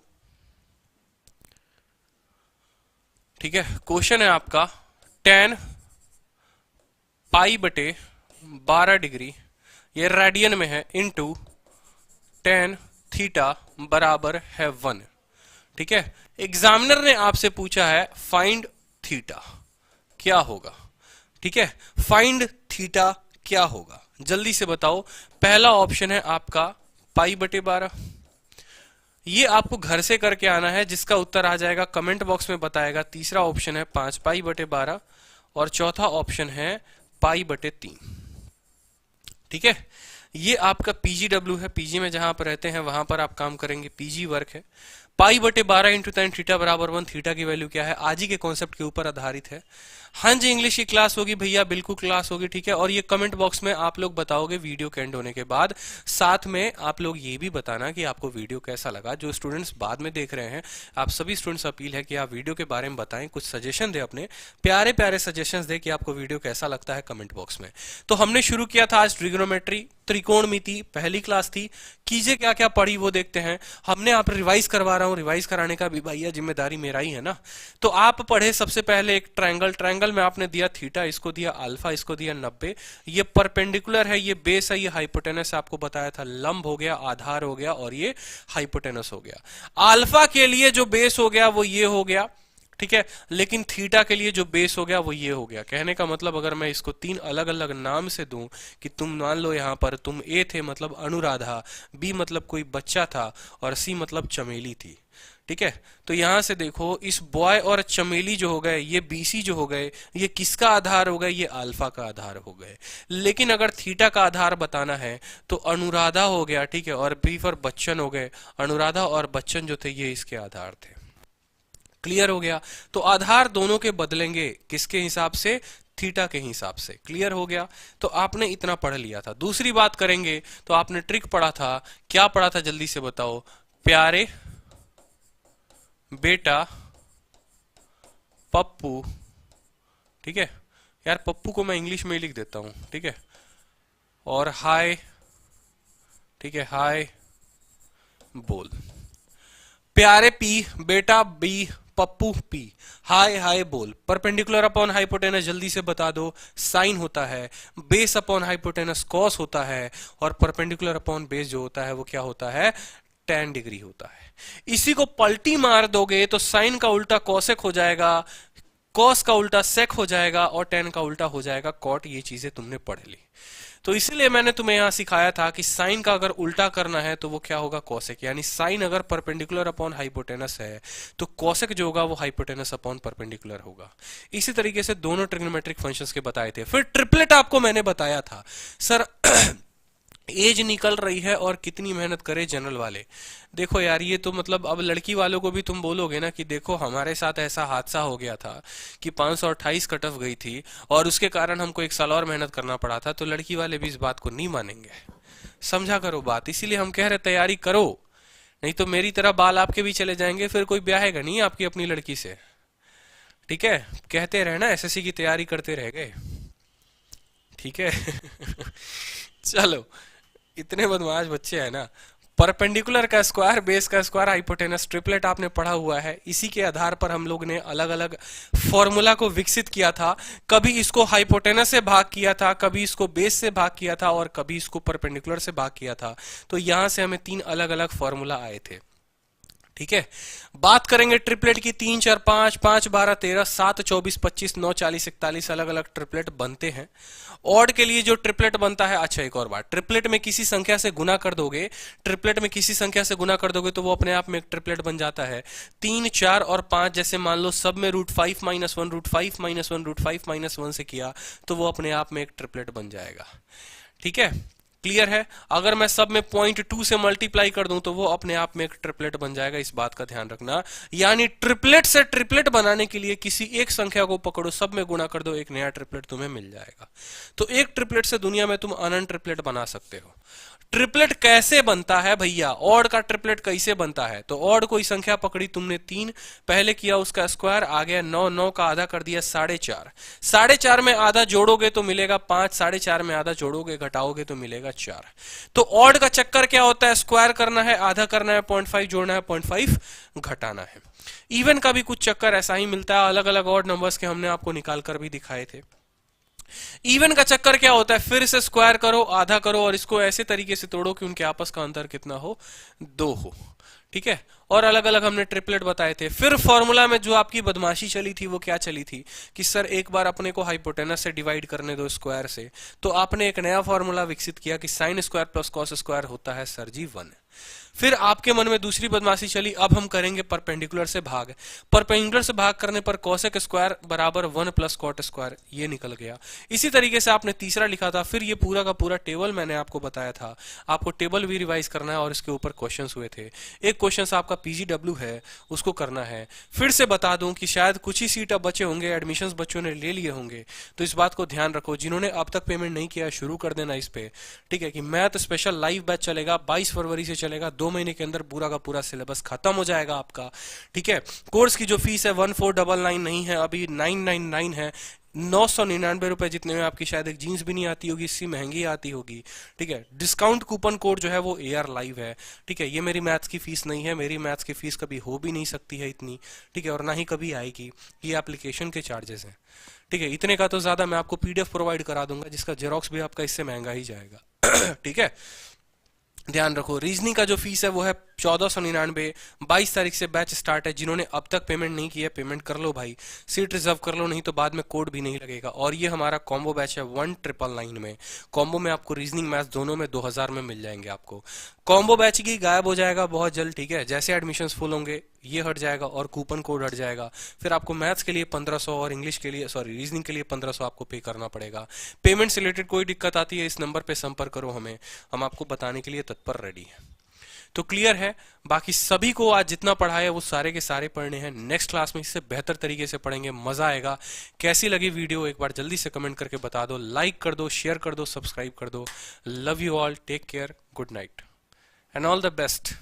ठीक है। क्वेश्चन है आपका 10 π/12 डिग्री, ये रेडियन में है, इनटू 10 थीटा बराबर है 1, ठीक है। एग्जामिनर ने आपसे पूछा है फाइंड थीटा, क्या होगा, ठीक है। फाइंड थीटा क्या होगा, जल्दी से बताओ। पहला ऑप्शन है आपका π/12, ये आपको घर से करके आना है, जिसका उत्तर आ जाएगा कमेंट बॉक्स में बताएगा। तीसरा ऑप्शन है 5 π/12 और चौथा ऑप्शन है π/3, ठीक है। ये आपका पीजीडब्ल्यू है, पीजी में जहां पर रहते हैं वहां पर आप काम करेंगे, पीजी वर्क है। π/12 इंटू 10 थीटा बराबर 1, थीटा की वैल्यू क्या है, आज ही के कॉन्सेप्ट के ऊपर आधारित है। हाँ जी इंग्लिश की क्लास होगी भैया, बिल्कुल क्लास होगी, ठीक है। और ये कमेंट बॉक्स में आप लोग बताओगे वीडियो के एंड होने के बाद। साथ में आप लोग ये भी बताना कि आपको वीडियो कैसा लगा। जो स्टूडेंट्स बाद में देख रहे हैं, आप सभी स्टूडेंट्स अपील है कि आप वीडियो के बारे में बताएं, कुछ सजेशन दे, अपने प्यारे प्यारे सजेशंस दे कि आपको वीडियो कैसा लगता है कमेंट बॉक्स में। तो हमने शुरू किया था आज ट्रिग्नोमेट्री, त्रिकोणमिति, पहली क्लास थी। कीजिए क्या क्या पढ़ी वो देखते हैं। हमने आप रिवाइज करवा रहा हूं, रिवाइज कराने का भी भैया जिम्मेदारी मेरा ही है ना। तो आप पढ़े सबसे पहले एक ट्रायंगल, ट्रायंगल में आपने दिया थीटा, इसको दिया अल्फा, इसको दिया 90। ये परपेंडिकुलर है, ये बेस है, ये हाइपोटेनस आपको बताया था, लंब हो गया, आधार हो गया और ये हाइपोटेनस हो गया। अल्फा के लिए जो बेस हो गया वो ये हो गया, ठीक है, लेकिन थीटा के लिए जो बेस हो गया वो ये हो गया। कहने का मतलब अगर मैं इसको तीन अलग अलग नाम से दूं कि तुम मान लो यहाँ पर तुम ए थे मतलब अनुराधा, बी मतलब कोई बच्चा था, और सी मतलब चमेली थी। ठीक है, तो यहां से देखो इस बॉय और चमेली जो हो गए, ये बीसी जो हो गए, ये किसका आधार हो गए, ये अल्फा का आधार हो गए। लेकिन अगर थीटा का आधार बताना है तो अनुराधा हो गया, ठीक है, और बी फॉर बच्चन हो गए। अनुराधा और बच्चन जो थे ये इसके आधार थे। क्लियर हो गया? तो आधार दोनों के बदलेंगे, किसके हिसाब से? थीटा के हिसाब से। क्लियर हो गया? तो आपने इतना पढ़ लिया था। दूसरी बात करेंगे तो आपने ट्रिक पढ़ा था, क्या पढ़ा था जल्दी से बताओ? प्यारे बेटा पप्पू, ठीक है यार, पप्पू को मैं इंग्लिश में ही लिख देता हूं, ठीक है, और हाय, ठीक है, हाय बोल। प्यारे पी, बेटा बी, पप्पू पी, हाय हाय बोल। परपेंडिकुलर अपॉन हाइपोटेनस जल्दी से बता दो, साइन होता है। बेस अपॉन हाइपोटेनस कॉस होता है, और परपेंडिकुलर अपॉन बेस जो होता है वो क्या होता है? 10 डिग्री होता है। इसी को पलटी मार दोगे तो साइन का उल्टा कॉसेक हो जाएगा, कॉस का उल्टा सेक हो जाएगा, और टेन का उल्टा हो जाएगा कॉट। ये चीजें तुमने पढ़ ली। तो इसीलिए मैंने तुम्हें यहां सिखाया था कि साइन का अगर उल्टा करना है तो वो क्या होगा? कॉसेक। यानी साइन अगर परपेंडिकुलर अपॉन हाइपोटेनस है तो कॉसेक जो होगा वो हाइपोटेनस अपॉन परपेंडिकुलर होगा। इसी तरीके से दोनों ट्रिग्नोमेट्रिक फंक्शंस के बताए थे। फिर ट्रिपलेट आपको मैंने बताया था। सर एज निकल रही है और कितनी मेहनत करे जनरल वाले। देखो यार, ये तो मतलब अब लड़की वालों को भी तुम बोलोगे ना कि देखो हमारे साथ ऐसा हादसा हो गया था कि 528 कट ऑफ गई थी और उसके कारण हमको 1 साल और मेहनत करना पड़ा था, तो लड़की वाले भी इस बात को नहीं मानेंगे। समझा करो बात। इसीलिए हम कह रहे तैयारी करो, नहीं तो मेरी तरह बाल आपके भी चले जाएंगे, फिर कोई ब्याहेगा नहीं आपकी अपनी लड़की से। ठीक है, कहते रहना एसएससी की तैयारी करते रह गए। ठीक है चलो, इतने बदमाश बच्चे हैं ना। परपेंडिकुलर का स्क्वायर, बेस का स्क्वायर, हाइपोटेनस, ट्रिपलेट आपने पढ़ा हुआ है। इसी के आधार पर हम लोग ने अलग अलग फॉर्मूला को विकसित किया था। कभी इसको हाइपोटेनस से भाग किया था, कभी इसको बेस से भाग किया था, और कभी इसको परपेंडिकुलर से भाग किया था। तो यहां से हमें 3 अलग अलग फॉर्मूला आए थे। ठीक है, बात करेंगे ट्रिपलेट की। 3 4 5, 5 12 13, 7 24 25, 9 40 41 अलग अलग ट्रिपलेट बनते हैं। ऑड के लिए जो ट्रिपलेट बनता है, अच्छा एक और बात, ट्रिपलेट में किसी संख्या से गुना कर दोगे, ट्रिपलेट में किसी संख्या से गुना कर दोगे तो वो अपने आप में एक ट्रिपलेट बन जाता है। 3 4 और 5 जैसे मान लो सब में √5 - 1 √5 - 1 √5 - 1 से किया तो वो अपने आप में एक ट्रिपलेट बन जाएगा। ठीक है, क्लियर है? अगर मैं सब में 0.2 से मल्टीप्लाई कर दूं तो वो अपने आप में एक ट्रिपलेट बन जाएगा। इस बात का ध्यान रखना। यानी ट्रिपलेट से ट्रिपलेट बनाने के लिए किसी एक संख्या को पकड़ो, सब में गुणा कर दो, एक नया ट्रिपलेट तुम्हें मिल जाएगा। तो एक ट्रिपलेट से दुनिया में तुम अनंत ट्रिपलेट बना सकते हो। ट्रिपलेट कैसे बनता है भैया? ऑड का ट्रिपलेट कैसे बनता है? तो ऑड कोई संख्या पकड़ी तुमने 3, पहले किया उसका स्क्वायर, आ गया 9, 9 का आधा कर दिया 4.5, 4.5 में आधा जोड़ोगे तो मिलेगा 5, 4.5 में आधा जोड़ोगे घटाओगे तो मिलेगा 4। तो ऑड का चक्कर क्या होता है? स्क्वायर करना है, आधा करना है, 0.5 जोड़ना है, 0.5 घटाना है। इवन का भी कुछ चक्कर ऐसा ही मिलता है, अलग अलग ऑड नंबर्स के हमने आपको निकाल कर भी दिखाए थे। इवन का चक्कर क्या होता है? फिर से स्क्वायर करो, आधा करो, और इसको ऐसे तरीके से तोड़ो कि उनके आपस का अंतर कितना हो? 2 हो। ठीक है, और अलग अलग हमने ट्रिपलेट बताए थे। फिर फॉर्मूला में जो आपकी बदमाशी चली थी वो क्या चली थी कि सर एक बार अपने को हाइपोटेनस से डिवाइड करने दो स्क्वायर से, तो आपने एक नया फॉर्मूला विकसित किया कि sine square plus cos square होता है सर जी 1। फिर आपके मन में दूसरी बदमाशी चली, अब हम करेंगे परपेंडिकुलर से भाग। परपेंडिकुलर से भाग करने पर कॉसेक स्क्वायर बराबर 1 प्लस कॉट स्क्वायर, ये निकल गया। इसी तरीके से आपने तीसरा लिखा था। फिर ये पूरा का पूरा टेबल मैंने आपको बताया था, आपको टेबल भी रिवाइज करना है और इसके ऊपर क्वेश्चंस हुए थे। एक क्वेश्चन आपका पीजीडब्ल्यू है, उसको करना है। फिर से बता दूं कि शायद कुछ ही सीट अब बचे होंगे, एडमिशंस बच्चों ने ले लिए होंगे, तो इस बात को ध्यान रखो। जिन्होंने अब तक पेमेंट नहीं किया शुरू कर देना इस पे। ठीक है, कि मैथ स्पेशल लाइव बैच चलेगा, 22 फरवरी से चलेगा। 2 महीने के अंदर पूरा का पूरा सिलेबस खत्म हो जाएगा आपका। ठीक है, कोर्स की जो फीस है 1499 नहीं है, अभी 999 है। 999 रुपए जितने में आपकी शायद एक जीन्स भी नहीं आती होगी, इससे महंगी आती होगी। ठीक है, डिस्काउंट कूपन कोड जो है वो AR लाइव है। ठीक है, ये मेरी मैथ्स की फीस नहीं है, मेरी मैथ्स की फीस कभी हो भी नहीं सकती है इतनी। ठीक है, और ना ही कभी आएगी। ये एप्लीकेशन के चार्जेस हैं। ठीक है, इतने का तो ज्यादा मैं आपको PDF प्रोवाइड करा दूंगा जिसका जेरोक्स भी आपका इससे महंगा ही जाएगा। ठीक है, ध्यान रखो, रीजनिंग का जो फीस है वो है 1499। 22 तारीख से बैच स्टार्ट है। जिन्होंने अब तक पेमेंट नहीं किया पेमेंट कर लो भाई, सीट रिजर्व कर लो, नहीं तो बाद में कोड भी नहीं लगेगा। और ये हमारा कॉम्बो बैच है 1999 में। कॉम्बो में आपको रीजनिंग मैथ्स दोनों में 2000 में मिल जाएंगे आपको। कॉम्बो बैच की गायब हो जाएगा बहुत जल्द, ठीक है, जैसे एडमिशन्स फुल होंगे ये हट जाएगा और कूपन कोड हट जाएगा। फिर आपको मैथ्स के लिए 1500 और इंग्लिश के लिए सॉरी रीजनिंग के लिए 1500 आपको पे करना पड़ेगा। पेमेंट से रिलेटेड कोई दिक्कत आती है इस नंबर पे संपर्क करो हमें, हम आपको बताने के लिए तत्पर रेडी हैं। तो क्लियर है, बाकी सभी को आज जितना पढ़ा है वो सारे के सारे पढ़ने हैं। नेक्स्ट क्लास में इससे बेहतर तरीके से पढ़ेंगे, मजा आएगा। कैसी लगी वीडियो एक बार जल्दी से कमेंट करके बता दो, लाइक कर दो, शेयर कर दो, सब्सक्राइब कर दो। Love you all, take care, good night and all the best.